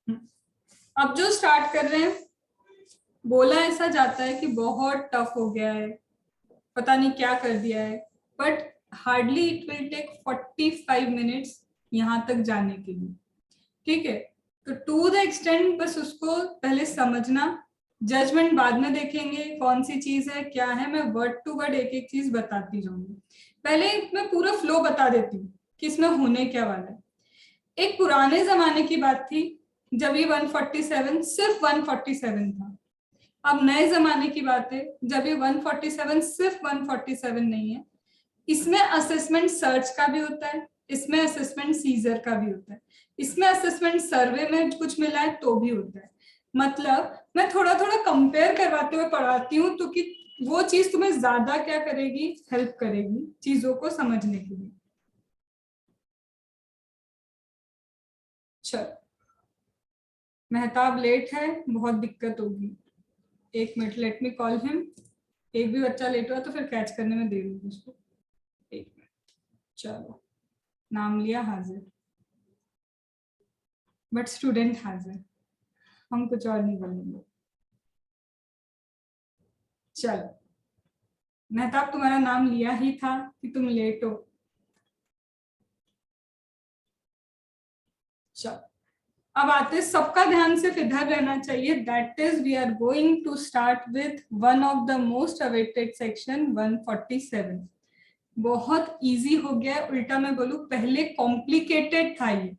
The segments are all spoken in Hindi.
अब जो स्टार्ट कर रहे हैं, बोला ऐसा जाता है कि बहुत टफ हो गया है, पता नहीं क्या कर दिया है, but hardly it will take 45 minutes यहाँ तक जाने के लिए। ठीक है, तो टू द एक्सटेंड बस उसको पहले समझना, जजमेंट बाद में देखेंगे कौन सी चीज है क्या है, मैं वर्ड टू वर्ड एक एक चीज बताती जाऊंगी। पहले मैं पूरा फ्लो बता देती हूँ कि इसमें होने क्या वाला है। एक पुराने जमाने की बात थी जब ये 147 सिर्फ 147 था। अब नए जमाने की बात है जब ये 147 सिर्फ 147 नहीं है, इसमें असेसमेंट सर्च का भी होता है, इसमें असेसमेंट सीजर का भी होता है, इसमें असेसमेंट सर्वे में कुछ मिला है तो भी होता है। मतलब मैं थोड़ा थोड़ा कंपेयर करवाते हुए पढ़ाती हूँ तो कि वो चीज तुम्हें ज्यादा क्या करेगी, हेल्प करेगी चीजों को समझने के लिए। चलो, मेहताब लेट है, बहुत दिक्कत होगी। एक minute, let me call him. एक भी बच्चा लेट हुआ तो फिर कैच करने में देर होगी उसको। एक मिनट। चलो, नाम लिया, हाजिर, बट स्टूडेंट हाजिर, हम कुछ और नहीं बोलेंगे। चलो, मेहताब तुम्हारा नाम लिया ही था कि तुम लेट हो। चलो, अब आते, सबका ध्यान सिर्फ इधर रहना चाहिए। That is we are going to start with one of the most awaited section 147। बहुत इजी हो गया, उल्टा मैं बोलूं पहले कॉम्प्लिकेटेड था ये,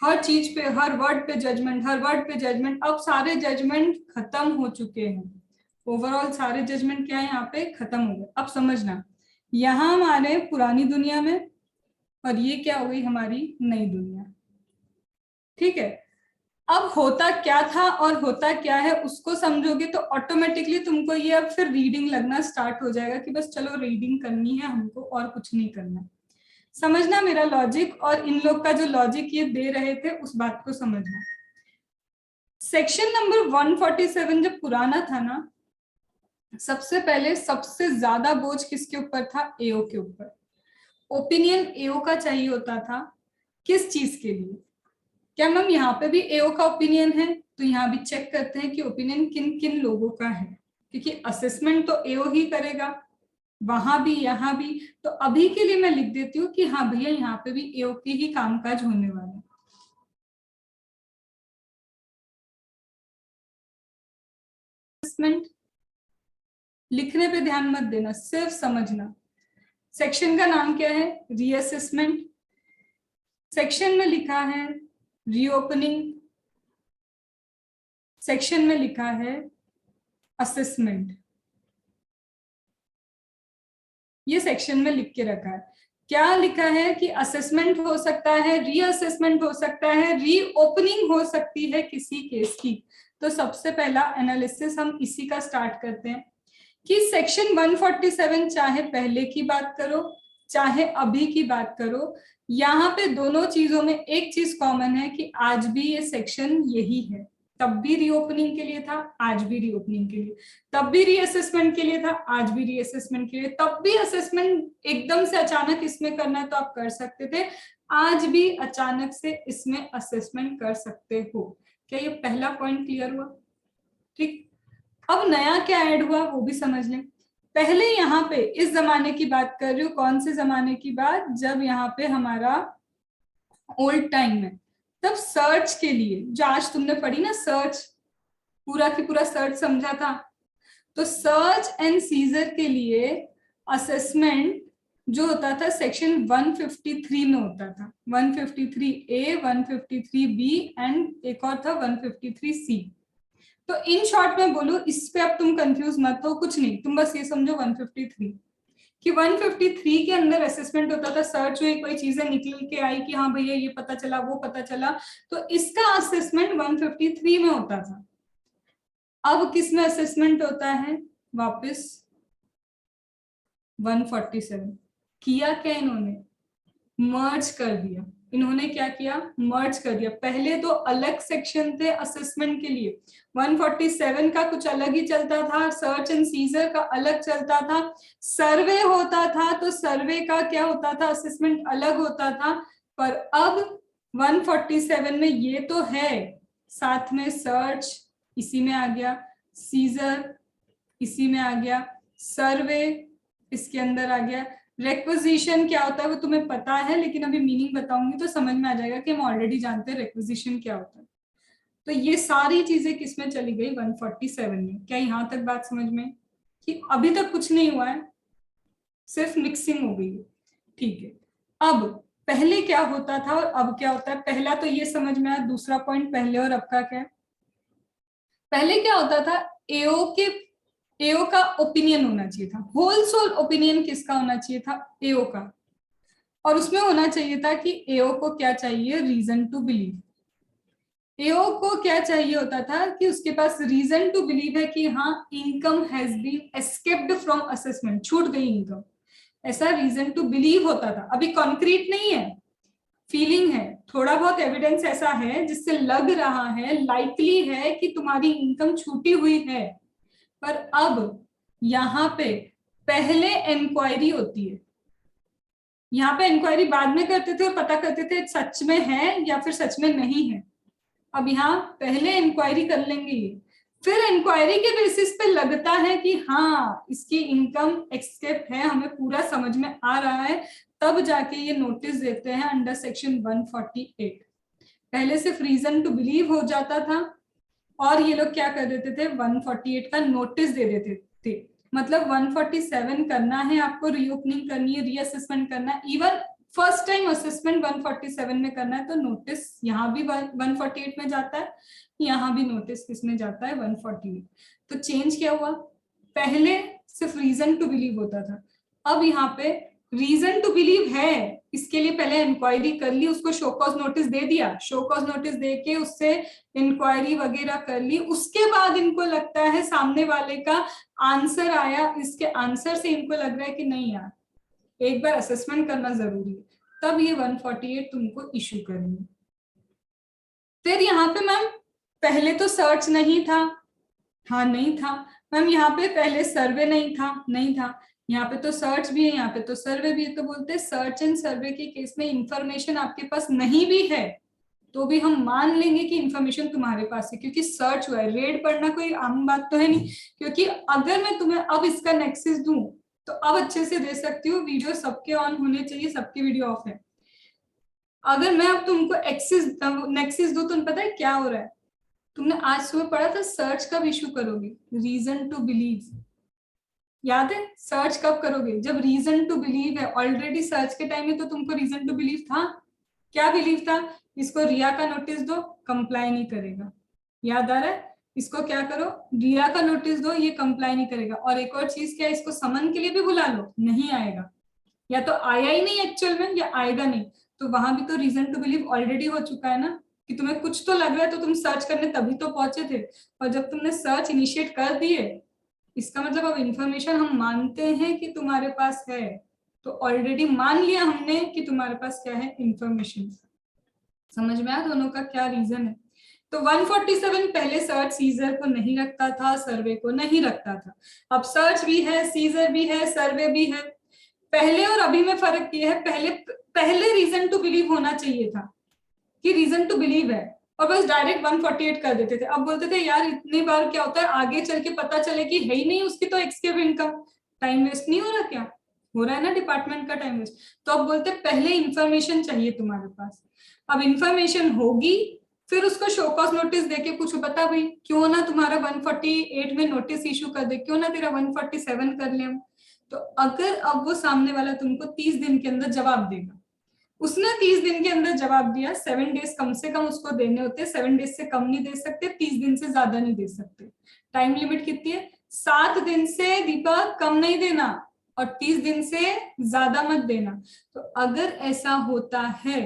हर चीज पे, हर वर्ड पे जजमेंट, हर वर्ड पे जजमेंट। अब सारे जजमेंट खत्म हो चुके हैं, ओवरऑल सारे जजमेंट क्या है यहाँ पे खत्म हो गए। अब समझना, यहाँ हमारे पुरानी दुनिया में, और ये क्या हो गई हमारी नई दुनिया। ठीक है, अब होता क्या था और होता क्या है उसको समझोगे तो ऑटोमेटिकली तुमको ये अब फिर रीडिंग लगना स्टार्ट हो जाएगा कि बस चलो रीडिंग करनी है हमको और कुछ नहीं करना। समझना मेरा लॉजिक, और इन लोग का जो लॉजिक ये दे रहे थे उस बात को समझना। सेक्शन नंबर 147 जब पुराना था ना, सबसे पहले सबसे ज्यादा बोझ किसके ऊपर था, एओ के ऊपर। ओपिनियन एओ का चाहिए होता था, किस चीज के लिए। क्या मैम यहाँ पे भी एओ का ओपिनियन है, तो यहाँ भी चेक करते हैं कि ओपिनियन किन किन लोगों का है, क्योंकि असेसमेंट तो एओ ही करेगा, वहां भी यहाँ भी। तो अभी के लिए मैं लिख देती हूँ कि हाँ भैया यहाँ पे भी एओ के ही कामकाज होने वाले हैं। असेसमेंट लिखने पे ध्यान मत देना, सिर्फ समझना। सेक्शन का नाम क्या है, रीअसेसमेंट। सेक्शन में लिखा है रीओपनिंग, सेक्शन में लिखा है असेसमेंट। ये सेक्शन में लिख के रखा है। क्या लिखा है कि असेसमेंट हो सकता है, रीअसेसमेंट हो सकता है, रीओपनिंग हो सकती है किसी केस की। तो सबसे पहला एनालिसिस हम इसी का स्टार्ट करते हैं कि सेक्शन 147 चाहे पहले की बात करो चाहे अभी की बात करो, यहाँ पे दोनों चीजों में एक चीज कॉमन है कि आज भी ये सेक्शन यही है। तब भी रीओपनिंग के लिए था, आज भी रीओपनिंग के लिए। तब भी रीअसेसमेंट के लिए था, आज भी रीअसेसमेंट के लिए। तब भी असेसमेंट एकदम से अचानक इसमें करना है तो आप कर सकते थे, आज भी अचानक से इसमें असेसमेंट कर सकते हो। क्या ये पहला पॉइंट क्लियर हुआ? ठीक, अब नया क्या ऐड हुआ वो भी समझ लें। पहले यहाँ पे इस जमाने की बात कर रही हूँ, कौन से जमाने की बात, जब यहाँ पे हमारा ओल्ड टाइम है, तब सर्च के लिए, जो आज तुमने पढ़ी ना सर्च, पूरा की पूरा सर्च समझा था, तो सर्च एंड सीजर के लिए असेसमेंट जो होता था सेक्शन 153 में होता था। 153A, 153B एंड एक और था 153C। तो इन शॉर्ट में बोलूं, इस पे अब तुम कंफ्यूज मत हो, कुछ नहीं, तुम बस ये समझो 153 कि 153 के अंदर असेसमेंट होता था। सर्च हुई, कोई चीजें निकल के आई कि हाँ भैया ये पता चला वो पता चला, तो इसका असेसमेंट 153 में होता था। अब किस में असेसमेंट होता है, वापस 147। किया क्या इन्होंने, मर्ज कर दिया। इन्होंने क्या किया, मर्ज कर दिया। पहले तो अलग सेक्शन थे असेसमेंट के लिए, 147 का कुछ अलग ही चलता था, सर्च एंड सीजर का अलग चलता था, सर्वे होता था तो सर्वे का क्या होता था, असेसमेंट अलग होता था। पर अब 147 में ये तो है साथ में सर्च इसी में आ गया, सीजर इसी में आ गया, सर्वे इसके अंदर आ गया। रिक्विजिशन क्या होता है वो तुम्हें पता है, लेकिन अभी मीनिंग बताऊंगी तो समझ में आ जाएगा कि हम ऑलरेडी जानते हैं रिक्विजिशन क्या होता है। तो ये सारी चीजें किसमें चली गई, 147 में। क्या यहां तक बात समझ में कि अभी तक कुछ नहीं हुआ है, सिर्फ मिक्सिंग हो गई है। ठीक है, अब पहले क्या होता था और अब क्या होता है, पहला तो ये समझ में आया। दूसरा पॉइंट पहले और अब का क्या है। पहले क्या होता था, एओ का ओपिनियन होना चाहिए था, होल सोल ओपिनियन किसका होना चाहिए था, एओ का। और उसमें होना चाहिए था कि एओ को क्या चाहिए, रीजन टू बिलीव। एओ को क्या चाहिए होता था कि उसके पास रीजन टू बिलीव है कि हाँ income has been escaped from assessment, छूट गई इनकम, ऐसा रीजन टू बिलीव होता था। अभी कॉन्क्रीट नहीं है, फीलिंग है, थोड़ा बहुत एविडेंस ऐसा है जिससे लग रहा है, लाइकली है कि तुम्हारी इनकम छूटी हुई है। पर अब यहाँ पे पहले इंक्वायरी होती है, यहाँ पे इंक्वायरी बाद में करते थे और पता करते थे सच में है या फिर सच में नहीं है। अब यहाँ पहले इंक्वायरी कर लेंगे ये, फिर इंक्वायरी के बेसिस पे लगता है कि हाँ इसकी इनकम एक्सकेप है, हमें पूरा समझ में आ रहा है, तब जाके ये नोटिस देते हैं अंडर सेक्शन 148। पहले सिर्फ रीजन टू बिलीव हो जाता था और ये लोग क्या कर देते थे, 148 का नोटिस दे देते थे। मतलब 147 करना है आपको, रीओपनिंग करनी है, रीअसेसमेंट करना है, इवन फर्स्ट टाइम असेसमेंट 147 में करना है तो नोटिस यहाँ भी 148 में जाता है, यहाँ भी नोटिस किसमें जाता है, 148। तो चेंज क्या हुआ, पहले सिर्फ रीजन टू बिलीव होता था, अब यहाँ पे रीजन टू बिलीव है, इसके लिए पहले इंक्वायरी कर ली, उसको शो कॉज नोटिस दे दिया, शो कॉज नोटिस दे के उससे इंक्वायरी वगैरह कर ली, उसके बाद इनको लगता है सामने वाले का आंसर आया, इसके आंसर से इनको लग रहा है कि नहीं यार एक बार असेसमेंट करना जरूरी है, तब ये 148 तुमको इशू करेंगे। फिर यहाँ पे मैम पहले तो सर्च नहीं था, हाँ नहीं था मैम, यहाँ पे पहले सर्वे नहीं था, नहीं था, यहाँ पे तो सर्च भी है, यहाँ पे तो सर्वे भी है, तो बोलते हैं सर्च एंड सर्वे के केस में इंफॉर्मेशन आपके पास नहीं भी है तो भी हम मान लेंगे कि इंफॉर्मेशन तुम्हारे पास है, क्योंकि सर्च हुआ है। रेड पढ़ना कोई आम बात तो है नहीं, क्योंकि अगर मैं तुम्हें अब इसका नेक्सिस दूं तो अब अच्छे से दे सकती हूँ, वीडियो सबके ऑन होने चाहिए, सबके वीडियो ऑफ है। अगर मैं अब तुमको नेक्सिस दूं तो पता है क्या हो रहा है, तुमने आज सुबह पढ़ा था सर्च कब इशू करोगे, रीजन टू बिलीव, याद है सर्च कब करोगे, जब रीजन टू बिलीव है। ऑलरेडी सर्च के टाइम में तो तुमको रीजन टू बिलीव था, क्या बिलीव था, इसको रिया का नोटिस दो, कंप्लाई नहीं करेगा, याद आ रहा है, इसको क्या करो रिया का नोटिस दो, ये कंप्लाई नहीं करेगा। और एक और चीज क्या है, इसको समन के लिए भी बुला लो, नहीं आएगा, या तो आया ही नहीं एक्चुअल में या आएगा नहीं, तो वहां भी तो रीजन टू बिलीव ऑलरेडी हो चुका है ना, कि तुम्हें कुछ तो लग रहा है तो तुम सर्च करने तभी तो पहुंचे थे, और जब तुमने सर्च इनिशिएट कर दिए इसका मतलब अब इंफॉर्मेशन हम मानते हैं कि तुम्हारे पास है, तो ऑलरेडी मान लिया हमने कि तुम्हारे पास क्या है, इंफॉर्मेशन। समझ में आया दोनों का क्या रीजन है। तो 147 पहले सर्च सीजर को नहीं रखता था, सर्वे को नहीं रखता था, अब सर्च भी है, सीजर भी है, सर्वे भी है। पहले और अभी में फर्क ये है, पहले रीजन टू बिलीव होना चाहिए था कि रीजन टू बिलीव है, और बस डायरेक्ट 148 कर देते थे। अब बोलते थे यार इतनी बार क्या होता है आगे चल के पता चले कि है ही नहीं उसकी तो एक्सकेप इनकम, टाइम वेस्ट नहीं हो रहा, क्या हो रहा है ना, डिपार्टमेंट का टाइम वेस्ट। तो अब बोलते पहले इंफॉर्मेशन चाहिए तुम्हारे पास, अब इंफॉर्मेशन होगी फिर उसको शो कॉज नोटिस देके कुछ बता भाई, क्यों ना तुम्हारा 148 में नोटिस इशू कर दे, क्यों ना तेरा 147 कर ले हम। तो अगर अब वो सामने वाला तुमको 30 दिन के अंदर जवाब देगा, उसने 30 दिन के अंदर जवाब दिया, 7 डेज कम से कम उसको देने होते, 7 डेज से कम नहीं दे सकते, 30 दिन से ज्यादा नहीं दे सकते। टाइम लिमिट कितनी है, 7 दिन से दीपक कम नहीं देना और 30 दिन से ज्यादा मत देना। तो अगर ऐसा होता है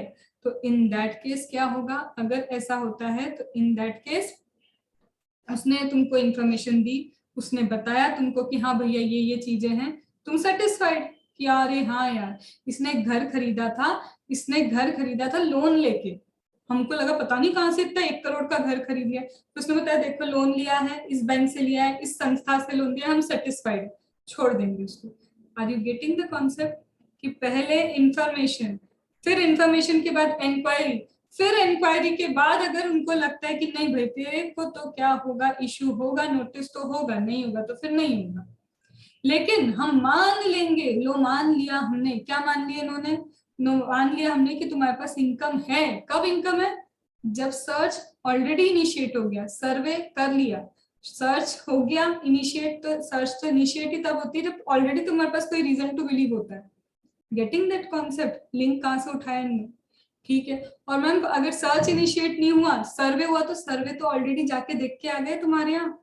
तो इन दैट केस क्या होगा, अगर ऐसा होता है तो इन दैट केस उसने तुमको इंफॉर्मेशन दी, उसने बताया तुमको कि हाँ भैया ये चीजें हैं, तुम सेटिस्फाइड कि अरे हाँ यार इसने घर खरीदा था, इसने घर खरीदा था लोन लेके, हमको लगा पता नहीं कहाँ से इतना 1 करोड़ का घर खरीद लिया, तो उसने बताया देखो लोन लिया है, इस बैंक से लिया है, इस संस्था से लोन लिया, हम सेटिस्फाइड, छोड़ देंगे उसको। Are you getting the concept, कि पहले इंफॉर्मेशन, फिर इंफॉर्मेशन के बाद इंक्वायरी, फिर इंक्वायरी के बाद अगर उनको लगता है कि नहीं भाई तेरे को तो क्या होगा, इश्यू होगा, नोटिस तो होगा, नहीं होगा तो फिर नहीं होगा। लेकिन हम मान लेंगे, लो मान लिया हमने, क्या मान लिया इन्होंने, मान लिया हमने कि तुम्हारे पास इनकम है। कब इनकम है? जब सर्च ऑलरेडी इनिशिएट हो गया, सर्वे कर लिया, सर्च हो गया इनिशिएट। तो सर्च तो इनिशिएट ही तब होती है जब ऑलरेडी तुम्हारे पास कोई रीजन टू बिलीव होता है। गेटिंग दैट कॉन्सेप्ट, लिंक कहां से उठाया इनने, ठीक है। और मैम अगर सर्च इनिशिएट नहीं हुआ, सर्वे हुआ, तो सर्वे तो ऑलरेडी जाके देख के आ गए तुम्हारे यहाँ,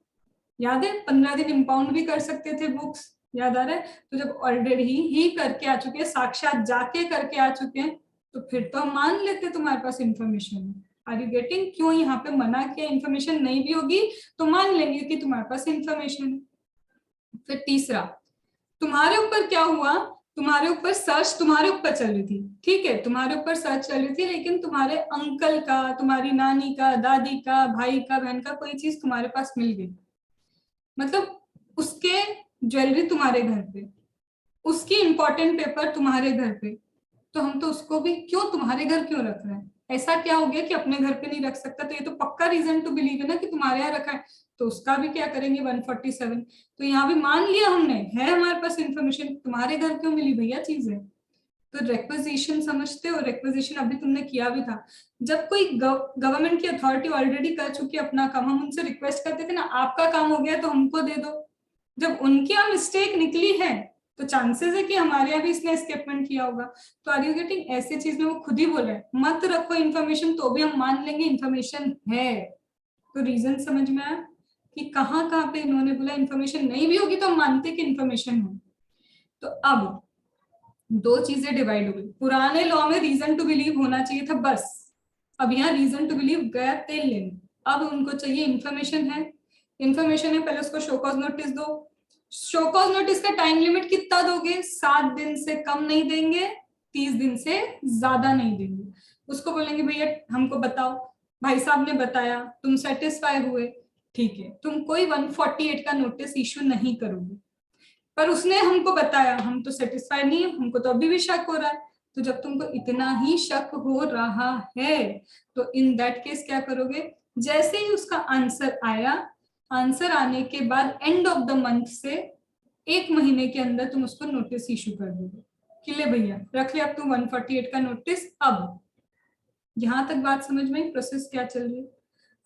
याद है 15 दिन इम्पाउंड भी कर सकते थे बुक्स, याद आ रहा है। तो जब ऑलरेडी ही करके आ चुके हैं, साक्षात जाके करके आ चुके हैं, तो फिर तो हम मान लेते तुम्हारे पास इंफॉर्मेशन है। Are you getting? क्यों यहाँ पे मना किया, इंफॉर्मेशन नहीं भी होगी तो मान लेंगे कि तुम्हारे पास इंफॉर्मेशन है। फिर तीसरा, तुम्हारे ऊपर क्या हुआ, तुम्हारे ऊपर सर्च तुम्हारे ऊपर चल रही थी, ठीक है, तुम्हारे ऊपर सर्च चल रही थी, लेकिन तुम्हारे अंकल का, तुम्हारी नानी का, दादी का, भाई का, बहन का कोई चीज तुम्हारे पास मिल गई, मतलब उसके ज्वेलरी तुम्हारे घर पे, उसकी इंपॉर्टेंट पेपर तुम्हारे घर पे, तो हम तो उसको भी क्यों तुम्हारे घर क्यों रख रहे हैं? ऐसा क्या हो गया कि अपने घर पे नहीं रख सकता? तो ये तो पक्का रीजन टू बिलीव है ना कि तुम्हारे यहाँ रखा है, तो उसका भी क्या करेंगे 147। तो यहाँ भी मान लिया हमने, है हमारे पास इंफॉर्मेशन, तुम्हारे घर क्यों मिली भैया चीजें। तो रेक्विजिशन समझते हो, रेक्विजिशन अभी तुमने किया भी था। जब कोई गवर्नमेंट की अथॉरिटी ऑलरेडी कर चुकी है अपना काम, हम उनसे रिक्वेस्ट करते थे ना, आपका काम हो गया तो हमको दे दो। जब उनकी यहाँ मिस्टेक निकली है तो चांसेस है कि हमारे यहाँ भी इसने एस्केपमेंट किया होगा। तो आर यू गेटिंग? ऐसे चीज में वो खुद ही बोल रहे हैं मत रखो इन्फॉर्मेशन, तो भी हम मान लेंगे इन्फॉर्मेशन है। तो रीजन समझ में आया कि कहाँ कहाँ पे इन्होंने बोला इन्फॉर्मेशन नहीं भी होगी तो हम मानते कि इन्फॉर्मेशन है। तो अब दो चीजें डिवाइड हो गई, पुराने लॉ में रीजन टू बिलीव होना चाहिए था बस, अब यहाँ रीजन टू बिलीव गया तेल लेने, अब उनको चाहिए इन्फॉर्मेशन है। इन्फॉर्मेशन है, पहले उसको शो कॉज नोटिस दो। शो कॉज नोटिस का टाइम लिमिट कितना दोगे? 7 दिन से कम नहीं देंगे, 30 दिन से ज्यादा नहीं देंगे। उसको बोलेंगे भैया हमको बताओ, भाई साहब ने बताया, तुम सेटिस्फाई हुए, ठीक है, तुम कोई 148 का नोटिस इश्यू नहीं करोगे। पर उसने हमको बताया, हम तो सेटिस्फाइड नहीं है, हमको तो अभी भी शक हो रहा है। तो जब तुमको इतना ही शक हो रहा है तो इन दैट केस क्या करोगे? जैसे ही उसका आंसर आया, आंसर आने के बाद एंड ऑफ द मंथ से 1 महीने के अंदर तुम उसको नोटिस इशू कर दोगे कि ले भैया रख ले अब तुम 148 का नोटिस। अब यहां तक बात समझ में, प्रोसेस क्या चल रही है।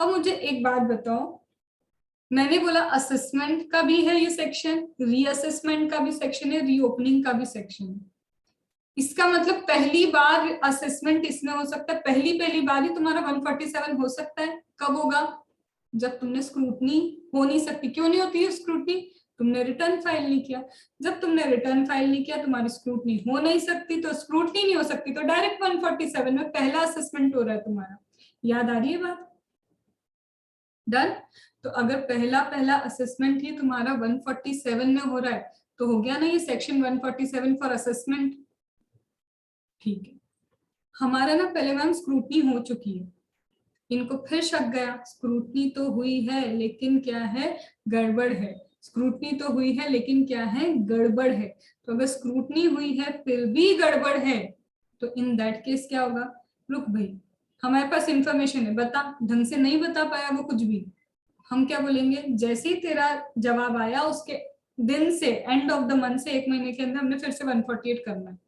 अब मुझे एक बात बताओ, मैंने बोला असेसमेंट का भी है ये सेक्शन, रीअसेसमेंट का भी सेक्शन है, रीओपनिंग का भी सेक्शन है। इसका मतलब पहली बार असेसमेंट इसमें हो सकता है, पहली बार ही तुम्हारा 147 हो सकता है। कब होगा? जब तुमने स्क्रूटनी हो नहीं सकती। क्यों नहीं होती है स्क्रूटनी? तुमने रिटर्न फाइल नहीं किया। जब तुमने रिटर्न फाइल नहीं किया तुम्हारी स्क्रूटनी हो नहीं सकती, तो स्क्रूटनी नहीं हो सकती तो डायरेक्ट 147 में पहला असेसमेंट हो रहा है तुम्हारा। याद आ रही है बात? डन। तो अगर पहला असेसमेंट ही तुम्हारा 147 में हो रहा है तो हो गया ना ये सेक्शन 147 फॉर असेसमेंट, ठीक है। हमारा ना पहले मैम स्क्रूटनी हो चुकी है, इनको फिर शक गया, स्क्रूटनी तो हुई है लेकिन क्या है, गड़बड़ है। स्क्रूटनी तो हुई है लेकिन क्या है, गड़बड़ है। तो अगर स्क्रूटनी हुई है फिर भी गड़बड़ है तो इन दैट केस क्या होगा? रुक भाई, हमारे पास इंफॉर्मेशन है, बता। ढंग से नहीं बता पाया वो कुछ भी, हम क्या बोलेंगे? जैसे ही तेरा जवाब आया उसके दिन से, एंड ऑफ द मंथ से 1 महीने के अंदर हमने फिर से 148 करना है।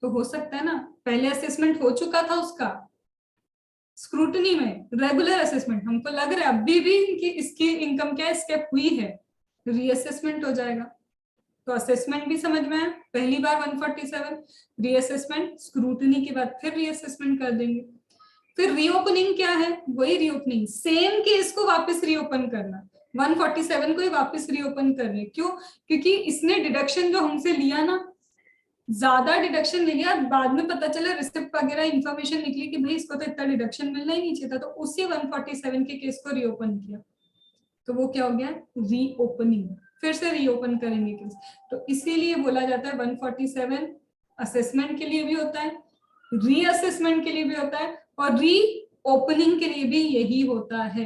तो हो सकता है ना पहले असेसमेंट हो चुका था उसका स्क्रूटनी में, रेगुलर असेसमेंट, हमको लग रहा है अभी भी कि इसकी इनकम क्या स्टेप हुई है, रीअसेसमेंट हो जाएगा। तो असेसमेंट भी समझ में आया, पहली बार 147, रीअसेसमेंट स्क्रूटनी के बाद फिर रीअसेसमेंट कर देंगे। फिर रीओपनिंग क्या है? वही रीओपनिंग, सेम केस को वापस रीओपन करना, 147 को ही वापस रीओपन कर रहे। क्यों? क्योंकि इसने डिडक्शन जो हमसे लिया ना, ज्यादा डिडक्शन ले लिया, बाद में पता चला रिसिप्ट वगैरह इंफॉर्मेशन निकली कि भाई इसको तो इतना डिडक्शन मिलना ही नहीं चाहिए था, तो उसी 147 के केस को रीओपन किया। तो वो क्या हो गया? रीओपनिंग, फिर से रीओपन करेंगे केस। तो इसीलिए बोला जाता है 147 असेसमेंट के लिए भी होता है, रीअसेसमेंट के लिए भी होता है, और री ओपनिंग के लिए भी यही होता है।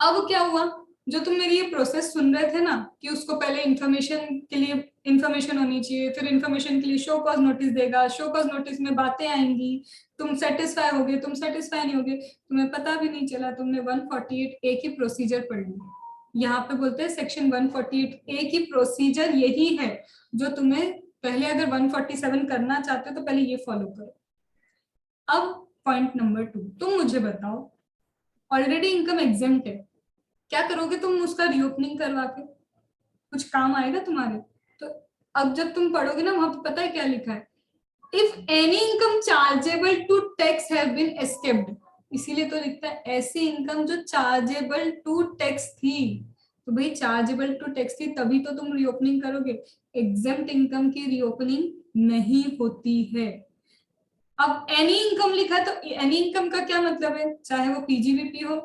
अब क्या हुआ? जो तुम मेरी ये प्रोसेस सुन रहे थे ना कि उसको पहले इंफॉर्मेशन के लिए इंफॉर्मेशन होनी चाहिए, फिर इंफॉर्मेशन के लिए शो कॉज नोटिस देगा, शो कॉज नोटिस में बातें आएंगी, तुम सेटिस्फाई होगे, तुम सेटिस्फाई नहीं होगे, तुम्हें पता भी नहीं चला तुमने 148A की प्रोसीजर पढ़ ली। यहाँ पे बोलते हैं सेक्शन 148A की प्रोसीजर यही है जो तुम्हें पहले, अगर 147 करना चाहते हो तो पहले ये फॉलो करो। अब पॉइंट नंबर 2, तुम मुझे बताओ, ऑलरेडी इनकम एग्जेम्प्ट है, क्या करोगे तुम उसका रीओपनिंग करवा के? कुछ काम आएगा तुम्हारे? तो अब जब तुम पढ़ोगे ना, वहां पे पता है क्या लिखा है, if any income chargeable to tax have been escaped, इसीलिए तो लिखता है ऐसी इनकम जो चार्जेबल टू टैक्स थी। तो भाई चार्जेबल टू टैक्स थी तभी तो तुम रीओपनिंग करोगे, एग्जेम्प्ट इनकम की रीओपनिंग नहीं होती है। अब एनी इनकम लिखा तो एनी इनकम का क्या मतलब है, चाहे वो पीजीबीपी हो,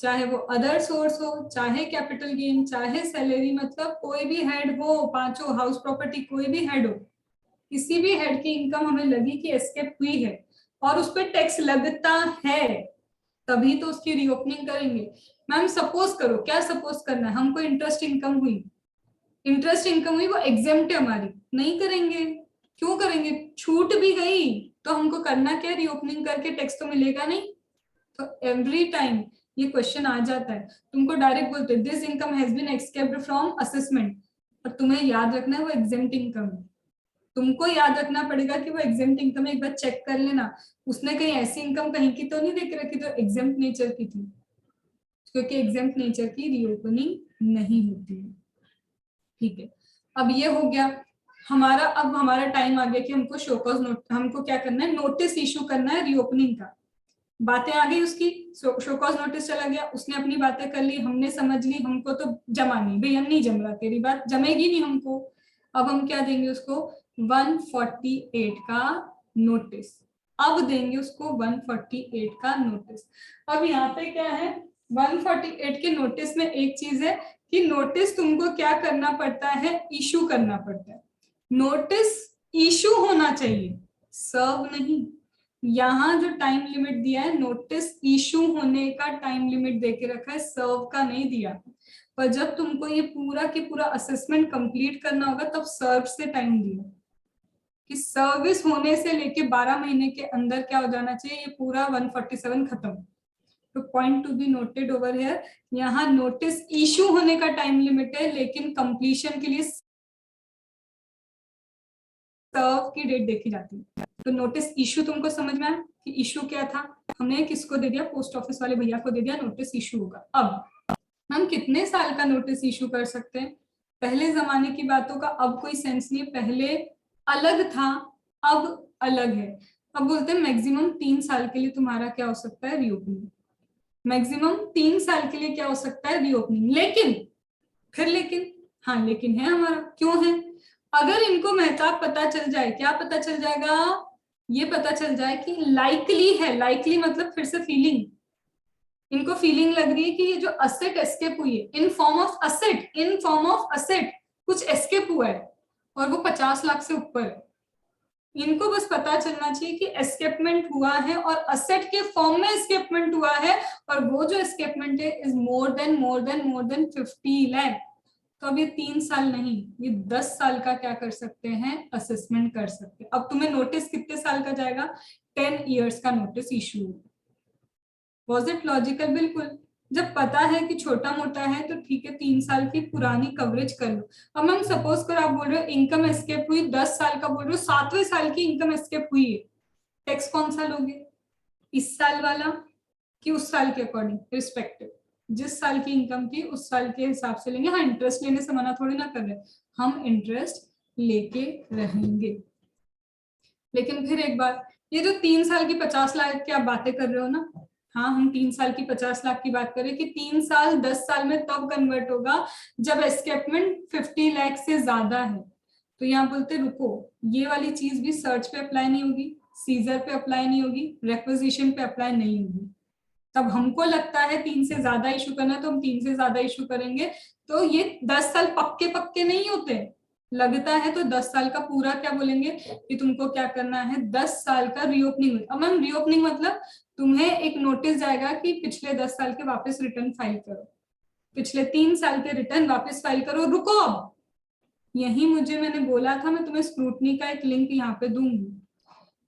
चाहे वो अदर सोर्स हो, चाहे कैपिटल गेन, चाहे सैलरी, मतलब कोई भी हेड हो, पांचों हाउस प्रॉपर्टी, कोई भी हेड हो, किसी भी हेड की इनकम हमें लगी कि एस्केप हुई है और उस पर टैक्स लगता है, तभी तो उसकी रीओपनिंग करेंगे। मैम सपोज करो, क्या सपोज करना है, हमको इंटरेस्ट इनकम हुई, इंटरेस्ट इनकम हुई, वो एग्जेम्प्ट है हमारी, नहीं करेंगे। क्यों करेंगे, छूट भी गई तो हमको करना क्या, रीओपनिंग करके टैक्स तो मिलेगा नहीं। तो एवरी टाइम ये क्वेश्चन आ जाता है, तुमको डायरेक्ट बोलते this income has been escaped from assessment, और तुम्हें याद रखना है वो एग्जेम्प्ट इनकम है। तुमको याद रखना पड़ेगा कि वो एग्जेम्प्ट इनकम, एक बार चेक कर लेना उसने कहीं ऐसी इनकम कहीं की तो नहीं देख रखी जो एग्जेम्प्ट नेचर की थी, क्योंकि एग्जेम्प्ट नेचर की रीओपनिंग नहीं होती है। ठीक है, अब ये हो गया हमारा। अब हमारा टाइम आ गया कि हमको शोकॉज नोट, हमको क्या करना है, नोटिस इशू करना है रीओपनिंग का। बातें आ गई उसकी, शोकॉज नोटिस चला गया, उसने अपनी बातें कर ली, हमने समझ ली, हमको तो जमा नहीं, भाई हम नहीं जम रहा, तेरी बात जमेगी नहीं हमको। अब हम क्या देंगे उसको, 148 का नोटिस। अब देंगे उसको 148 का नोटिस। अब यहाँ पे क्या है, 148 के नोटिस में एक चीज है कि नोटिस तुमको क्या करना पड़ता है, इशू करना पड़ता है। नोटिस इशू होना चाहिए, सर्व नहीं। यहाँ जो टाइम लिमिट दिया है, नोटिस इशू होने का टाइम लिमिट देके रखा है, सर्व का नहीं दिया। पर जब तुमको ये पूरा की पूरा असेसमेंट कंप्लीट करना होगा तब सर्व से टाइम दिया कि सर्विस होने से लेके 12 महीने के अंदर क्या हो जाना चाहिए, ये पूरा 147 खत्म। तो point to be noted over here, यहाँ नोटिस इशू होने का टाइम लिमिट है, लेकिन कंप्लीशन के लिए सर्व की डेट देखी जाती है। तो नोटिस इशू तुमको समझ में आया कि इशू क्या था, हमने किसको दे दिया, पोस्ट ऑफिस वाले भैया को दे दिया, नोटिस इशू होगा। अब हम कितने साल का नोटिस इशू कर सकते हैं, पहले जमाने की बातों का अब कोई सेंस नहीं है, पहले अलग था अब अलग है। अब बोलते हैं मैक्सिमम 3 साल के लिए तुम्हारा क्या हो सकता है, रीओपनिंग। मैक्सिमम 3 साल के लिए क्या हो सकता है, रीओपनिंग। लेकिन फिर लेकिन, हाँ लेकिन है हमारा, क्यों है, अगर इनको मेहताब पता चल जाए, क्या पता चल जाएगा, ये पता चल जाए कि लाइकली है, लाइकली मतलब फिर से फीलिंग, इनको फीलिंग लग रही है कि ये जो असेट एस्केप हुई है in form of asset, in form of asset कुछ एस्केप हुआ है और वो 50 लाख से ऊपर है। इनको बस पता चलना चाहिए कि एस्केपमेंट हुआ है और असेट के फॉर्म में एस्केपमेंट हुआ है, और वो जो एस्केपमेंट है इज मोर देन 50 लाख। तो अब ये 3 साल नहीं, ये 10 साल का क्या कर सकते हैं, असेसमेंट कर सकते हैं। अब तुम्हें नोटिस कितने साल का जाएगा, 10 इयर्स का notice issue. Was it logical, बिल्कुल। जब पता है कि छोटा मोटा है तो ठीक है, 3 साल की पुरानी कवरेज कर लो। अब मैम सपोज कर आप बोल रहे हो इनकम एस्केप हुई, 10 साल का बोल रहे हो, 7वें साल की इनकम एस्केप हुई है, टैक्स कौन सा लोगे, इस साल वाला कि उस साल के अकॉर्डिंग, रिस्पेक्टिव जिस साल की इनकम थी उस साल के हिसाब से लेंगे। हाँ इंटरेस्ट लेने से मना थोड़ी ना कर रहे, हम इंटरेस्ट लेके रहेंगे। लेकिन फिर एक बात, ये जो 3 साल की 50 लाख की आप बातें कर रहे हो ना, हाँ हम 3 साल की 50 लाख की बात करें कि 3 साल 10 साल में तब कन्वर्ट होगा जब एस्केपमेंट 50 लाख से ज्यादा है। तो यहाँ बोलते रुको, ये वाली चीज भी सर्च पे अप्लाई नहीं होगी, सीजर पे अप्लाई नहीं होगी, रेक्विजिशन पे अप्लाई नहीं होगी। तब हमको लगता है 3 से ज्यादा इशू करना तो हम 3 से ज्यादा इशू करेंगे। तो ये 10 साल पक्के पक्के नहीं होते, लगता है तो 10 साल का पूरा क्या बोलेंगे कि तुमको क्या करना है, 10 साल का रीओपनिंग। अब मैम रीओपनिंग मतलब तुम्हें एक नोटिस जाएगा कि पिछले 10 साल के वापस रिटर्न फाइल करो, पिछले 3 साल के रिटर्न वापस फाइल करो। रुको, अब यही मुझे मैंने बोला था मैं तुम्हें स्क्रूटनी का एक लिंक यहाँ पे दूंगी।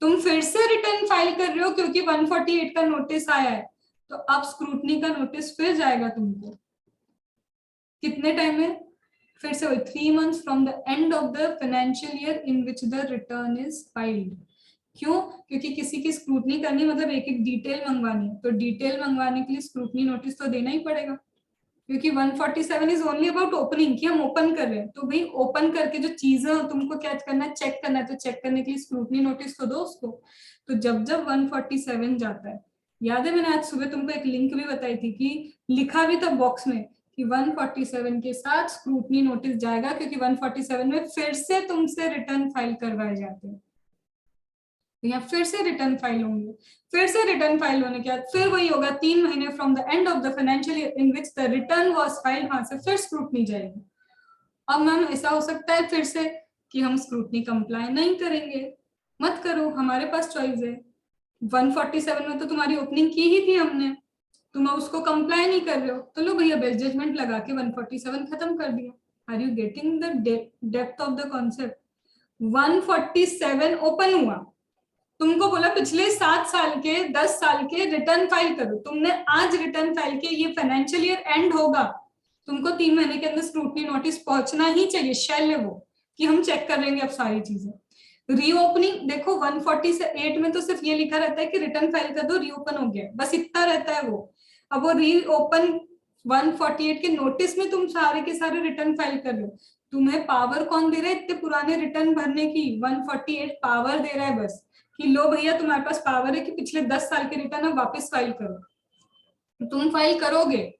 तुम फिर से रिटर्न फाइल कर रहे हो क्योंकि 148 का नोटिस आया है, तो अब स्क्रूटनी का नोटिस फिर जाएगा तुमको। कितने टाइम में? फिर से वही 3 months from the end of the financial year in which the return is filed. क्यों? क्योंकि किसी की स्क्रूटनी करनी मतलब एक एक डिटेल मंगवानी है, तो डिटेल मंगवाने के लिए स्क्रूटनी नोटिस तो देना ही पड़ेगा, क्योंकि 147 इज ओनली अबाउट ओपनिंग, कि हम ओपन कर रहे हैं। तो भाई ओपन करके जो चीजें तुमको क्या करना है, चेक करना है, तो चेक करने के लिए स्क्रूटनी नोटिस तो दो उसको। तो जब जब 147 जाता है, याद है मैंने आज सुबह तुमको एक लिंक भी बताई थी कि लिखा भी था बॉक्स में कि 147 के साथ स्क्रूटनी नोटिस जाएगा, क्योंकि 147 में फिर से तुमसे रिटर्न फाइल करवाए जाते हैं। या फिर से रिटर्न फाइल होंगे, फिर से रिटर्न फाइल होने के बाद फिर वही होगा 3 महीने from the end of the financial year in which the return was filed, वहां से फिर स्क्रूटनी जाएगी। अब मैम ऐसा हो सकता है फिर से कि हम स्क्रूटनी कंप्लाई नहीं करेंगे, मत करो, हमारे पास चॉइस है। 147 में तो तुम्हारी ओपनिंग की ही थी हमने, तुम उसको कंप्लाई नहीं कर रहे हो, तो लो भैया बेस्ट जजमेंट लगा के 147 खत्म कर दिया। Are you getting the depth of the concept? 147 open हुआ, तुमको बोला पिछले 7 साल के 10 साल के रिटर्न फाइल करो, तुमने आज रिटर्न फाइल के, ये फाइनेंशियल ईयर एंड होगा, तुमको 3 महीने के अंदर स्क्रूटनी नोटिस पहुंचना ही चाहिए, शेल है वो कि हम चेक कर लेंगे अब सारी चीजें। रीओपनिंग देखो 148 में तो सिर्फ ये लिखा रहता है कि रिटर्न फाइल कर दो, रीओपन हो गया, बस इतना रहता है वो। अब वो रीओपन 148 के नोटिस में तुम सारे के सारे रिटर्न फाइल कर लो, तुम्हें पावर कौन दे रहा है इतने पुराने रिटर्न भरने की? 148 पावर दे रहा है बस, कि लो भैया तुम्हारे पास पावर है कि पिछले 10 साल के रिटर्न अब वापस फाइल करो। तुम फाइल करोगे,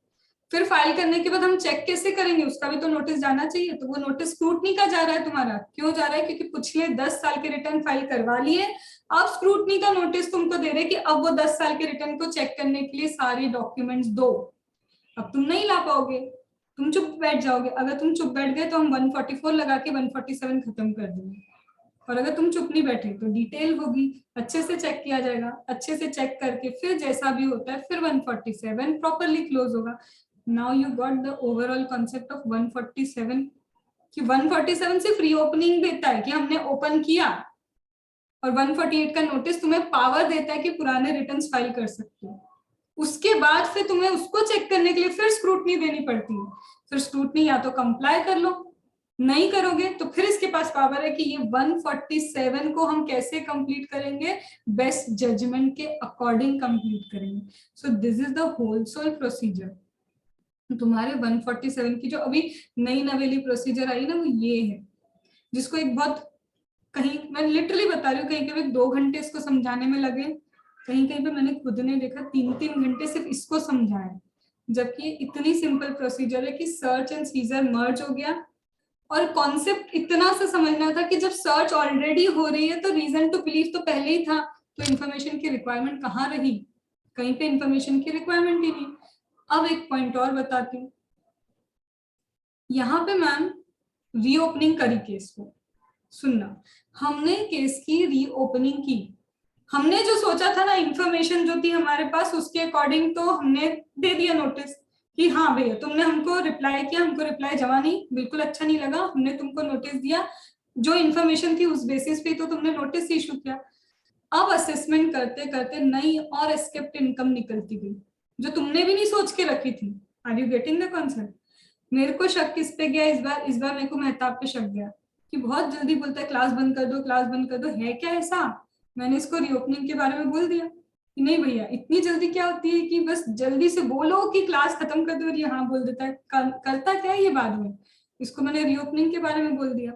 फिर फाइल करने के बाद हम चेक कैसे करेंगे, उसका भी तो नोटिस जाना चाहिए। तो वो नोटिस स्क्रूटनी का जा रहा है तुम्हारा, क्यों जा रहा है? क्योंकि पिछले 10 साल के रिटर्न फाइल करवा लिए, अब स्क्रूटनी का नोटिस तुमको दे रहे कि अब वो 10 साल के रिटर्न को चेक करने के लिए सारे डॉक्यूमेंट्स दो। अब तुम नहीं ला पाओगे, तुम चुप बैठ जाओगे। अगर तुम चुप बैठ गए तो हम 144 लगा के 147 खत्म कर देंगे, और अगर तुम चुप नहीं बैठे तो डिटेल होगी, अच्छे से चेक किया जाएगा, अच्छे से चेक करके फिर जैसा भी होता है फिर 147 प्रॉपरली क्लोज होगा। Now you got the overall concept of 147, कि 147 सिर्फ रीओपनिंग देता है कि हमने ओपन किया, और 148 का नोटिस तुम्हें पावर देता है कि पुराने रिटर्न्स फाइल कर सकते हो। उसके बाद फिर तुम्हें उसको चेक करने के लिए फिर स्क्रूटनी देनी पड़ती है। फिर स्क्रूटनी या तो कंप्लाई कर लो, नहीं करोगे तो फिर इसके पास पावर है कि ये 147 को हम कैसे कंप्लीट करेंगे, बेस्ट जजमेंट के अकॉर्डिंग कंप्लीट करेंगे। So this is the whole sole procedure. तुम्हारे 147 की जो अभी नई नवेली प्रोसीजर आई ना, वो ये है, जिसको एक बहुत, कहीं मैं लिटरली बता रही हूँ, कहीं कहीं 2 घंटे इसको समझाने में लगे, कहीं कहीं पे मैंने खुद ने देखा 3-3 घंटे सिर्फ इसको समझाया, जबकि इतनी सिंपल प्रोसीजर है कि सर्च एंड सीजर मर्ज हो गया। और कॉन्सेप्ट इतना सा समझना था कि जब सर्च ऑलरेडी हो रही है तो रीजन टू बिलीव तो पहले ही था, तो इन्फॉर्मेशन की रिक्वायरमेंट कहाँ रही? कहीं पे इन्फॉर्मेशन की रिक्वायरमेंट ही नहीं। अब एक पॉइंट और बताती हूँ, यहाँ पे मैम रीओपनिंग करी केस को, सुनना, हमने केस की रीओपनिंग की, हमने जो सोचा था ना, इंफॉर्मेशन जो थी हमारे पास उसके अकॉर्डिंग तो हमने दे दिया नोटिस कि हाँ भैया तुमने हमको रिप्लाई किया, हमको रिप्लाई जमा नहीं, बिल्कुल अच्छा नहीं लगा, हमने तुमको नोटिस दिया, जो इन्फॉर्मेशन थी उस बेसिस पे तो तुमने नोटिस इशू किया। अब असेसमेंट करते करते नई और एस्केप्ड इनकम निकलती गई, जो तुमने भी नहीं सोच के रखी थी। Are you getting the concept? मेरे को शक किस पे गया इस बार मेरे को मेहताब पे शक गया कि बहुत जल्दी बोलता है क्लास बंद कर दो, क्लास बंद कर दो, है क्या ऐसा? मैंने इसको रीओपनिंग के बारे में बोल दिया कि नहीं भैया इतनी जल्दी क्या होती है कि बस जल्दी से बोलो कि क्लास खत्म कर दो, और ये हाँ बोल देता है, करता क्या है ये बाद में। इसको मैंने रीओपनिंग के बारे में बोल दिया।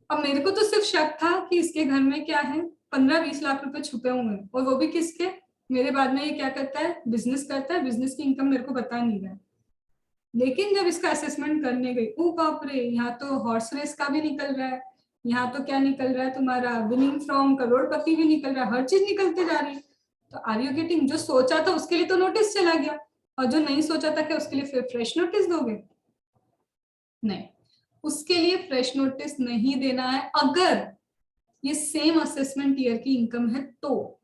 अब मेरे को तो सिर्फ शक था कि इसके घर में क्या है, 15-20 लाख रुपए छुपे हुए हैं, और वो भी किसके? मेरे बाद में ये क्या करता है, बिजनेस करता है, बिजनेस की इनकम मेरे को बता नहीं रहा है। लेकिन जब इसका असेसमेंट करने गई, ओ बाप रे, यहाँ तो हॉर्स रेस का भी निकल रहा है, यहाँ तो क्या निकल रहा है तुम्हारा, विनिंग फ्रॉम करोड़पति भी निकल रहा है, हर चीज निकलते जा रही है। तो आर यू गेटिंग? जो सोचा था उसके लिए तो नोटिस चला गया, और जो नहीं सोचा था क्या उसके लिए फिर फ्रेश नोटिस दोगे? नहीं, उसके लिए फ्रेश नोटिस नहीं देना है। अगर ये सेम असेसमेंट ईयर की इनकम है तो,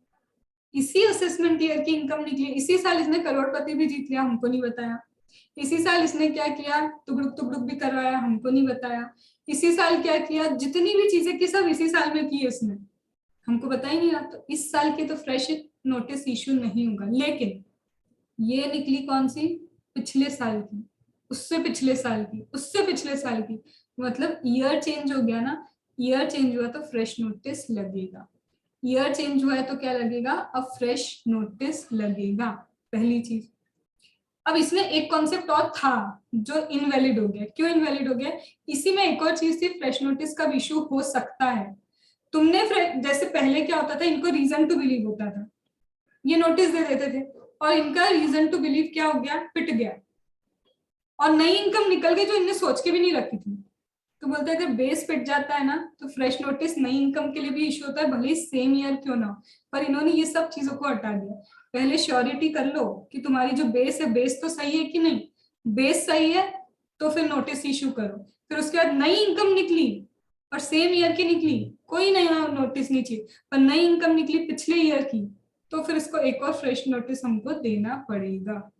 इसी असेसमेंट ईयर की इनकम निकली, इसी साल इसने करोड़पति भी जीत लिया, हमको नहीं बताया, इसी साल इसने क्या किया, टुकड़ुक टुकड़ुक भी करवाया, हमको नहीं बताया। इसी साल क्या किया, जितनी भी चीजें की सब इसी साल में की इसने, हमको बता ही नहीं रहा। तो इस साल के तो फ्रेश नोटिस इशू नहीं होगा। लेकिन ये निकली कौन सी, पिछले साल की, उससे पिछले साल की, उससे पिछले साल की, मतलब ईयर चेंज हो गया ना, ईयर चेंज हुआ तो फ्रेश नोटिस लगेगा। ईयर चेंज हुआ है तो क्या लगेगा, अब फ्रेश नोटिस लगेगा, पहली चीज। अब इसमें एक कॉन्सेप्ट और था जो इनवैलिड हो गया। क्यों इनवैलिड हो गया, इसी में एक और चीज थी, फ्रेश नोटिस का इशू हो सकता है। तुमने जैसे पहले क्या होता था, इनको रीजन टू बिलीव होता था, ये नोटिस दे देते थे और इनका रीजन टू बिलीव क्या हो गया, पिट गया, और नई इनकम निकल गई जो इनने सोच के भी नहीं रखी थी। तो बोलते हैं अगर बेस पिट जाता है ना तो फ्रेश नोटिस नई इनकम के लिए भी इशू होता है, भले ही सेम ईयर क्यों ना हो। पर इन्होंने ये सब चीजों को हटा दिया। पहले श्योरिटी कर लो कि तुम्हारी जो बेस है, बेस तो सही है कि नहीं, बेस सही है तो फिर नोटिस इशू करो। फिर उसके बाद नई इनकम निकली और सेम ईयर की निकली, कोई नया नोटिस नहीं चाहिए, पर नई इनकम निकली पिछले ईयर की, तो फिर इसको एक और फ्रेश नोटिस हमको देना पड़ेगा।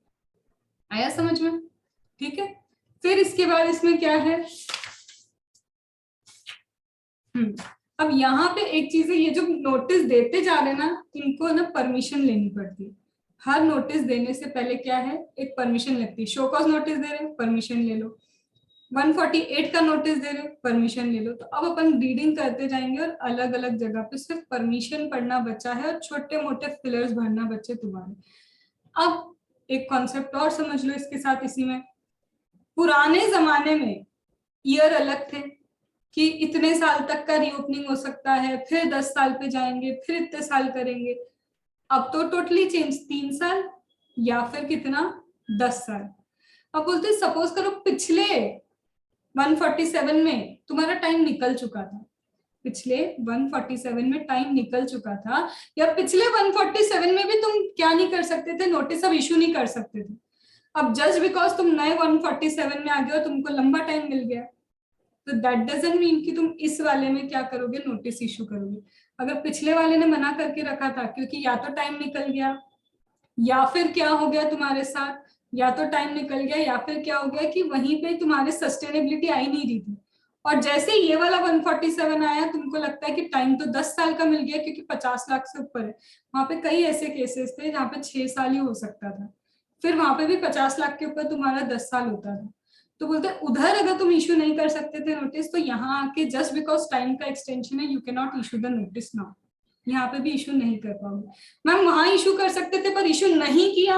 आया समझ में, ठीक है। फिर इसके बाद इसमें क्या है, अब यहाँ पे एक चीज है, ये जो नोटिस देते जा रहे हैं ना, इनको ना परमिशन लेनी पड़ती है। हर नोटिस देने से पहले क्या है, एक परमिशन लगती है। शो कॉज नोटिस दे रहे हैं, परमिशन ले लो। 148 का नोटिस दे रहे हो, परमिशन ले लो। तो अब अपन रीडिंग करते जाएंगे और अलग अलग जगह पे सिर्फ परमिशन पढ़ना बचा है और छोटे मोटे फिलर्स भरना बचे तुम्हारे। अब एक कॉन्सेप्ट और समझ लो इसके साथ, इसी में पुराने जमाने में ईयर अलग थे कि इतने साल तक का रीओपनिंग हो सकता है, फिर 10 साल पे जाएंगे, फिर इतने साल करेंगे। अब तो टोटली चेंज, 3 साल या फिर कितना, 10 साल। अब बोलते सपोज करो पिछले 147 में तुम्हारा टाइम निकल चुका था, पिछले 147 में टाइम निकल चुका था, या पिछले 147 में भी तुम क्या नहीं कर सकते थे, नोटिस अब इशू नहीं कर सकते थे। अब जस्ट बिकॉज तुम नए 147 में आ गए हो, तुमको लंबा टाइम मिल गया, तो दैट डजंट मीन कि तुम इस वाले में क्या करोगे, नोटिस इशू करोगे। अगर पिछले वाले ने मना करके रखा था क्योंकि या तो टाइम निकल गया, या फिर क्या हो गया तुम्हारे साथ, या तो टाइम निकल गया या फिर क्या हो गया कि वहीं पे तुम्हारे सस्टेनेबिलिटी आई नहीं रही थी, और जैसे ये वाला 147 आया, तुमको लगता है कि टाइम तो 10 साल का मिल गया क्योंकि 50 लाख से ऊपर है। वहां पे कई ऐसे केसेस थे जहाँ पे 6 साल ही हो सकता था, फिर वहां पे भी 50 लाख के ऊपर तुम्हारा 10 साल होता था। तो बोलते उधर अगर तुम इशू नहीं कर सकते थे नोटिस, तो यहाँ आके जस्ट बिकॉज टाइम का एक्सटेंशन है, you can not issue the notice now. यहाँ पे भी इशू नहीं कर पाओगे। मैम वहां इशू कर सकते थे पर इशू नहीं किया,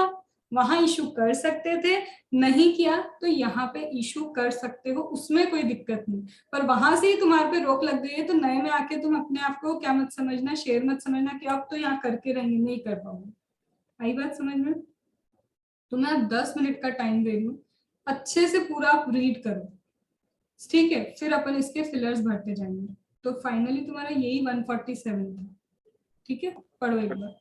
वहां इशू कर सकते थे, नहीं किया, तो यहाँ पे इशू कर सकते हो, उसमें कोई दिक्कत नहीं। पर वहां से ही तुम्हारे पे रोक लग गई है, तो नए में आके तुम अपने आप को क्या मत समझना, शेर मत समझना कि अब तो यहाँ करके रहेंगे, नहीं कर पाओगे। आई बात समझ में। तो मैं 10 मिनट का टाइम दे रही हूँ, अच्छे से पूरा आप रीड करो, ठीक है, फिर अपन इसके फिलर्स भरते जाएंगे। तो फाइनली तुम्हारा यही 147 था, ठीक है, पढ़ो एक बार।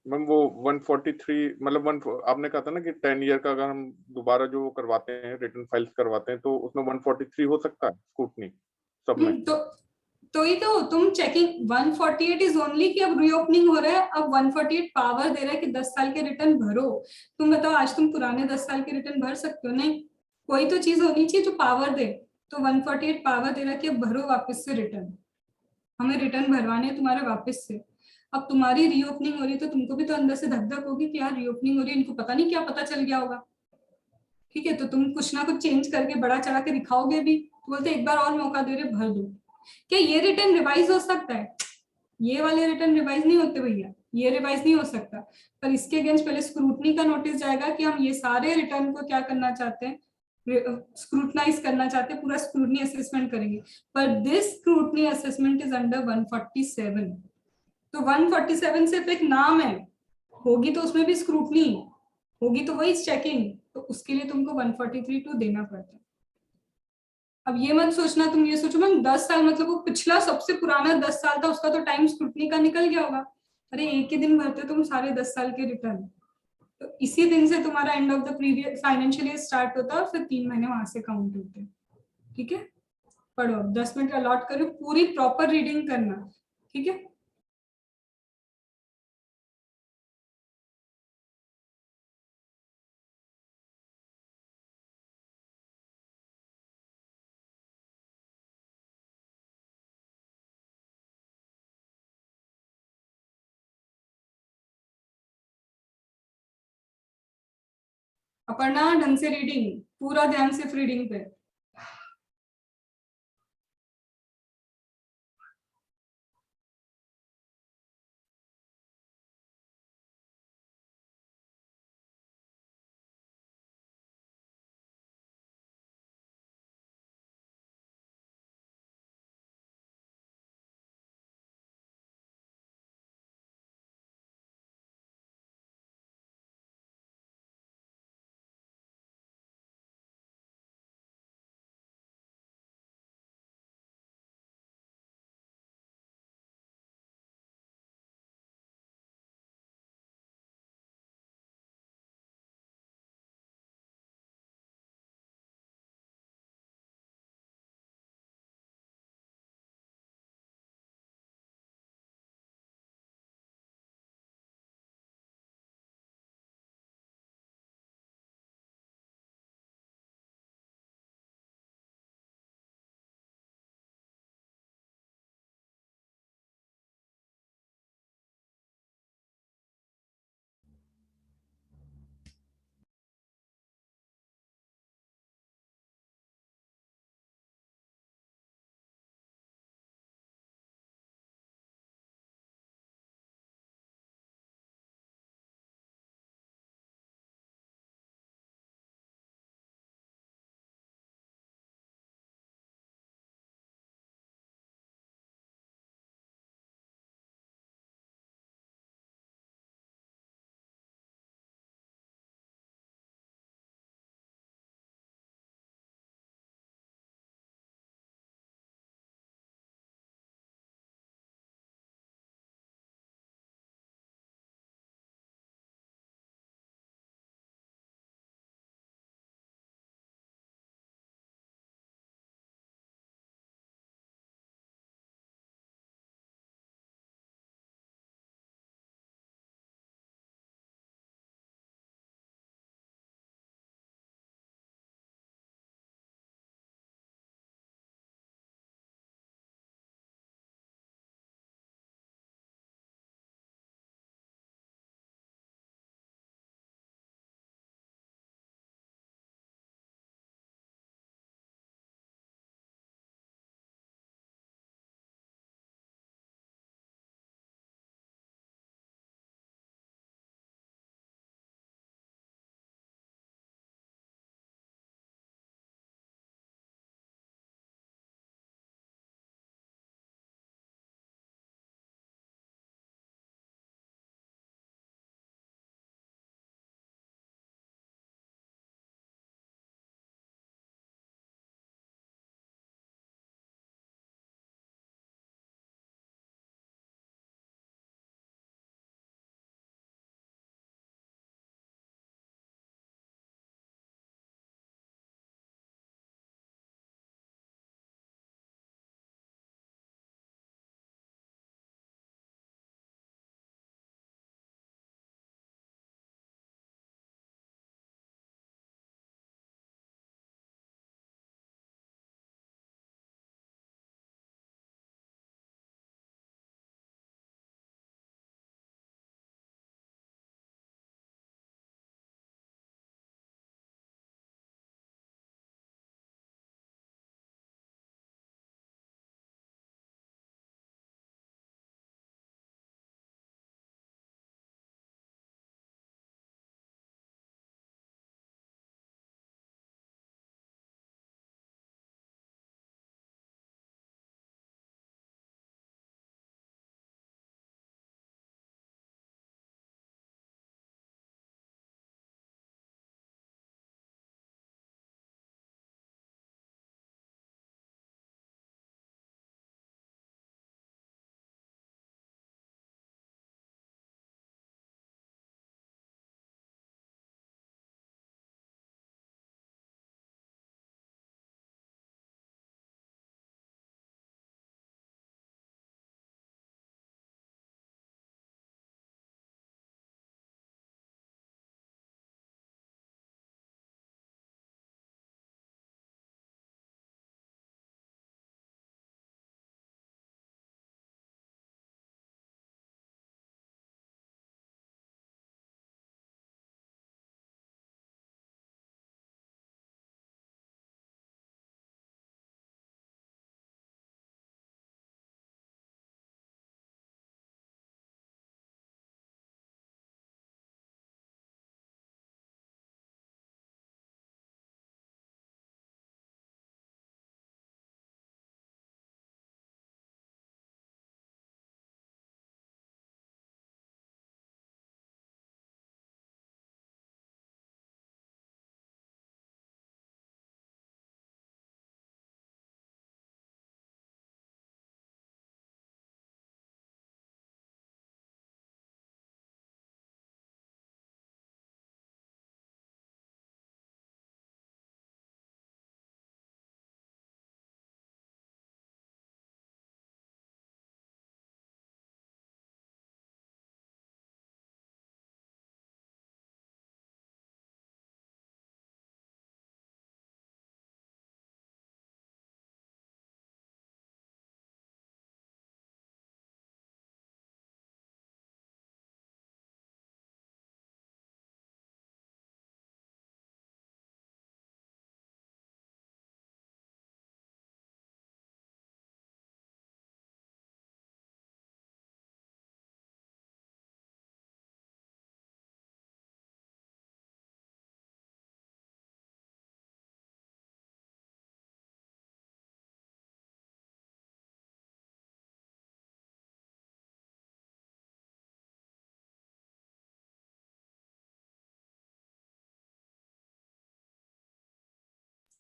मैम वो 143 मतलब आपने कहा था ना कि 10 ईयर का अगर हम दोबारा जो करवाते हैं, रिटर्न फाइल्स करवाते हैं, तो उसमें 143 हो सकता है स्क्रूटनी सब में। तो ही तो तुम चेकिंग 148 इज ओनली कि अब रीओपनिंग हो रहा है, अब 148 पावर दे रहा है कि 10 साल के रिटर्न भरो। तुम बताओ आज तुम पुराने 10 साल के रिटर्न भर सकते हो, नहीं, कोई तो चीज होनी चाहिए जो पावर दे। तो 148 पावर दे रहा है कि अब भरो वापस से रिटर्न, हमें रिटर्न भरवाने तुम्हारे वापस से। अब तुम्हारी रीओपनिंग हो रही है तो तुमको भी तो अंदर से धक धक होगी कि यार रीओपनिंग हो रही है, इनको पता नहीं क्या पता चल गया होगा, ठीक है। तो तुम कुछ ना कुछ चेंज करके बड़ा चढ़ा के दिखाओगे भी, तो बोलते एक बार और मौका दे रहे, भर दो। क्या ये रिटर्न रिवाइज हो सकता है, ये वाले रिटर्न रिवाइज नहीं होते भैया, ये रिवाइज नहीं हो सकता। पर इसके अगेंस्ट पहले स्क्रूटनी का नोटिस जाएगा कि हम ये सारे रिटर्न को क्या करना चाहते हैं, स्क्रूटनाइज करना चाहते हैं, पूरा स्क्रूटनी असेसमेंट करेंगे। पर this scrutiny assessment is under 147। तो 147 सिर्फ एक नाम है, होगी तो उसमें भी स्क्रूटनी होगी, तो वही चेकिंग, तो उसके लिए तुमको 143 टू देना पड़ता है। अब ये मत सोचना, तुम ये सोचो मैम 10 साल मतलब वो पिछला सबसे पुराना 10 साल था, उसका तो टाइम स्क्रूटनी का निकल गया होगा। अरे एक ही दिन भरते तुम सारे 10 साल के रिटर्न, तो इसी दिन से तुम्हारा and of the previous financial year start होता है और फिर 3 महीने वहां से काउंट होते हैं, ठीक है। पढ़ो, 10 मिनट अलॉट करो, पूरी प्रॉपर रीडिंग करना, ठीक है। अपर्णा ढंग से रीडिंग, पूरा ध्यान सिर्फ रीडिंग पे।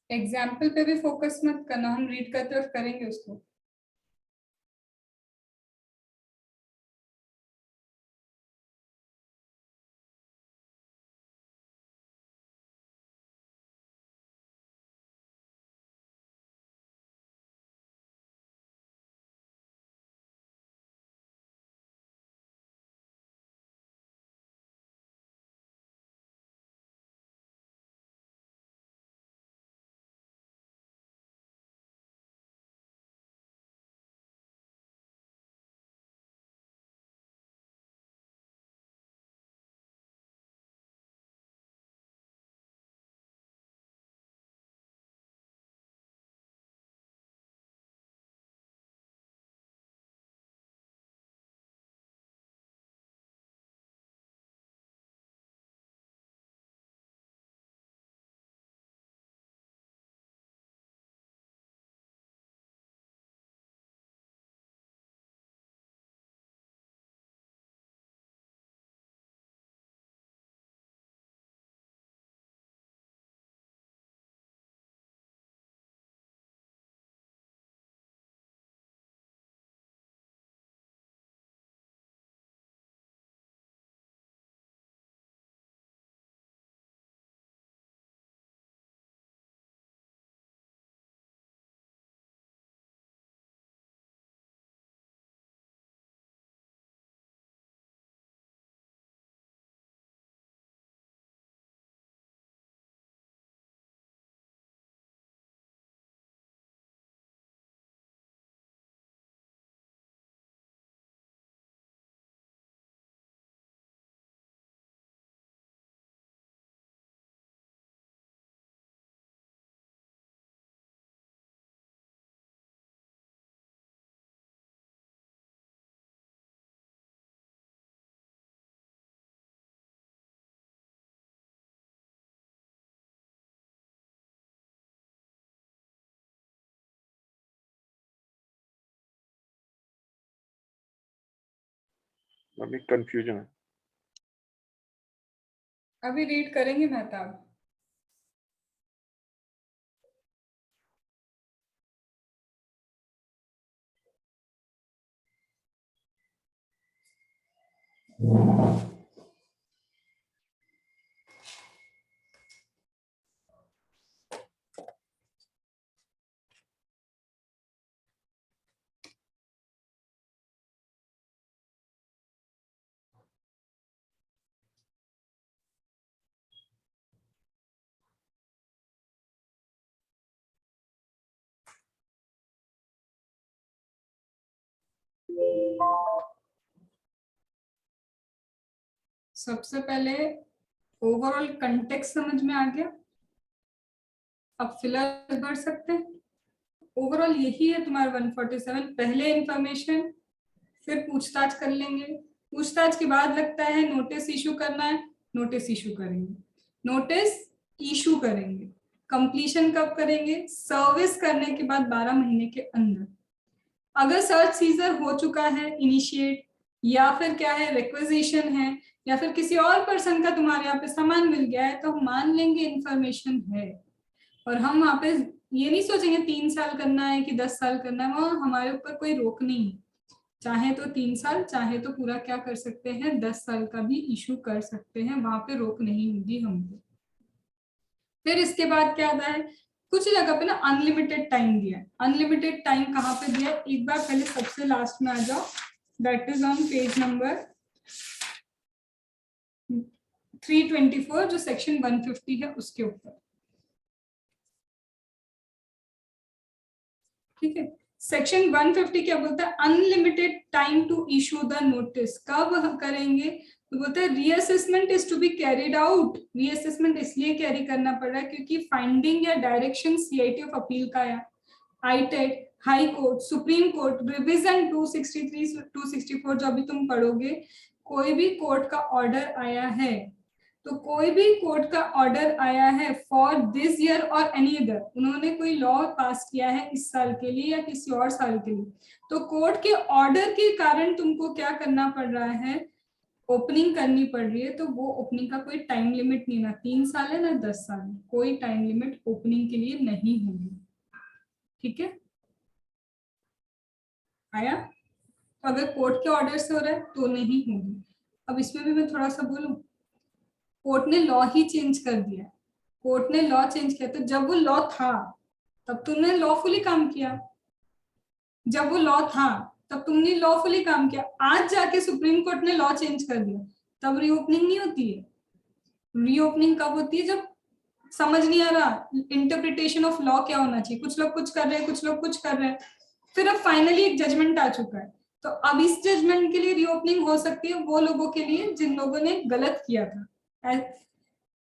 एग्जाम्पल पे भी फोकस मत करना, हम रीड करते वक्त करेंगे उसको। अभी कंफ्यूजन है। अभी रीड करेंगे मेहताब। सबसे पहले ओवरऑल कंटेक्स्ट समझ में आ गया, अब फिलर भर सकते हैं। ओवरऑल यही है तुम्हारा 147। पहले इंफॉर्मेशन, फिर पूछताछ कर लेंगे। पूछताछ के बाद लगता है नोटिस इशू करना है, नोटिस इशू करेंगे। नोटिस इशू करेंगे, कंप्लीशन कब करेंगे? सर्विस करने के बाद 12 महीने के अंदर। अगर सर्च सीजर हो चुका है इनिशिएट, या फिर क्या है रिक्वेजिशन है, या फिर किसी और पर्सन का तुम्हारे यहाँ पे सामान मिल गया है, तो हम मान लेंगे इंफॉर्मेशन है। और हम वहां पे ये नहीं सोचेंगे 3 साल करना है कि 10 साल करना है, वहां हमारे ऊपर कोई रोक नहीं है। चाहे तो 3 साल, चाहे तो पूरा क्या कर सकते हैं 10 साल का भी इशू कर सकते हैं, वहां पे रोक नहीं होगी हमको। फिर इसके बाद क्या आता है, कुछ जगह पे ना अनलिमिटेड टाइम दिया है। अनलिमिटेड टाइम कहाँ पे दिया है, एक बार पहले सबसे लास्ट में आ जाओ, that is on page number 324, जो सेक्शन 150 है उसके ऊपर। ठीक है, सेक्शन 150 क्या बोलता है, unlimited time to issue the notice. कब करेंगे, तो बोलते हैं reassessment is to be carried out. Reassessment इसलिए कैरी करना पड़ रहा है क्योंकि फाइंडिंग या डायरेक्शन सीआईटी ऑफ अपील का या ITAT, high court, supreme court, revision 263 264 जो अभी तुम पढ़ोगे, कोई भी कोर्ट का ऑर्डर आया है, तो कोई भी कोर्ट का ऑर्डर आया है फॉर दिस ईयर और एनी अदर, उन्होंने कोई लॉ पास किया है इस साल के लिए या किसी और साल के लिए, तो कोर्ट के ऑर्डर के कारण तुमको क्या करना पड़ रहा है, ओपनिंग करनी पड़ रही है, तो वो ओपनिंग का कोई टाइम लिमिट नहीं, ना 3 साल है ना 10 साल है, कोई टाइम लिमिट ओपनिंग के लिए नहीं होगी। ठीक है, आया? तो अगर कोर्ट के ऑर्डर से हो रहा है तो नहीं होगी। अब इसमें भी मैं थोड़ा सा बोलूं, कोर्ट ने लॉ ही चेंज कर दिया, कोर्ट ने लॉ चेंज किया, तो जब वो लॉ था तब तुमने लॉफुली काम किया, जब वो लॉ था तब तुमने लॉफुली काम किया। आज जाके सुप्रीम कोर्ट ने लॉ चेंज कर दिया, तब रीओपनिंग नहीं होती है। रीओपनिंग कब होती है? जब समझ नहीं आ रहा इंटरप्रिटेशन ऑफ लॉ क्या होना चाहिए, कुछ लोग कुछ कर रहे हैं, कुछ लोग कुछ कर रहे हैं, फिर अब फाइनली एक जजमेंट आ चुका है, तो अब इस जजमेंट के लिए रीओपनिंग हो सकती है वो लोगों के लिए जिन लोगों ने गलत किया था।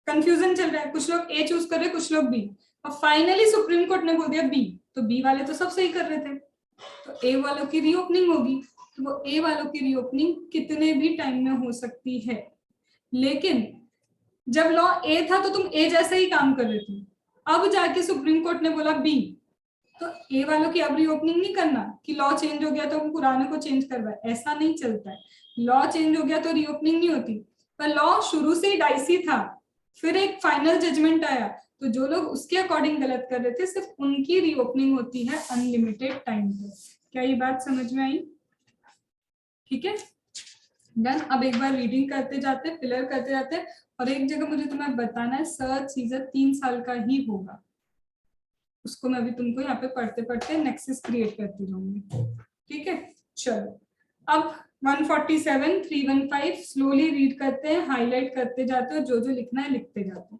कंफ्यूजन चल रहा है, कुछ लोग ए चूज कर रहे हैं, कुछ लोग बी। अब फाइनली सुप्रीम कोर्ट ने बोल दिया बी, तो बी वाले तो सब सही कर रहे थे, तो ए वालों की रीओपनिंग होगी। तो वो ए वालों की रीओपनिंग कितने भी टाइम में हो सकती है, लेकिन जब लॉ ए था तो तुम ए जैसे ही काम कर रहे थे, अब जाके सुप्रीम कोर्ट ने बोला बी, तो ए वालों की अब रीओपनिंग नहीं करना कि लॉ चेंज हो गया तो हम पुराने को चेंज करवाए, ऐसा नहीं चलता है। लॉ चेंज हो गया तो रीओपनिंग नहीं होती, पर लॉ शुरू से ही डाइसी था, फिर एक फाइनल जजमेंट आया, तो जो लोग उसके अकॉर्डिंग गलत कर रहे थे सिर्फ उनकी रीओपनिंग होती है अनलिमिटेड टाइम तक। क्या ये बात समझ में आई? ठीक है, डन। अब एक बार रीडिंग करते जाते, फिलर करते जाते, और एक जगह मुझे तुम्हें बताना है, सर्च सीजन 3 साल का ही होगा, उसको मैं अभी तुमको यहाँ पे पढ़ते पढ़ते नेक्सस क्रिएट करती रहूंगी। ठीक है, चलो अब 147, 315 स्लोली रीड करते हैं, हाईलाइट करते जाते हो, जो जो लिखना है लिखते जाते हो।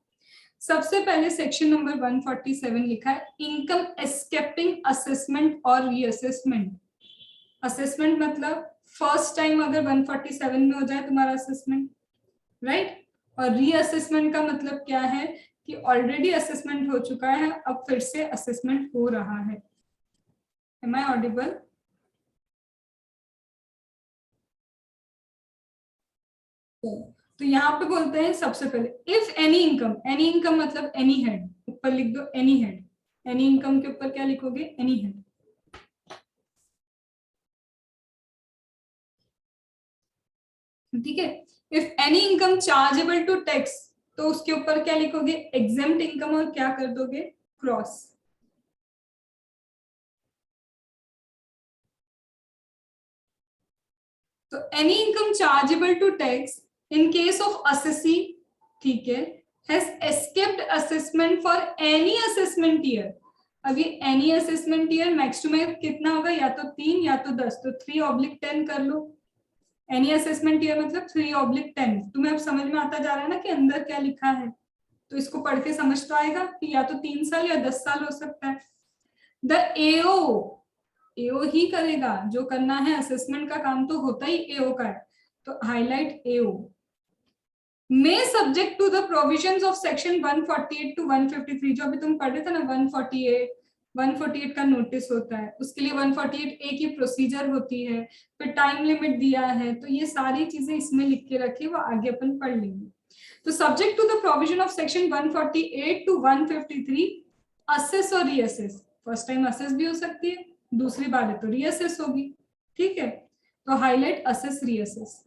सबसे पहले सेक्शन नंबर 147 लिखा है इनकम एस्केपिंग असेसमेंट और रीअसेसमेंट। असेसमेंट मतलब फर्स्ट टाइम अगर 147 में हो जाए तुम्हारा असेसमेंट, राइट? और रीअसेसमेंट का मतलब क्या है कि ऑलरेडी असेसमेंट हो चुका है, अब फिर से असेसमेंट हो रहा है। Am I audible? तो यहाँ पे बोलते हैं सबसे पहले if any income, any income मतलब एनी हेड, ऊपर लिख दो एनी हेड, एनी इनकम के ऊपर क्या लिखोगे? Any head. ठीक है, if any income chargeable to tax, तो उसके ऊपर क्या लिखोगे? एग्जेम्प्ट इनकम, और क्या कर दोगे? क्रॉस। तो any income chargeable to tax in case of assessee, ठीक है, has escaped assessment for any assessment year. अब ये any assessment year max to max कितना होगा? या तो 3 या तो 10, तो 3/10 कर लो। एनी असेसमेंट ईयर मतलब 3/10। तुम्हें अब समझ में आता जा रहा है ना कि अंदर क्या लिखा है, तो इसको पढ़ के समझ तो आएगा कि या तो 3 साल या 10 साल हो सकता है। द एओ, एओ ही करेगा जो करना है, असेसमेंट का काम तो होता ही एओ का है, तो highlight AO. May subject to the provisions of section 148 to 153, जो अभी तुम पढ़ रहे थे ना, 148 का नोटिस होता है, उसके लिए 148A की प्रोसीजर होती है, फिर टाइम लिमिट दिया है, तो ये सारी चीजें इसमें लिख के रखिए, वो आगे अपन पढ़ लेंगे। तो subject to the provision of section 148 to 153, assess और रीअसेस। फर्स्ट टाइम असेस भी हो सकती है, दूसरी बार है तो रीअसेस होगी। ठीक है, तो highlight assess reassess.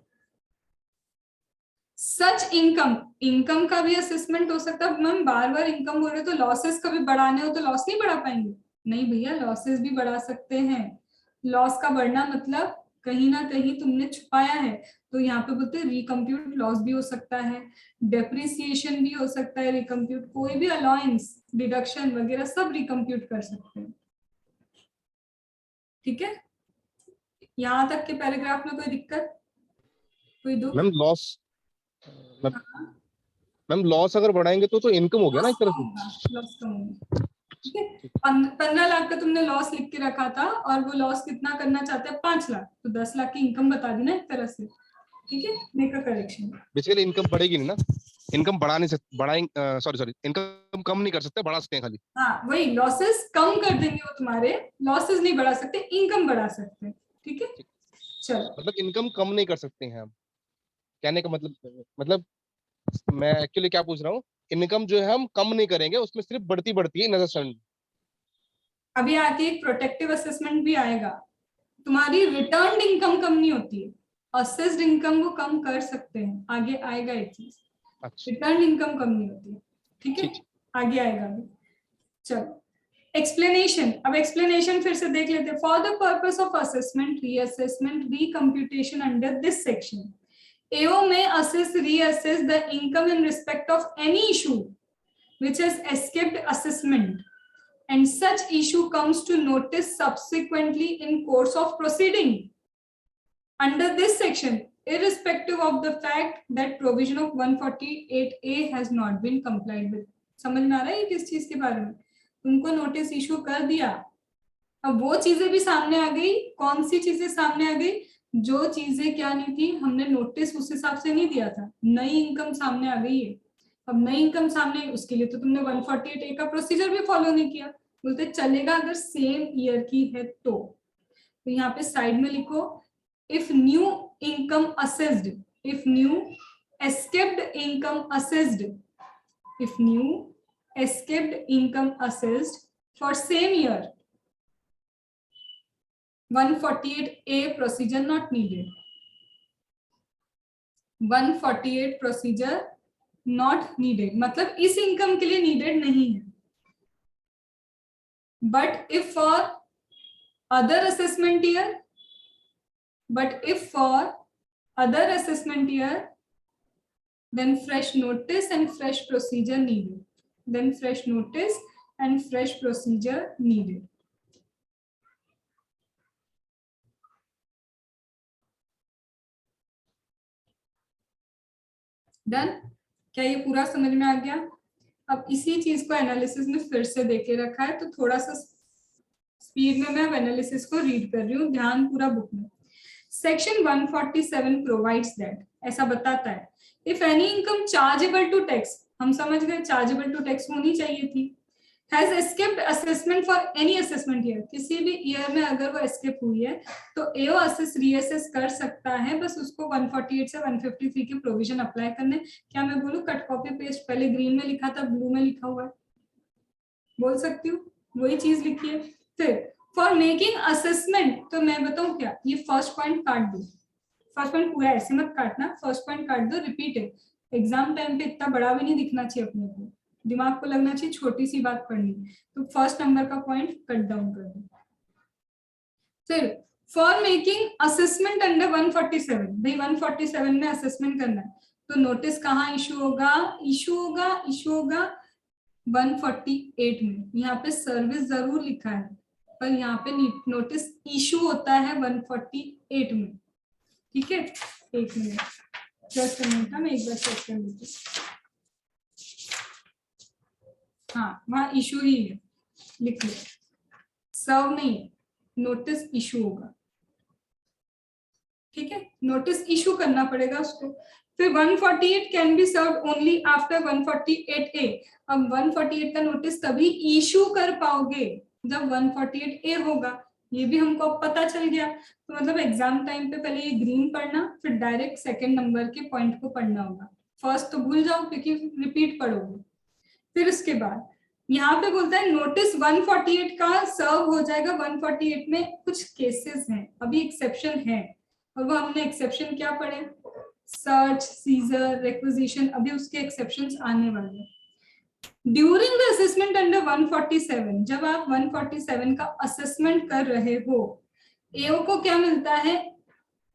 Such income, income का भी असेसमेंट हो सकता है। मैम बार बार इनकम बोल रहे तो लॉसेस कभी बढ़ाने हो तो लॉस नहीं बढ़ा पाएंगे? नहीं भैया, लॉसेस भी बढ़ा सकते हैं। लॉस का बढ़ना मतलब कहीं ना कहीं तुमने छुपाया है, तो यहाँ पे बोलते हैं रिकम्प्यूट लॉस भी हो सकता है, डेप्रिसिएशन भी हो सकता है, रिकम्प्यूट कोई भी अलाउंस डिडक्शन वगैरह सब रिकम्प्यूट कर सकते हैं। ठीक है, यहाँ तक के पैराग्राफ में कोई दिक्कत, कोई दुख? मैम लॉस, मैम लॉस अगर बढ़ाएंगे तो इनकम हो गया ना एक तरह से। लॉस कम होगा। ठीक है, 15 लाख का तुमने लॉस लिख के रखा था, और वो लॉस कितना करना चाहते हैं? 5 लाख, तो 10 लाख की इनकम बता दी ना एक तरह से। ठीक है, make a correction. Basically income बढ़ेगी नहीं ना, इनकम बढ़ा नहीं सकते, बढ़ाएंगे, सॉरी इनकम कम नहीं कर सकते, बढ़ा सकते हैं खाली। हाँ वही, लॉसेस कम कर देंगे वो तुम्हारे, लॉसेस नहीं बढ़ा सकते, इनकम बढ़ा सकते हैं। ठीक है, चलो। मतलब इनकम कम नहीं कर सकते हैं हम, कहने का मतलब मैं एक्चुअली क्या पूछ रहा हूँ, इनकम जो है हम कम नहीं करेंगे, उसमें सिर्फ बढ़ती बढ़ती है नजर। अभी आके एक प्रोटेक्टिव असेसमेंट भी आएगा, तुम्हारी रिटर्न इनकम कम नहीं होती है, असेस्ड इनकम वो कम कर सकते हैं, आगे आएगा एक चीज, अच्छा रिटर्न इनकम कम नहीं होती है, ठीक है, ठीक। आगे आएगा भी। चलो एक्सप्लेनेशन, अब एक्सप्लेनेशन फिर से देख लेते हैं। For the purpose of assessment, reassessment, recomputation under this section, AO may assess, reassess the income in respect of any issue which has escaped assessment, and such issue comes to notice subsequently in course of proceeding under this section, irrespective of the fact that provision of 148A has not been complied with. समझ में आ रहा है ये किस चीज के बारे में? तुमको नोटिस इशू कर दिया, अब वो चीजें भी सामने आ गई। कौन सी चीजें सामने आ गई? जो चीजें क्या नहीं थी, हमने नोटिस उस हिसाब से नहीं दिया था, नई इनकम सामने आ गई है। अब नई इनकम सामने, उसके लिए तो तुमने 148A का प्रोसीजर भी फॉलो नहीं किया। बोलते चलेगा अगर सेम ईयर की है तो यहाँ पे साइड में लिखो, if new income assessed, if new escaped income assessed, if new escaped income assessed for same year, 148A procedure not needed, 148 procedure not needed, मतलब इस इनकम के लिए नीडेड नहीं है। But if for other assessment year, but if for other assessment year, then fresh notice and fresh procedure needed, then fresh notice and fresh procedure needed. Done? क्या ये पूरा समझ में आ गया? अब इसी चीज को एनालिसिस में फिर से देके रखा है, तो थोड़ा सा स्पीड में मैं एनालिसिस को रीड कर रही हूँ, ध्यान पूरा बुक में। सेक्शन 147 प्रोवाइड्स दैट, ऐसा बताता है, if any income chargeable to tax, हम समझ गए चार्जेबल टू टैक्स होनी चाहिए थी, has escaped assessment for any assessment year, किसी भी ईयर में अगर वो एस्केप हुई है तो एओ असेस रीअसेस कर सकता है, बस उसको 148 से 153 के प्रोविजन अप्लाई करने। क्या मैं बोलूं कट कॉपी पेस्ट, पहले ग्रीन में लिखा था ब्लू में लिखा हुआ है, बोल सकती हूँ वही चीज लिखी है। फिर फॉर मेकिंग असेसमेंट, तो मैं बताऊं क्या, ये फर्स्ट पॉइंट काट दो, फर्स्ट पॉइंट पूरा ऐसे मत काटना, फर्स्ट पॉइंट काट दो, रिपीटेड, एग्जाम टाइम पे इतना बड़ा भी नहीं दिखना चाहिए अपने को, दिमाग को लगना चाहिए छोटी सी बात पढ़नी, तो फर्स्ट नंबर का पॉइंट कट डाउन कर दो। फिर फॉर मेकिंग असेसमेंट अंडर 147, भाई 147 में असेसमेंट करना है, तो नोटिस कहाँ इशू होगा? इशू होगा 148 में। यहाँ पे सर्विस जरूर लिखा है, पर यहाँ पे नोटिस इशू होता है 148 में, ठीक है? एक मिनट, जस्ट मिनट, मैं एक बार चेक कर लेती हूँ। हाँ, वहाँ इशू ही है, लिख लो, सर्व नहीं है, नोटिस इशू होगा, ठीक है? नोटिस इशू करना पड़ेगा उसको। फिर 148 can be serve only after 148A। अब 148 का नोटिस तभी इशू कर पाओगे जब 148A होगा, ये भी हमको अब पता चल गया। तो मतलब एग्जाम टाइम पे पहले ये ग्रीन पढ़ना, फिर डायरेक्ट सेकंड नंबर के पॉइंट को पढ़ना होगा, फर्स्ट तो भूल जाओ क्योंकि रिपीट पढ़ोगे। फिर उसके बाद यहाँ पे बोलता है नोटिस 148 का सर्व हो जाएगा, 148 में कुछ केसेस हैं, अभी एक्सेप्शन है, और वो हमने एक्सेप्शन क्या पढ़े, सर्च, सीजर, रिक्विजिशन, अभी उसके एक्सेप्शंस आने वाले हैं। ड्यूरिंग द असेसमेंट अंडर 147, जब आप 147 का असेसमेंट कर रहे हो, एओ को क्या मिलता है?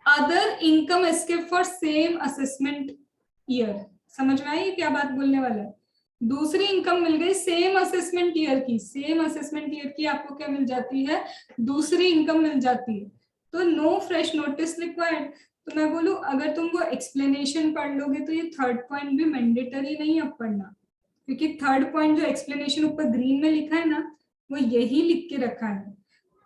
Other income escape for same assessment year. समझ में आई क्या बात बोलने वाला है? दूसरी इनकम मिल गई सेम असेसमेंट ईयर की, सेम असेसमेंट ईयर की आपको क्या मिल जाती है? दूसरी इनकम मिल जाती है, तो नो फ्रेश नोटिस रिक्वायर्ड। तो मैं बोलूं अगर तुम वो एक्सप्लेनेशन पढ़ लोगे तो ये थर्ड पॉइंट भी मैंडेटरी नहीं अब पढ़ना, क्योंकि थर्ड पॉइंट जो एक्सप्लेनेशन ऊपर ग्रीन में लिखा है ना, वो यही लिख के रखा है।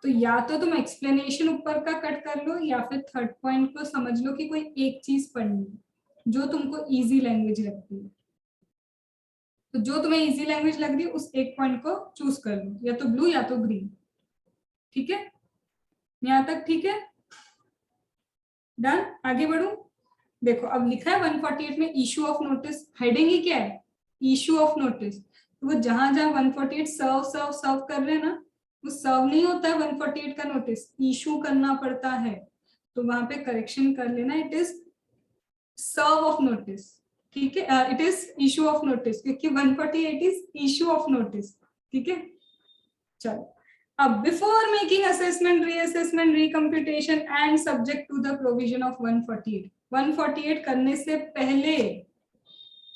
तो या तो तुम एक्सप्लेनेशन ऊपर का कट कर लो, या फिर थर्ड पॉइंट को समझ लो कि कोई एक चीज पढ़नी है जो तुमको इजी लैंग्वेज लगती है। तो जो तुम्हें इजी लैंग्वेज लग रही है उस एक पॉइंट को चूज कर लो, या तो ब्लू या तो ग्रीन, ठीक है? यहाँ तक ठीक है? डन? आगे बढ़ू। देखो अब लिखा है 148 में इशू ऑफ नोटिस, हेडिंग ही क्या है? Issue of notice. तो वो जहां जहां 148 सर्व कर रहे हैं ना, वो सर्व नहीं होता है 148 का नोटिस, इशू करना पड़ता है। तो वहां पे करेक्शन कर लेना, it is serve of notice, ठीक है, it is issue of notice, क्योंकि 148 इज इशू ऑफ नोटिस, ठीक है। चलो अब before making assessment, reassessment, recomputation and subject to the provision of 148 करने से पहले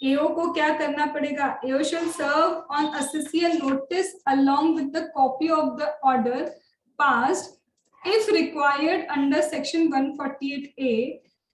एओ को क्या करना पड़ेगा? AO shall serve on assessee notice along with the copy of the order passed if required under section 148A,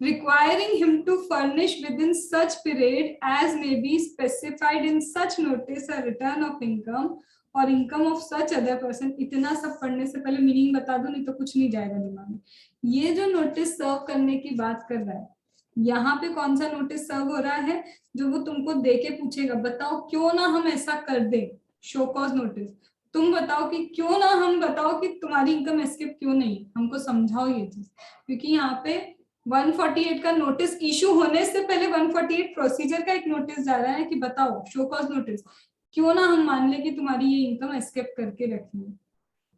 requiring him to furnish within such period as may be specified in such notice a return of income or income of such other person। इतना सब पढ़ने से पहले मीनिंग बता दो, नहीं तो कुछ नहीं जाएगा दिमाग में। ये जो नोटिस सर्व करने की बात कर रहा है, यहाँ पे कौन सा नोटिस सर्व हो रहा है? जो वो तुमको दे के पूछेगा, बताओ क्यों ना हम ऐसा कर दे, शो कॉज नोटिस। तुम बताओ कि क्यों ना हम बताओ कि तुम्हारी इनकम एस्केप क्यों नहीं, हमको समझाओ ये चीज। क्योंकि यहाँ पे 148 का नोटिस इशू होने से पहले 148 प्रोसीजर का एक नोटिस जा रहा है कि बताओ, शो कॉज नोटिस, क्यों ना हम मान ले कि तुम्हारी ये इनकम एस्केप करके रखी है,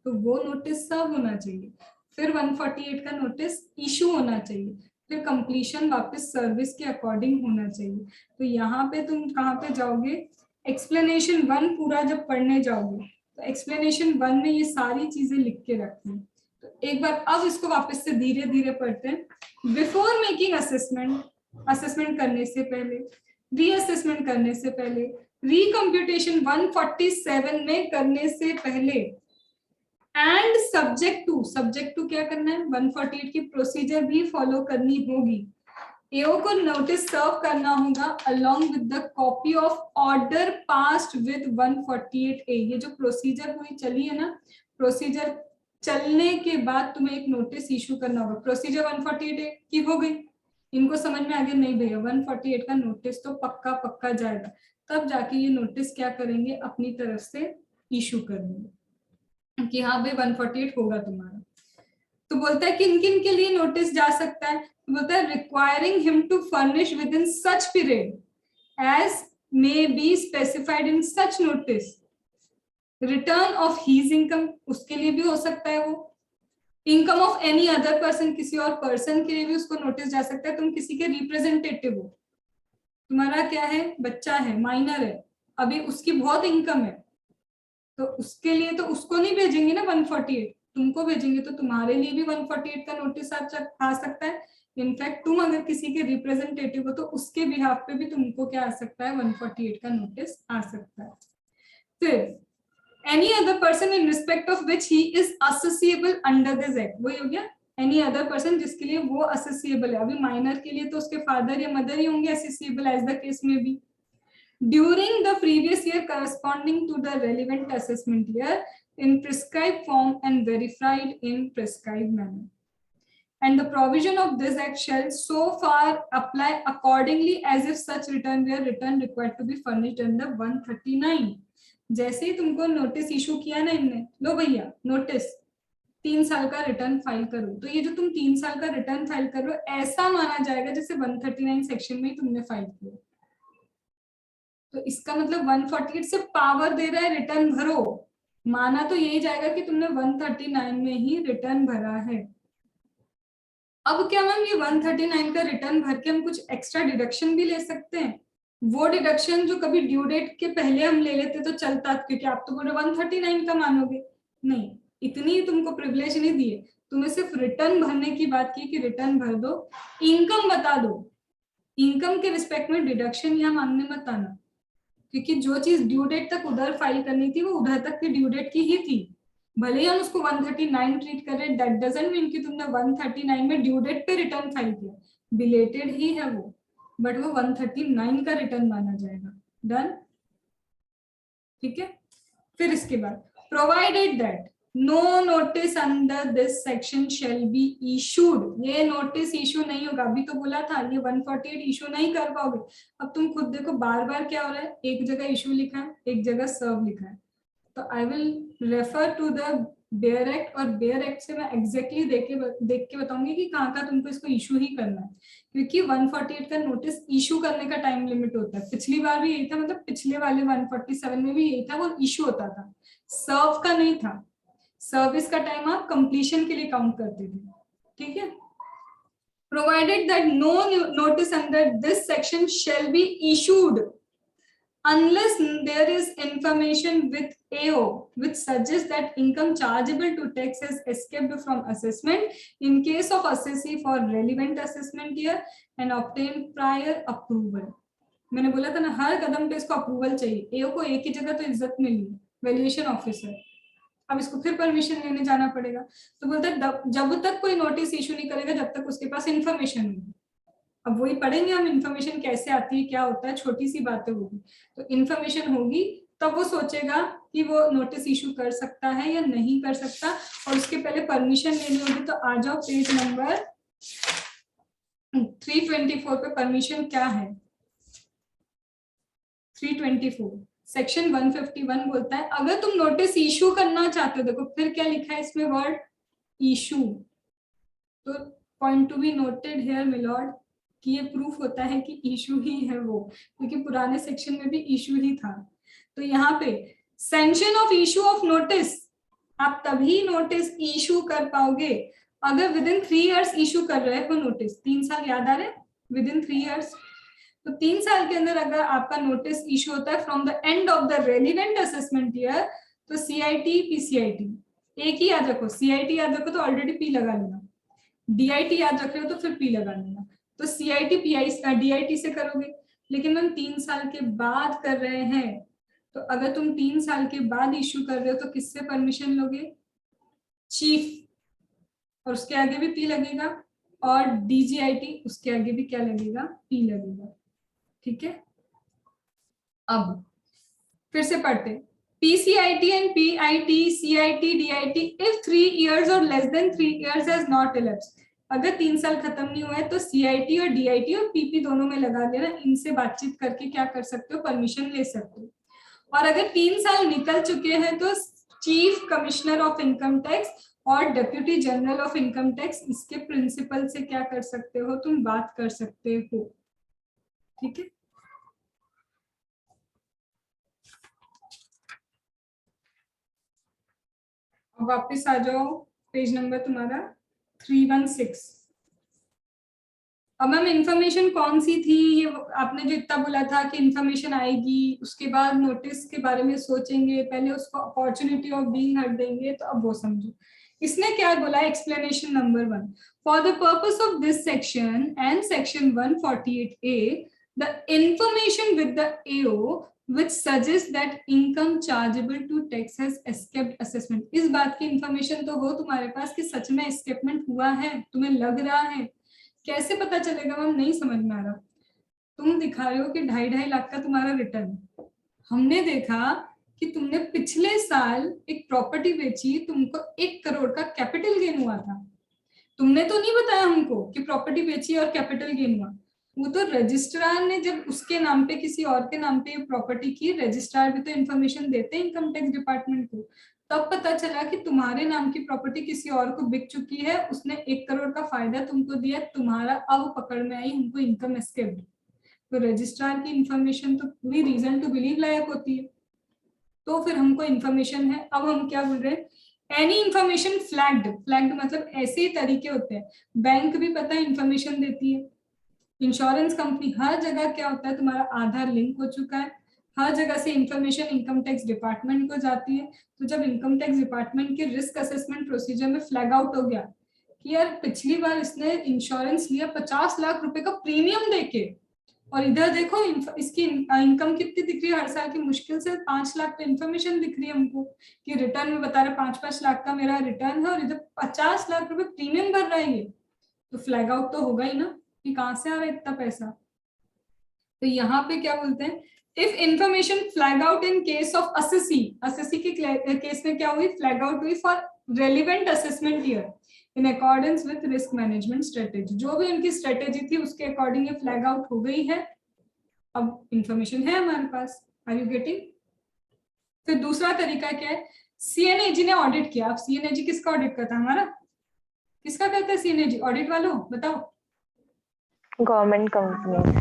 तो वो नोटिस सर्व होना चाहिए। फिर 148 का नोटिस इशू होना चाहिए, फिर कंप्लीशन वापस सर्विस के अकॉर्डिंग होना चाहिए। तो यहाँ पे तुम कहाँ पे जाओगे? एक्सप्लेनेशन 1 पूरा जब पढ़ने जाओगे तो एक्सप्लेनेशन 1 में ये सारी चीजें लिख के रखनी है। तो एक बार अब इसको वापस से धीरे धीरे पढ़ते हैं। बिफोर मेकिंग असेसमेंट, असेसमेंट करने से पहले, रीअसेसमेंट करने से पहले, रिकम्प्यूटेशन 147 में करने से पहले, एंड सब्जेक्ट टू क्या करना है? 148 की प्रोसीजर भी फॉलो करनी होगी। एओ को नोटिस सर्व करना होगा along with the copy of order passed with 148A। ये जो प्रोसीजर पूरी चली है ना, प्रोसीजर चलने के बाद तुम्हें एक नोटिस इशू करना होगा। प्रोसीजर 148A की हो गई, इनको समझ में आगे नहीं भैया, 148 का नोटिस तो पक्का जाएगा, तब जाके ये नोटिस क्या करेंगे? अपनी तरफ से इशू करेंगे कि हाँ भाई 148 होगा तुम्हारा। तो बोलता है किन किन के लिए नोटिस जा सकता है? तो बोलता है requiring him to furnish within such period as may be specified in such notice return of his income, उसके लिए भी हो सकता है वो। Income of any other person, किसी और पर्सन के लिए भी उसको नोटिस जा सकता है। तुम किसी के रिप्रेजेंटेटिव हो, तुम्हारा क्या है? बच्चा है, माइनर है, अभी उसकी बहुत इनकम है, तो उसके लिए तो उसको नहीं भेजेंगे ना 148, तुमको भेजेंगे। तो तुम्हारे लिए भी 148 का नोटिस आ सकता है। इनफैक्ट तुम अगर किसी के रिप्रेजेंटेटिव हो तो उसके बिहाफ पे भी तुमको क्या आ सकता है? 148 का नोटिस आ सकता है। फिर any other person in respect of which he is associable under this act, वही हो गया any other person जिसके लिए वो associable है। अभी माइनर के लिए तो उसके फादर या मदर ही होंगे associable as the case may be, during the previous year corresponding to the relevant assessment year in prescribed form and verified in prescribed manner, and the provision of this act shall so far apply accordingly as if such return were return required to be furnished under 139। जैसे ही तुमको नोटिस इशू किया ना इनने, लो भैया नोटिस 3 साल का रिटर्न फाइल करो, तो ये जो तुम 3 साल का रिटर्न फाइल कर रहे हो ऐसा माना जाएगा जैसे 139 सेक्शन में ही तुमने फाइल किया। तो इसका मतलब 148 से पावर दे रहा है रिटर्न भरो, माना तो यही जाएगा कि तुमने 139 में ही रिटर्न भरा है। अब क्या मैम ये 139 का रिटर्न भर के हम कुछ एक्स्ट्रा डिडक्शन भी ले सकते हैं? वो डिडक्शन जो कभी ड्यू डेट के पहले हम ले लेते तो चलता, क्योंकि आप तो पूरे 139 का मानोगे नहीं, इतनी तुमको प्रिविलेज नहीं दिए, तुम्हें सिर्फ रिटर्न भरने की बात की कि रिटर्न भर दो, इनकम बता दो, इनकम के रिस्पेक्ट में डिडक्शन यहाँ मांगने मत आना, क्योंकि जो चीज ड्यू डेट तक उधर फाइल करनी थी वो उधर तक की ड्यू डेट की ही थी। भले ही हम उसको 139 ट्रीट कर रहे, दैट डजंट मीन कि तुमने 139 में ड्यू डेट पे रिटर्न फाइल किया, बिलेटेड ही है वो, बट वो 139 का रिटर्न माना जाएगा। डन, ठीक है। फिर इसके बाद provided that no notice under this section shall be issued, ये नोटिस इशू नहीं होगा। अभी तो बोला था ये 148 इशू नहीं कर पाओगे, अब तुम खुद देखो बार बार क्या हो रहा है, एक जगह इशू लिखा है, एक जगह सर्व लिखा है। तो I will refer to the bare act, और बेयर एक्ट से मैं एग्जैक्टली देख के बताऊंगी कि कहाँ का तुमको इसको इशू ही करना है, क्योंकि 148 का नोटिस इशू करने का टाइम लिमिट होता है। पिछली बार भी यही था, मतलब पिछले वाले 147 में भी यही था, वो इशू होता था, सर्व का नहीं था। सर्विस का टाइम आप कंप्लीशन के लिए काउंट करते थे, ठीक है। provided that no notice under this section shall be issued unless there is information with AO which suggests that income chargeable to tax has escaped from assessment in case of assessee for relevant assessment year and obtained prior approval. मैंने बोला था ना, हर कदम पे इसको अप्रूवल चाहिए. AO को एक ही जगह तो इज्जत मिली, वैल्यूएशन ऑफिसर. अब इसको फिर परमिशन लेने जाना पड़ेगा. तो बोलता है जब तक कोई नोटिस इशू नहीं करेगा जब तक उसके पास इंफॉर्मेशन होगी. अब वही पढ़ेंगे हम, इंफॉर्मेशन कैसे आती है, क्या होता है, छोटी सी बातें होगी. तो इंफॉर्मेशन होगी तब वो सोचेगा कि वो नोटिस इशू कर सकता है या नहीं कर सकता, और उसके पहले परमिशन लेनी होगी. तो आ जाओ पेज नंबर 324 पे. परमिशन क्या है? 324 सेक्शन 151 बोलता है अगर तुम नोटिस इशू करना चाहते हो, देखो फिर क्या लिखा है इसमें, वर्ड इशू. तो point to be noted here my lord कि ये प्रूफ होता है कि इशू ही है वो, क्योंकि पुराने सेक्शन में भी इशू ही था. तो यहाँ पे sanction of issue of notice, आप तभी नोटिस इशू कर पाओगे अगर विद इन 3 years इशू कर रहे हो नोटिस. 3 साल याद आ रहे, विद इन 3 years. तो 3 साल के अंदर अगर आपका नोटिस इशू होता है from the end of the relevant assessment year, तो CIT PCIT एक ही याद रखो. CIT याद रखो तो ऑलरेडी P लगा लेना, DIT याद रख रहे हो तो फिर P लगा लेना. तो CIT DIT से करोगे, लेकिन हम 3 साल के बाद कर रहे हैं. तो अगर तुम 3 साल के बाद इशू कर रहे हो तो किससे परमिशन लोगे? चीफ, और उसके आगे भी P लगेगा, और DGIT उसके आगे भी क्या लगेगा? P लगेगा. ठीक है. अब फिर से पढ़ते. PCIT and PIT, CIT, DIT if 3 years or less than 3 years has not elapsed. अगर 3 साल खत्म नहीं हुआ है तो CIT और DIT और PP दोनों में लगा देना. इनसे बातचीत करके क्या कर सकते हो? परमिशन ले सकते हो. और अगर 3 साल निकल चुके हैं तो chief commissioner of income tax और deputy general of income tax, इसके प्रिंसिपल से क्या कर सकते हो? तुम बात कर सकते हो. ठीक है. अब वापस आ जाओ, पेज नंबर तुम्हारा 316. अब मैम इंफॉर्मेशन कौन सी थी? ये आपने जो इतना बोला था कि इंफॉर्मेशन आएगी, उसके बाद नोटिस के बारे में सोचेंगे, पहले उसको अपॉर्चुनिटी ऑफ बीइंग हट देंगे. तो अब वो समझो इसने क्या बोला. Explanation number 1. For the purpose of this section and section 148A, the information with the AO which suggests that income chargeable to tax has escaped assessment. इस बात की इंफॉर्मेशन तो हो तुम्हारे पास कि सच में एस्केपमेंट हुआ है, तुम्हें लग रहा है. कैसे पता चलेगा मैम? नहीं समझ में आ रहा. तुम दिखा रहे हो कि 2.5 लाख का तुम्हारा रिटर्न. हमने देखा कि तुमने पिछले साल एक प्रॉपर्टी बेची, तुमको 1 करोड़ का कैपिटल गेन हुआ था. तुमने तो नहीं बताया हमको कि प्रॉपर्टी बेची और कैपिटल गेन हुआ. वो तो रजिस्ट्रार ने जब उसके नाम पे किसी और के नाम पे प्रॉपर्टी की, रजिस्ट्रार भी तो इन्फॉर्मेशन देते हैं इनकम टैक्स डिपार्टमेंट को. तब पता चला कि तुम्हारे नाम की प्रॉपर्टी किसी और को बिक चुकी है, उसने 1 करोड़ का फायदा तुमको दिया, तुम्हारा अब पकड़ में आई, हमको इनकम एस्केप्ड. तो रजिस्ट्रार की इंफॉर्मेशन तो पूरी रीजन टू बिलीव लायक होती है. तो फिर हमको इंफॉर्मेशन है. अब हम क्या बोल रहे हैं? Any information flagged. फ्लैग्ड मतलब ऐसे ही तरीके होते हैं. बैंक भी पता है इंफॉर्मेशन देती है, इंश्योरेंस कंपनी, हर जगह क्या होता है, तुम्हारा आधार लिंक हो चुका है, हर जगह से इंफॉर्मेशन इनकम टैक्स डिपार्टमेंट को जाती है. तो जब इनकम टैक्स डिपार्टमेंट के रिस्क असेसमेंट प्रोसीजर में फ्लैग आउट हो गया कि यार पिछली बार इसने इंश्योरेंस लिया 50 लाख रुपए का प्रीमियम देके, और इधर देखो इसकी इनकम कितनी दिख रही है हर साल की, मुश्किल से 5 लाख पे इंफॉर्मेशन दिख रही है हमको कि रिटर्न में बता रहा 5-5 लाख का मेरा रिटर्न है, और इधर 50 लाख रुपए प्रीमियम भर रहा है ये. तो फ्लैग आउट तो होगा ही ना कि कहाँ से आ रहा है इतना पैसा. तो यहाँ पे क्या बोलते हैं? If information flag out in case of assessee. Assessee के केस में क्या हुई? फ्लैग आउट हुई for relevant assessment year in accordance with risk management strategy. जो भी उनकी स्ट्रेटेजी थी उसके अकॉर्डिंग ये फ्लैग आउट हो गई है. अब इंफॉर्मेशन है हमारे पास. Are you getting? फिर दूसरा तरीका क्या है? CNAG ने ऑडिट किया. अब CNAG किसका ऑडिट करता है? हमारा. किसका करता है CNAG ऑडिट? वालों बताओ. Government company.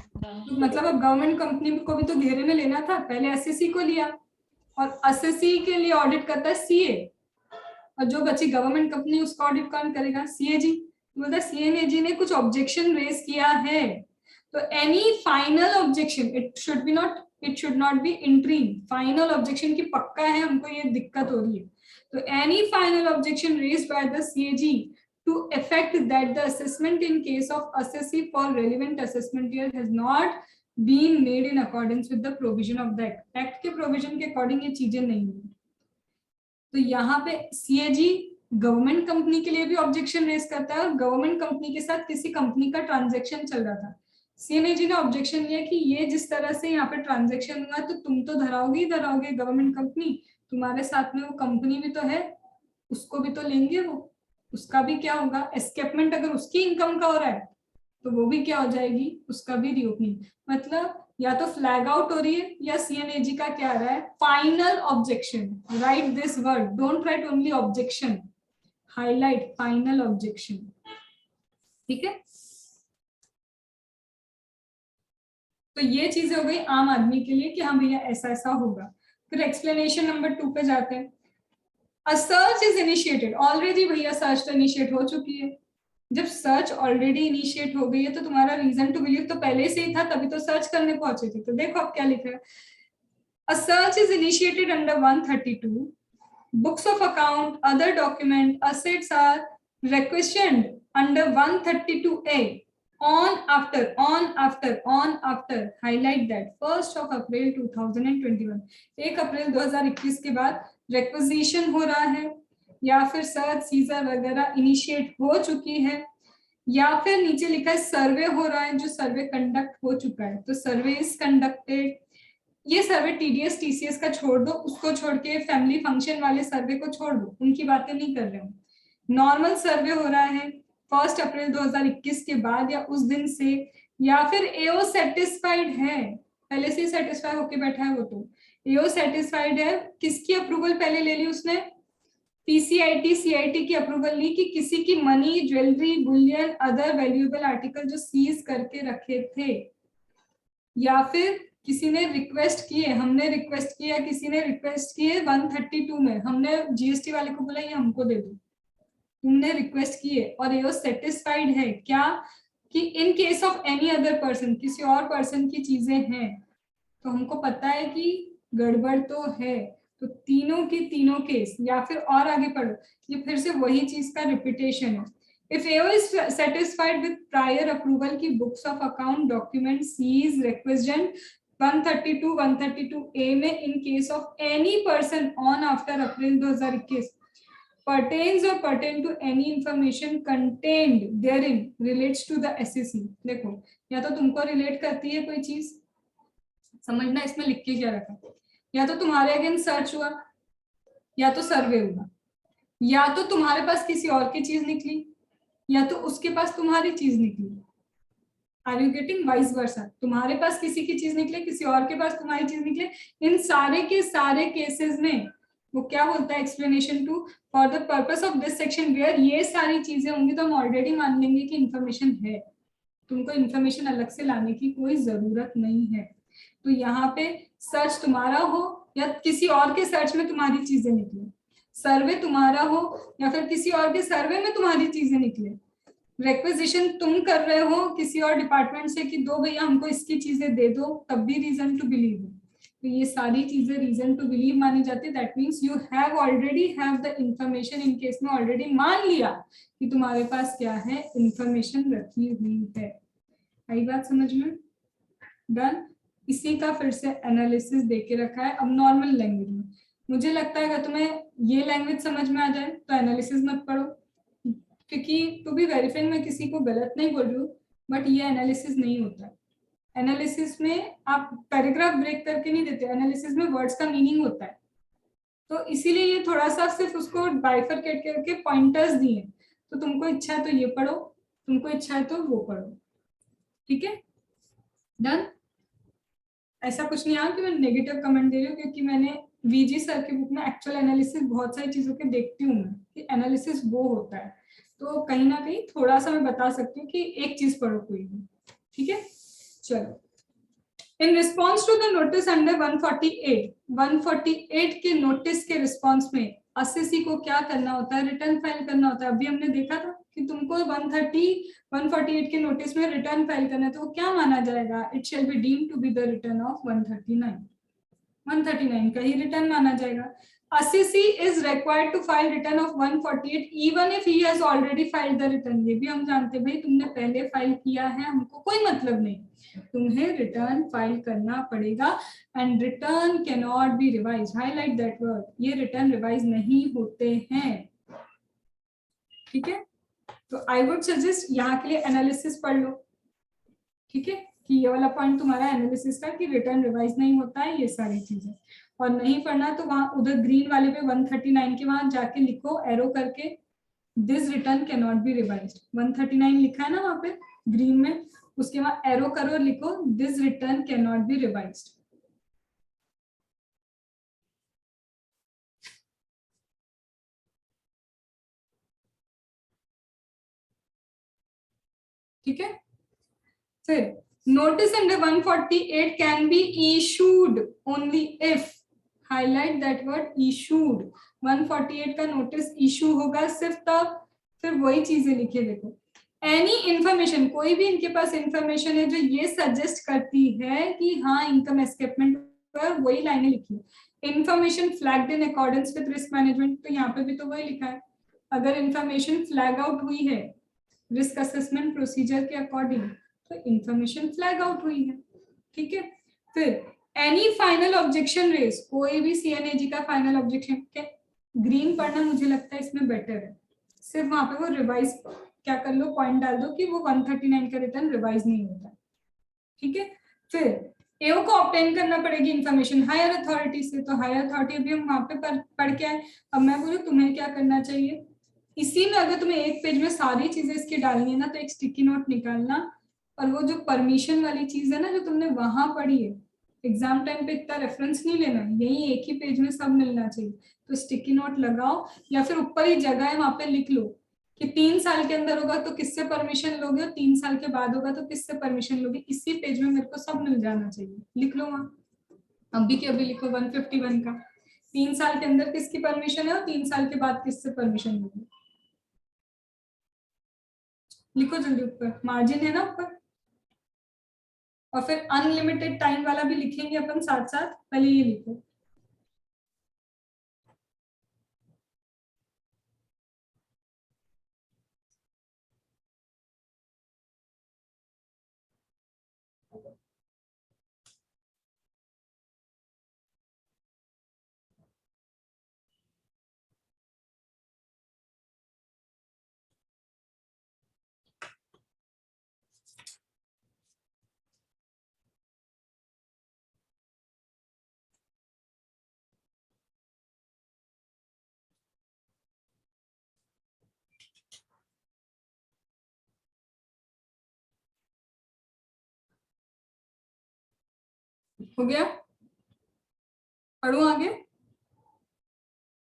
तो मतलब अब गवर्नमेंट कंपनी को भी तो घेरे में लेना था. पहले एसएससी को लिया, और एसएससी के लिए ऑडिट करता है CA, और जो बची गवर्नमेंट कंपनी उसका ऑडिट कौन करेगा? CAG. बोलता CNAG ने कुछ ऑब्जेक्शन रेज किया है, तो any final objection, it should not be interim, final objection की पक्का है हमको ये दिक्कत हो रही है, तो any final objection raised by the CAG to effect that the assessment in case of assessee for relevant assessment year has not been made in accordance with the provision of the act के provision के according ये चीजें नहीं हुई। तो यहाँ पे CAG गवर्नमेंट कंपनी के लिए भी ऑब्जेक्शन रेज करता है, और गवर्नमेंट कंपनी के साथ किसी कंपनी का ट्रांजैक्शन चल रहा था, CNAG ने ऑब्जेक्शन लिया कि ये जिस तरह से यहाँ पे ट्रांजैक्शन हुआ तो तुम तो धराओगे ही धराओगे, गवर्नमेंट कंपनी, तुम्हारे साथ में वो कंपनी भी तो है, उसको भी तो लेंगे, वो उसका भी क्या होगा, एस्केपमेंट अगर उसकी इनकम का हो रहा है तो वो भी क्या हो जाएगी, उसका भी रीओपनिंग। मतलब या तो फ्लैग आउट हो रही है या CNAG का क्या आ रहा है, final objection. Right this word, don't write only objection, highlight final objection. ठीक है, तो ये चीजें हो गई आम आदमी के लिए कि हाँ भैया ऐसा ऐसा होगा। फिर एक्सप्लेनेशन नंबर 2 पे जाते हैं। A search is initiated, already भैया सर्च तो इनिशिएट हो चुकी है। जब सर्च ऑलरेडी इनिशिएट हो गई है तो तुम्हारा रीजन टू बिलीव तो पहले से ही था, तभी तो सर्च करने पहुंचे थे। तो देखो अब क्या लिखा है, A search is initiated under 132, books of account, other document, assets are requisitioned under 132A on after, highlight that 1st of April 2021, 1 अप्रैल 2021 के बाद रिक्विजिशन हो रहा है, या फिर सर्च सीजर वगैरह इनिशिएट हो चुकी है, या फिर नीचे लिखा है सर्वे हो रहा है, जो सर्वे कंडक्ट हो चुका है, तो सर्वे इज कंडक्टेड। ये सर्वे TDS TCS का छोड़ दो, उसको छोड़ के फैमिली फंक्शन वाले सर्वे को छोड़ दो, उनकी बातें नहीं कर रहे हूँ। नॉर्मल सर्वे हो रहा है 1 अप्रैल 2021 के बाद या उस दिन से, या फिर AO सेटिस्फाइड है, पहले से ही सेटिस्फाई होके बैठा है वो, तो AO सेटिस्फाइड है, किसकी अप्रूवल पहले ले ली उसने, PCIT CIT की अप्रूवल ली कि किसी की money, jewellery, Boolean, other valuable article जो सीज करके रखे थे, या फिर किसी ने रिक्वेस्ट किए, हमने रिक्वेस्ट किया, किसी ने रिक्वेस्ट किए 132 में, हमने GST वाले को बोला ये हमको दे दो, तुमने रिक्वेस्ट किए, और AO सेटिस्फाइड है क्या कि इन case of any other person, किसी और पर्सन की चीजें हैं, तो हमको पता है कि गड़बड़ तो है, तो तीनों की तीनों केस, या फिर और आगे पढ़ो, ये फिर से वही चीज का रिपीटेशन है। If AO is satisfied with prior approval की books of account, document, seized, requisitioned 132, 132A में in case of any person on after April 2021 pertains or pertain to any information contained therein relates to the SEC। देखो, या तो तुमको रिलेट करती है कोई चीज, समझना इसमें लिख के क्या रखा, या तो तुम्हारे अगेंस्ट सर्च हुआ, या तो सर्वे हुआ, या तो तुम्हारे पास किसी और की चीज निकली, या तो उसके पास तुम्हारी चीज निकली। Are you getting, vice versa, तुम्हारे पास किसी की चीज निकले, किसी और के पास तुम्हारी चीज निकले। इन सारे के सारे केसेस में वो क्या बोलता है, explanation 2, for the purpose of this section where ये सारी चीजें होंगी तो हम ऑलरेडी मान लेंगे कि इंफॉर्मेशन है, तुमको इंफॉर्मेशन अलग से लाने की कोई जरूरत नहीं है। तो यहाँ पे सर्च तुम्हारा हो या किसी और के सर्च में तुम्हारी चीजें निकले, सर्वे तुम्हारा हो या फिर किसी और के सर्वे में तुम्हारी चीजें निकले, रिक्वेजिशन तुम कर रहे हो किसी और डिपार्टमेंट से कि दो भैया हमको इसकी चीजें दे दो, तब भी रीजन टू बिलीव है। तो ये सारी चीजें रीजन टू बिलीव मानी जाती है। That means you have already have the information, in case में ऑलरेडी मान लिया कि तुम्हारे पास क्या है, इंफॉर्मेशन रखी हुई है। आई बात समझ में? डन। इसी का फिर से एनालिसिस देके रखा है अब नॉर्मल लैंग्वेज में। मुझे लगता है अगर तुम्हें ये लैंग्वेज समझ में आ जाए तो एनालिसिस मत पढ़ो, क्योंकि टू बी वेरीफाई मैं किसी को गलत नहीं बोल रही हूँ, बट ये एनालिसिस नहीं होता है। एनालिसिस में आप पैराग्राफ ब्रेक करके नहीं देते, एनालिसिस में वर्ड्स का मीनिंग होता है। तो इसीलिए ये थोड़ा सा सिर्फ उसको बाइफरकेट करके पॉइंटर्स दिए, तो तुमको इच्छा है तो ये पढ़ो, तुमको इच्छा है तो वो पढ़ो। ठीक है, डन। ऐसा कुछ नहीं आया कि मैं नेगेटिव कमेंट दे रही हूँ, क्योंकि मैंने VG सर की बुक में एक्चुअल एनालिसिस बहुत सारी चीजों के देखती हूँ मैं कि एनालिसिस वो होता है, तो कहीं ना कहीं थोड़ा सा मैं बता सकती हूँ कि एक चीज पढ़ो कोई भी। ठीक है, चलो। In response to the notice under 148 के नोटिस के रिस्पॉन्स में असेसी को क्या करना होता है, रिटर्न फाइल करना होता है। अभी हमने देखा था कि तुमको 148 के नोटिस में रिटर्न फाइल करना है, तो वो क्या माना जाएगा? It shall be deemed to be the return of 139 का ही रिटर्न माना जाएगा। assessee is required to file return of 148 even if he has already filed the return। ये भी हम जानते हैं भाई, तुमने पहले फाइल किया है, हमको कोई मतलब नहीं, तुम्हें रिटर्न फाइल करना पड़ेगा। And return can not be revise, highlight that word, ये रिटर्न रिवाइज नहीं होते हैं, ठीक है। तो आई वुड सजेस्ट यहाँ के लिए एनालिसिस पढ़ लो, ठीक है, कि ये वाला पॉइंट तुम्हारा एनालिसिस का कि रिटर्न रिवाइज नहीं होता है, ये सारी चीजें। और नहीं पढ़ना तो वहां उधर ग्रीन वाले पे 139 के वहां जाके लिखो एरो करके, this return can not be revised. 139 लिखा है ना वहां पे ग्रीन में, उसके वहां एरो करो, लिखो this return can not be revised. ठीक है। फिर notice under 148 can be issued only if, highlight that word issued, 148 का नोटिस इशू होगा सिर्फ तब। फिर वही चीजें लिखे देखो, एनी इंफॉर्मेशन, कोई भी इनके पास इंफॉर्मेशन है जो ये सजेस्ट करती है कि हाँ इनकम एस्केपमेंट पर, वही लाइनें लिखी, information flagged in accordance with risk management, तो यहाँ पे भी तो वही लिखा है, अगर इंफॉर्मेशन फ्लैग आउट हुई है रिस्क असेसमेंट प्रोसीजर के अकॉर्डिंग तो इंफॉर्मेशन फ्लैग आउट हुई है, ठीक है। फिर एनी फाइनल ऑब्जेक्शन रेज, कोई भी सीएनएजी का फाइनल ऑब्जेक्शन, ग्रीन पढ़ना मुझे लगता है इसमें बेटर है, सिर्फ वहां पे वो रिवाइज क्या कर लो, पॉइंट डाल दो कि वो 139 का रिटर्न रिवाइज नहीं होता, ठीक है। फिर एओ को ऑब्टेन करना पड़ेगी इंफॉर्मेशन हायर अथॉरिटी से, तो हायर अथॉरिटी अभी हम वहां पे पढ़ के आए। अब मैं बोलूं तुम्हें क्या करना चाहिए, इसी में अगर तुम्हें एक पेज में सारी चीजें इसकी डालनी है ना, तो एक स्टिकी नोट निकालना, और वो जो परमिशन वाली चीज है ना जो तुमने वहां पढ़ी है, एग्जाम टाइम पे इतना रेफरेंस नहीं लेना, यही एक ही पेज में सब मिलना चाहिए, तो स्टिकी नोट लगाओ, या फिर ऊपर ही जगह है वहां पे लिख लो कि 3 साल के अंदर होगा तो किससे परमिशन लोगे, और 3 साल के बाद होगा तो किससे परमिशन लोगे, इसी पेज में मेरे को सब मिल जाना चाहिए, लिख लो वहां, अभी के अभी लिखो 151 का, 3 साल के अंदर किसकी परमिशन है और 3 साल के बाद किससे परमिशन लोगे, लिखो जल्दी ऊपर, मार्जिन है ना ऊपर। और फिर अनलिमिटेड टाइम वाला भी लिखेंगे अपन साथ साथ, पहले ये लिखो, हो गया, पढ़ो आगे,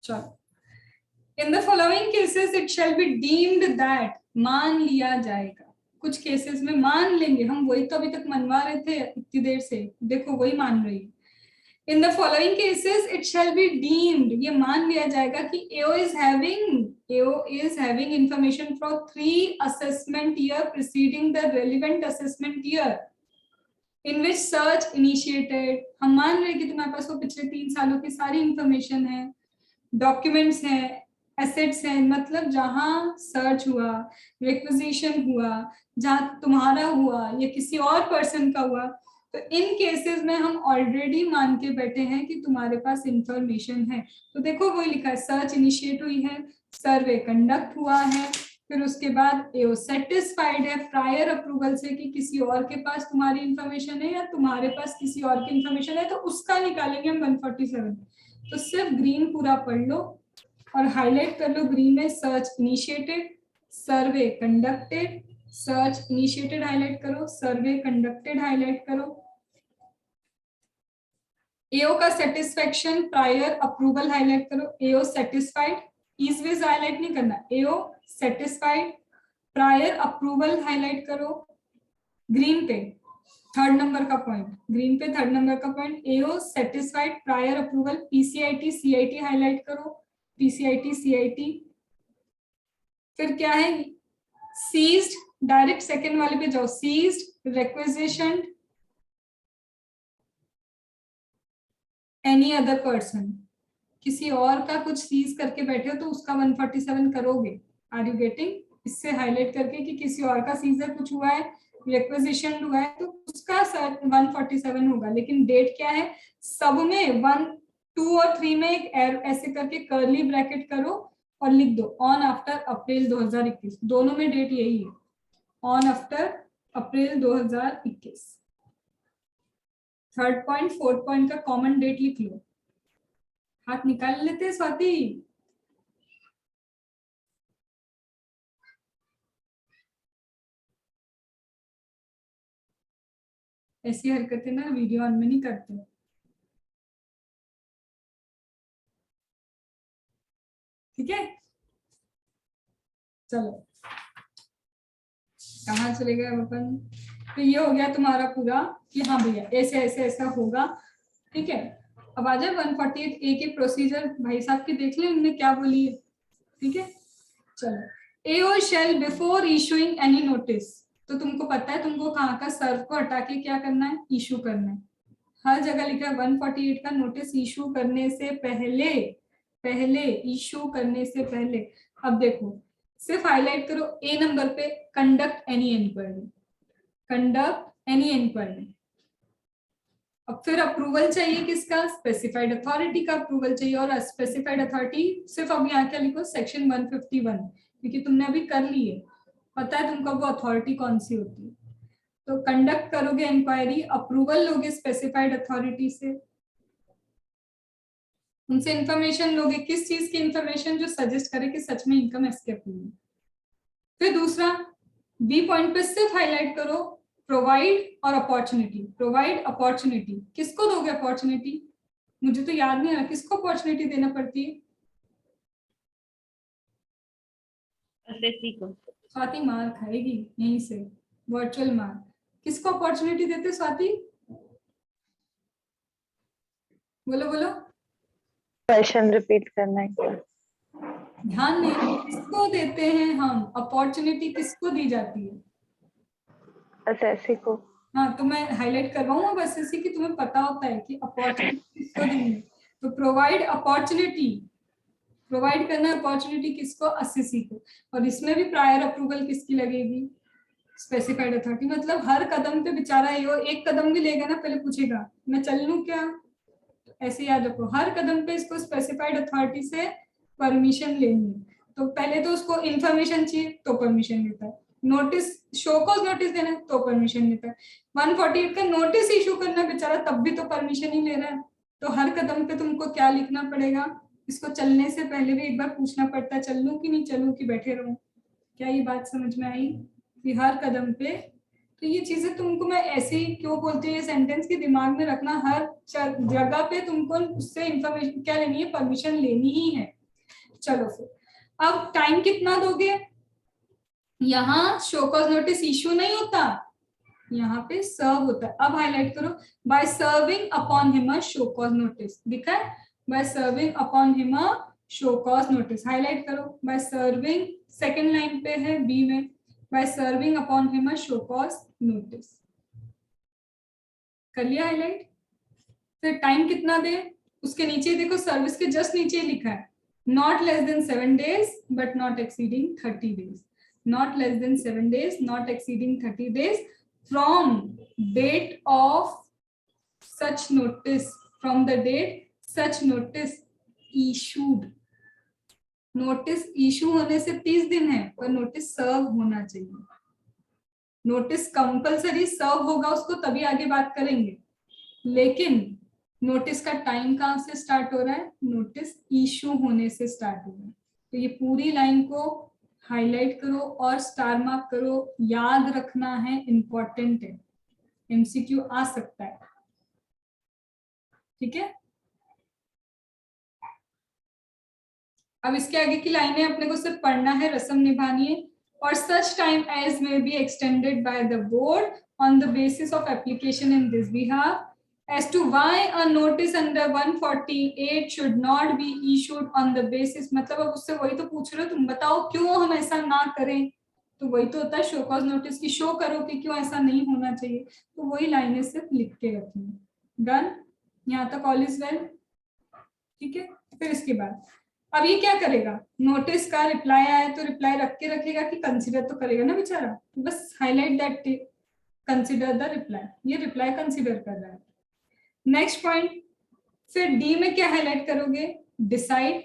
चलो। In the following cases it shall be deemed that, मान लिया जाएगा, कुछ केसेस में मान लेंगे हम, वही तो अभी तक मनवा रहे थे इतनी देर से, देखो वही मान रही है। In the following cases it shall be deemed, ये मान लिया जाएगा कि AO is having information for 3 assessment year preceding the relevant assessment year in which search initiated, हम मान रहे कि तुम्हारे पास वो पिछले 3 सालों की सारी इंफॉर्मेशन है, डॉक्यूमेंट्स हैं, एसेट्स हैं, मतलब जहां सर्च हुआ, रिक्विजिशन हुआ, जहां तुम्हारा हुआ या किसी और पर्सन का हुआ, तो इन केसेस में हम ऑलरेडी मान के बैठे हैं कि तुम्हारे पास इंफॉर्मेशन है। तो देखो वही लिखा है, सर्च इनिशिएट हुई है, सर्वे कंडक्ट हुआ है, फिर उसके बाद AO सेटिस्फाइड है प्रायर अप्रूवल से कि किसी और के पास तुम्हारी इंफॉर्मेशन है या तुम्हारे पास किसी और की इंफॉर्मेशन है, तो उसका निकालेंगे हम 147। तो सिर्फ ग्रीन पूरा पढ़ लो और हाईलाइट कर लो ग्रीन में, सर्च इनिशिएटेड, सर्वे कंडक्टेड, सर्च इनिशिएटेड हाईलाइट करो, सर्वे कंडक्टेड हाईलाइट करो, AO का सेटिस्फेक्शन प्रायर अप्रूवल हाईलाइट करो, AO सेटिस्फाइड, इस वेज हाईलाइट नहीं करना, AO satisfied prior approval highlight करो, ग्रीन पे 3rd नंबर का पॉइंट, ग्रीन पे 3rd नंबर का point, AO satisfied prior approval, PCIT CIT highlight करो, PCIT CIT। फिर क्या है, सीज्ड, डायरेक्ट सेकंड वाले पे जाओ, seized, requisition, any other person, किसी और का कुछ सीज करके बैठे हो तो उसका 147 करोगे। Are you getting? इससे हाईलाइट करके कि किसी और का सीजर कुछ हुआ है, रिक्विजिशन हुआ है, तो उसका 147 होगा। लेकिन डेट क्या है, सब में 1, 2 और 3 में एक ऐसे करके कर्ली ब्रैकेट करो और लिख दो ऑन आफ्टर अप्रैल 2021, दोनों में डेट यही है, on after April 2021। Third point, fourth point का कॉमन डेट लिख लो। हाथ निकाल लेते स्वाति। ऐसी हरकतें ना वीडियो ऑन में नहीं करते। ठीक है, चलो कहाँ चले गए अब अपन। तो ये हो गया तुम्हारा पूरा कि हाँ भैया ऐसे ऐसे ऐसा होगा। ठीक है, अब आ जाए 148A के प्रोसीजर, भाई साहब की देख ले उन्होंने क्या बोली है। ठीक है, चलो, AO shall before issuing any notice, तो तुमको पता है तुमको कहाँ का सर्व को हटा के क्या करना है, इशू करना है। हर जगह लिखा है 148 का नोटिस इशू करने से पहले, इशू करने से पहले। अब देखो सिर्फ हाईलाइट करो ए नंबर पे, conduct any inquiry, conduct any inquiry. अब फिर अप्रूवल चाहिए किसका, स्पेसिफाइड अथॉरिटी का अप्रूवल चाहिए। और स्पेसिफाइड अथॉरिटी सिर्फ अब यहाँ क्या लिखो, सेक्शन 151, क्योंकि तुमने अभी कर ली है, पता है तुमको वो अथॉरिटी कौन सी होती है। तो कंडक्ट करोगे इंक्वायरी, अप्रूवल लोगे स्पेसिफाइड अथॉरिटी से, उनसे इंफॉर्मेशन लोगे, किस चीज की इंफॉर्मेशन, जो सजेस्ट करे कि सच में इनकम एस्केप हुई है। फिर दूसरा बी पॉइंट पे सिर्फ हाईलाइट करो प्रोवाइड और अपॉर्चुनिटी। प्रोवाइड अपॉर्चुनिटी, किसको दोगे अपॉर्चुनिटी, मुझे तो याद नहीं आ रहा किसको अपॉर्चुनिटी देना पड़ती है। एसएससी को। स्वाति मार खाएगी यहीं से, वर्चुअल मार। किसको अपॉर्चुनिटी देते स्वाति, बोलो बोलो। क्वेश्चन रिपीट करना है क्या? ध्यान नहीं, किसको देते हैं हम अपॉर्चुनिटी, किसको दी जाती है। एसएससी को। हाँ, तो मैं हाईलाइट कर रहा हूँ बस इसी की, तुम्हें पता होता है कि अपॉर्चुनिटी किसको देंगे। तो प्रोवाइड अपॉर्चुनिटी, प्रोवाइड करना अपॉर्चुनिटी किसको, एसएससी को। और इसमें भी प्रायर अप्रूवल किसकी लगेगी, स्पेसिफाइड अथॉरिटी। मतलब हर कदम पे बेचारा ये एक कदम भी लेगा ना पहले पूछेगा मैं चल लूं क्या। ऐसे याद रखो, हर कदम पे इसको स्पेसिफाइड अथॉरिटी से परमिशन लेनी है। तो पहले तो उसको इंफॉर्मेशन चाहिए तो परमिशन लेता है, नोटिस शो कॉज नोटिस देना है तो परमिशन लेता है, 148 का नोटिस इशू करना बेचारा तब भी तो परमिशन ही ले रहा है। तो हर कदम पे तुमको क्या लिखना पड़ेगा, इसको चलने से पहले भी एक बार पूछना पड़ता है चलूं कि नहीं चलूं कि बैठे रहूं। क्या ये बात समझ में आई कि हर कदम पे। तो ये चीजें तुमको मैं ऐसे ही क्यों बोलती हूँ, ये सेंटेंस के दिमाग में रखना, हर जगह पे तुमको उससे इंफॉर्मेशन क्या लेनी है, परमिशन लेनी ही है। चलो फिर अब टाइम कितना दोगे, यहाँ शो कॉज नोटिस इशू नहीं होता, यहाँ पे सर्व होता है। अब हाईलाइट करो by serving upon him a show cause notice, दिखा है, by serving upon him a show cause notice. Highlight करो बाय सर्विंग, सेकंड लाइन पे है बी में, by serving upon him a show cause notice. कर लिया हाईलाइट। फिर टाइम कितना दे, उसके नीचे देखो, सर्विस के जस्ट नीचे लिखा है not less than 7 days but not exceeding 30 days, not less than 7 days not exceeding 30 days from date of such notice, from the date such notice issued। Notice issue होने से 30 दिन है, पर नोटिस सर्व होना चाहिए। नोटिस कंपलसरी सर्व होगा उसको तभी आगे बात करेंगे, लेकिन नोटिस का टाइम कहाँ से स्टार्ट हो रहा है, नोटिस इशू होने से स्टार्ट हो रहा है। तो ये पूरी लाइन को हाईलाइट करो और स्टार मार्क करो, याद रखना है, इंपॉर्टेंट है, एमसीक्यू आ सकता है। ठीक है, अब इसके आगे की लाइनें अपने को सिर्फ पढ़ना है, रस्म निभानी है। और such time as may be extended by the board on the basis of application in this behalf, as to why a notice under 148 should not be issued on the basis, मतलब अब उससे वही तो पूछ रहे हो तुम, बताओ क्यों हम ऐसा ना करें, तो वही तो होता है शो कॉज नोटिस की, शो करो कि क्यों ऐसा नहीं होना चाहिए, तो वही लाइनें सिर्फ लिख के रखनी। डन, यहाँ तक ऑल इज वेल, ठीक है। फिर इसके बाद अब ये क्या करेगा, नोटिस का रिप्लाई आया तो रिप्लाई रख के रखेगा कि कंसिडर तो करेगा ना बेचारा, बस highlight that consider the reply, ये रिप्लाई कंसिडर कर रहा है। नेक्स्ट पॉइंट, फिर डी में क्या हाईलाइट करोगे, डिसाइड,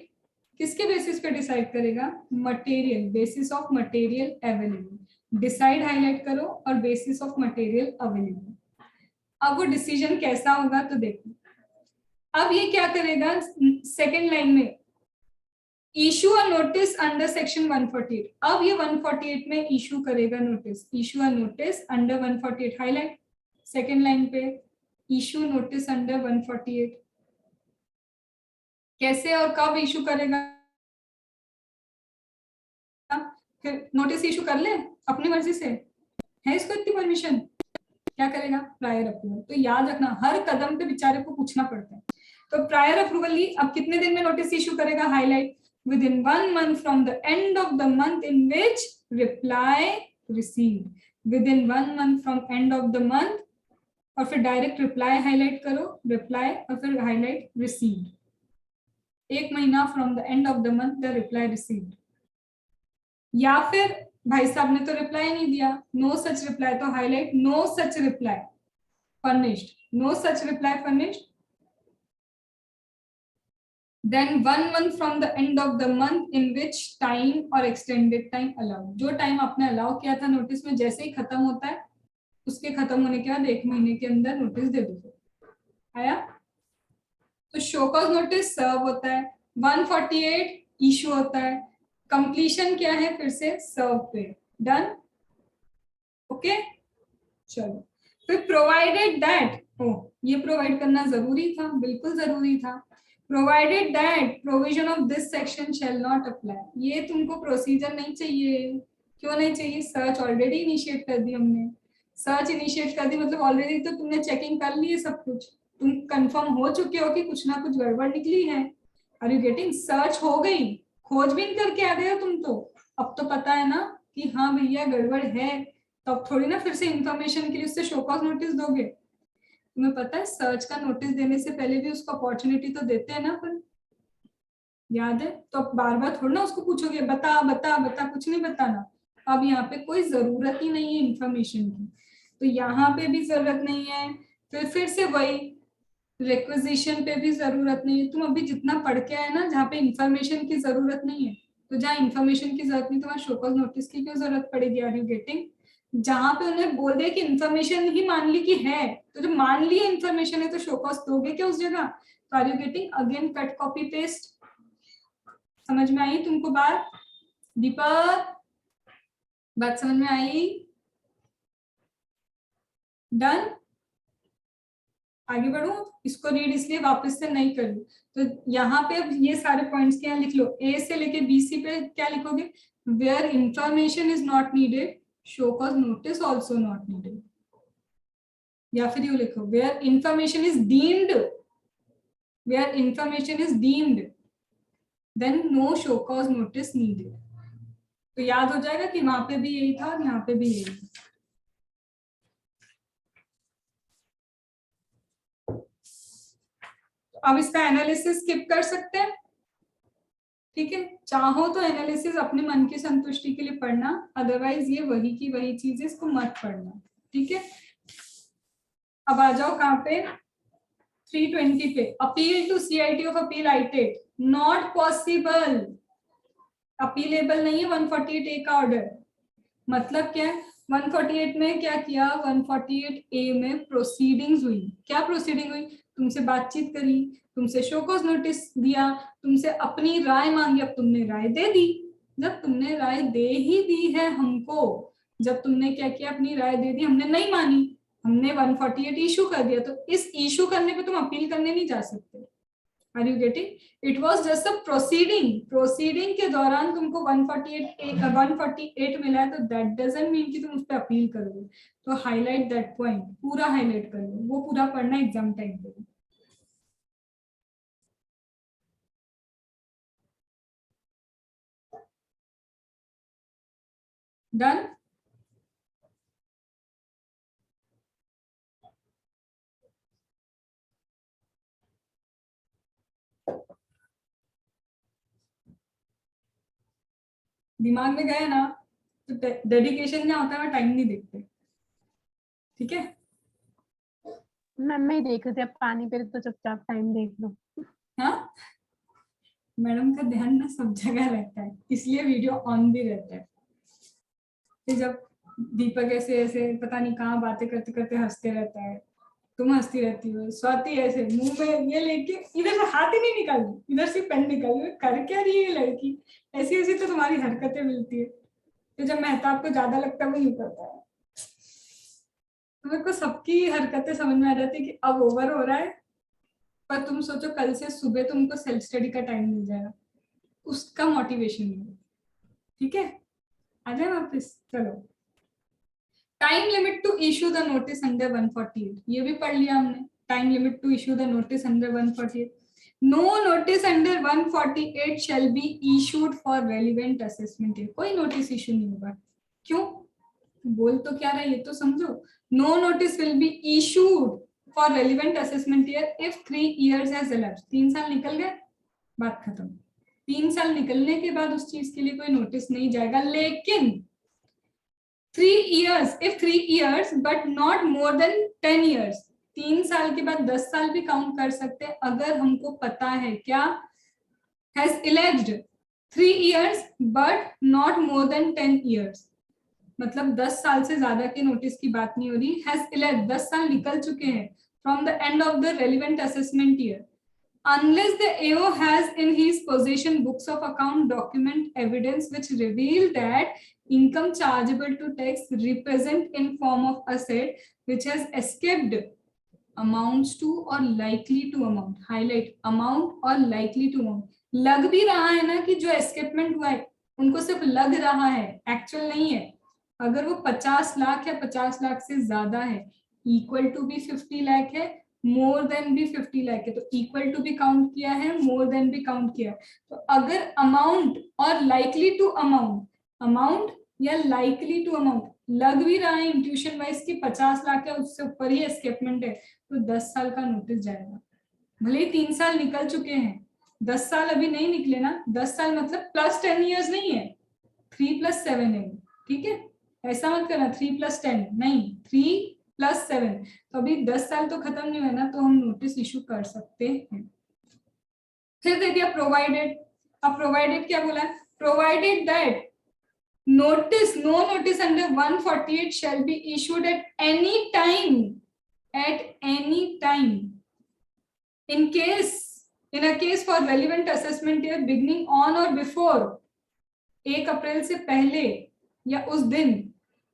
किसके बेसिस पे डिसाइड करेगा, material, basis of material available, decide highlight करो और बेसिस ऑफ मटेरियल अवेलेबल। अब वो डिसीजन कैसा होगा तो देखो, अब ये क्या करेगा सेकेंड लाइन में, issue a notice under section 148, अब ये 148 में इशू करेगा notice, issue a notice under 148, highlight second line पे, इशू नोटिस अंडर 148, कैसे और कब इशू करेगा, फिर नोटिस इशू कर ले अपनी मर्जी से, है इसको इतनी परमिशन, क्या करेगा, प्रायर अप्रूवल। तो याद रखना हर कदम पे बेचारे को पूछना पड़ता है। तो प्रायर अप्रूवल ली, अब कितने दिन में नोटिस इशू करेगा, highlight, within 1 month from the end of the month in which reply received, within 1 month from end of the month, और फिर डायरेक्ट रिप्लाई हाईलाइट करो, रिप्लाई और फिर हाईलाइट रिसीव्ड, 1 महीना from the end of the month the reply received. या फिर भाई साहब ने तो रिप्लाई नहीं दिया, नो सच रिप्लाई, तो highlight no such reply furnished, no such reply furnished, then 1 month from the end of the month in which time or extended time allowed, जो टाइम आपने अलाउ किया था नोटिस में जैसे ही खत्म होता है उसके खत्म होने के बाद 1 महीने के अंदर नोटिस दे दो। आया, तो शो कॉज नोटिस सर्व होता है, 148 इशू होता है, कंप्लीशन क्या है फिर से सर्व पे, डन, ओके। चलो फिर प्रोवाइडेड दैट, ये प्रोवाइड करना जरूरी था, बिल्कुल जरूरी था, provided that provision of this section shall not apply, ये तुमको प्रोसीजर नहीं चाहिए, क्यों नहीं चाहिए, सर्च ऑलरेडी इनिशिएट कर दी हमने, सर्च इनिशिएट कर दी मतलब ऑलरेडी तो तुमने चेकिंग कर ली है सब कुछ, तुम कंफर्म हो चुके हो कि कुछ ना कुछ गड़बड़ निकली है, आर यू गेटिंग, सर्च हो गई, खोजबीन करके आ गए हो तुम, तो अब तो पता है ना कि हाँ भैया गड़बड़ है, तो अब थोड़ी ना फिर से इंफॉर्मेशन के लिए उससे शो कॉज नोटिस दोगे, तुम्हें पता है सर्च का नोटिस देने से पहले भी उसको अपॉर्चुनिटी तो देते हैं ना अपन, याद है, तो अब बार बार थोड़ा ना उसको पूछोगे बता बता बता, कुछ नहीं बताना, अब यहाँ पे कोई जरूरत ही नहीं है इंफॉर्मेशन की, तो यहाँ पे भी जरूरत नहीं है, फिर से वही रिक्वेजिशन पे भी जरूरत नहीं है, तुम अभी जितना पढ़ के आए ना जहाँ पे इंफॉर्मेशन की जरूरत नहीं है, तो जहाँ इंफॉर्मेशन की जरूरत नहीं तो वहाँ शो कॉज नोटिस की क्यों जरूरत पड़ेगी, आर यू गेटिंग, जहां पे उन्हें बोल दे कि इंफॉर्मेशन ही मान ली कि है, तो जब मान ली इंफॉर्मेशन है तो शो कॉज दोगे क्या उस जगह, तो are you getting, again cut copy paste, समझ में आई तुमको बात, दीपक बात समझ में आई, डन, आगे बढ़ू, इसको रीड इसलिए वापस से नहीं करूं, तो यहाँ पे अब ये सारे पॉइंट्स क्या लिख लो, ए से लेके बी सी पे क्या लिखोगे, where information is not needed show cause notice also not needed, या फिर यू लिखो where information is deemed, where information is deemed then no show cause notice needed, तो याद हो जाएगा कि वहां पे भी यही था और यहाँ पे भी यही था। अब इसका एनालिसिस स्किप कर सकते हैं, ठीक है, चाहो तो एनालिसिस अपने मन की संतुष्टि के लिए पढ़ना, अदरवाइज ये वही की वही चीज है, इसको मत पढ़ना, ठीक है। अब आ जाओ कहाँ पे, 320 पे, appeal to CIT of appeal ITAT not possible, appealable नहीं है 148 ए का ऑर्डर, मतलब क्या है, 148 में क्या किया, 148 ए में प्रोसीडिंग्स हुई, क्या प्रोसीडिंग हुई, तुमसे बातचीत करी, तुमसे शो कॉज नोटिस दिया, तुमसे अपनी राय मांगी, अब तुमने राय दे दी, जब तुमने राय दे ही दी है हमको, जब तुमने क्या किया, अपनी राय दे दी, हमने नहीं मानी, हमने 148 इशू कर दिया, तो इस इशू करने पे तुम अपील करने नहीं जा सकते, are you getting, it was just a proceeding, proceeding के दौरान तुमको 148 मिला है, तो दैट डजंट मीन कि तुम उस पर अपील करोगे, तो हाईलाइट दैट पॉइंट, पूरा हाईलाइट कर लो, वो पूरा पढ़ना एग्जाम टाइम पे। डन। दिमाग में गए ना तो डेडिकेशन क्या होता है, टाइम नहीं देखते। ठीक है, मैम मैं ही देख रही थी, अब पानी पे तो चुपचाप टाइम देख लो। हाँ मैडम का ध्यान ना सब जगह रहता है, इसलिए वीडियो ऑन भी रहता है। फिर जब दीपक ऐसे ऐसे पता नहीं कहाँ बातें करते करते हंसते रहता है, तुम हंसती रहती हो, स्वाति ऐसे मुंह में ये लेके इधर से हाथ ही नहीं निकाल रही, इधर से पेन निकाल रही, कर क्या रही है ये लड़की, ऐसी ऐसी तो तुम्हारी हरकतें मिलती है। तो जब मेहताब को ज्यादा लगता है वो नहीं करता है, तो मेरे को सबकी हरकतें समझ में आ जाती है कि अब ओवर हो रहा है। पर तुम सोचो कल से सुबह तुमको सेल्फ स्टडी का टाइम मिल जाएगा, उसका मोटिवेशन मिलेगा। ठीक है, आ जाए वापस। चलो, time limit to issue the notice under 148, ये भी पढ़ लिया हमने। Time limit to issue the notice under 148, no notice under 148 shall be issued for relevant assessment year. कोई नोटिस इशू नहीं होगा। क्यों, बोल तो क्या रहा है ये तो समझो। No notice will be issued for relevant assessment year if 3 years has elapsed। 3 साल निकल गए, बात खत्म। 3 साल निकलने के बाद उस चीज के लिए कोई नोटिस नहीं जाएगा। लेकिन 3 years, if 3 years but not more than 10 years, 3 साल के बाद 10 साल भी काउंट कर सकते हैं अगर हमको पता है क्या has elapsed 3 years but not more than 10 years, मतलब 10 साल से ज्यादा के नोटिस की बात नहीं हो रही। has elapsed 10 साल निकल चुके हैं from the end of the relevant assessment year, unless the AO has in his possession books of account, document, evidence which reveal that income chargeable to tax represent in form of asset which has escaped amounts to or likely to amount, highlight amount or likely to amount। लग भी रहा है ना कि जो एस्केपमेंट हुआ है उनको सिर्फ लग रहा है, एक्चुअल नहीं है। अगर वो 50 लाख या 50 लाख से ज्यादा है, इक्वल टू भी 50 लाख है, मोर देन भी 50 लाख है, तो इक्वल टू भी काउंट किया है, मोर देन भी काउंट किया है। तो अगर अमाउंट और लाइकली टू अमाउंट, अमाउंट या लाइकली टू अमाउंट लग भी रहा है इंट्यूशन वाइज की 50 लाख है, उससे ऊपर ही एस्केपमेंट है, तो 10 साल का नोटिस जाएगा। भले ही 3 साल निकल चुके हैं, 10 साल अभी नहीं निकले ना। 10 साल मतलब प्लस 10 years नहीं है, 3 + 7 है। ठीक है, ऐसा मत करना 3 + 10 नहीं, 3 + 7। तो अभी 10 साल तो खत्म नहीं हुआ ना, तो हम नोटिस इशू कर सकते हैं। फिर दे दिया प्रोवाइडेड। अब प्रोवाइडेड क्या बोला, provided that notice, no notice under 148 shall be issued at any time, at any time in a case for relevant assessment year beginning on or before 1 अप्रैल से पहले या उस दिन,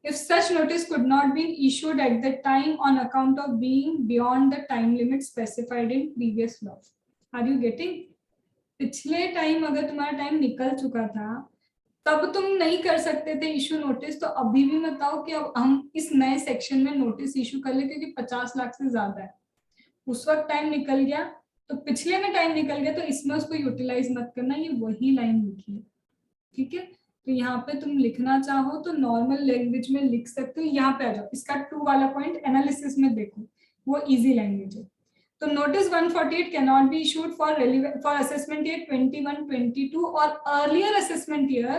if such notice could not be issued at the time on account of being beyond the time limit specified in previous law। Are you getting? पिछले टाइम अगर तुम्हारा टाइम निकल चुका था तब तुम नहीं कर सकते थे इशू नोटिस, तो अभी भी बताओ कि अब हम इस नए सेक्शन में नोटिस इशू कर ले क्योंकि 50 लाख से ज्यादा है। उस वक्त टाइम निकल गया तो पिछले में टाइम निकल गया, तो इसमें उसको यूटिलाइज मत करना, ये वही लाइन लिखी है। ठीक है, तो यहाँ पे तुम लिखना चाहो तो नॉर्मल लैंग्वेज में लिख सकते हो। यहाँ पे आ जाओ, इसका 2 वाला पॉइंट एनालिसिस में देखो, वो इजी लैंग्वेज है। तो notice 148 cannot be issued for assessment year 21-22 or earlier assessment year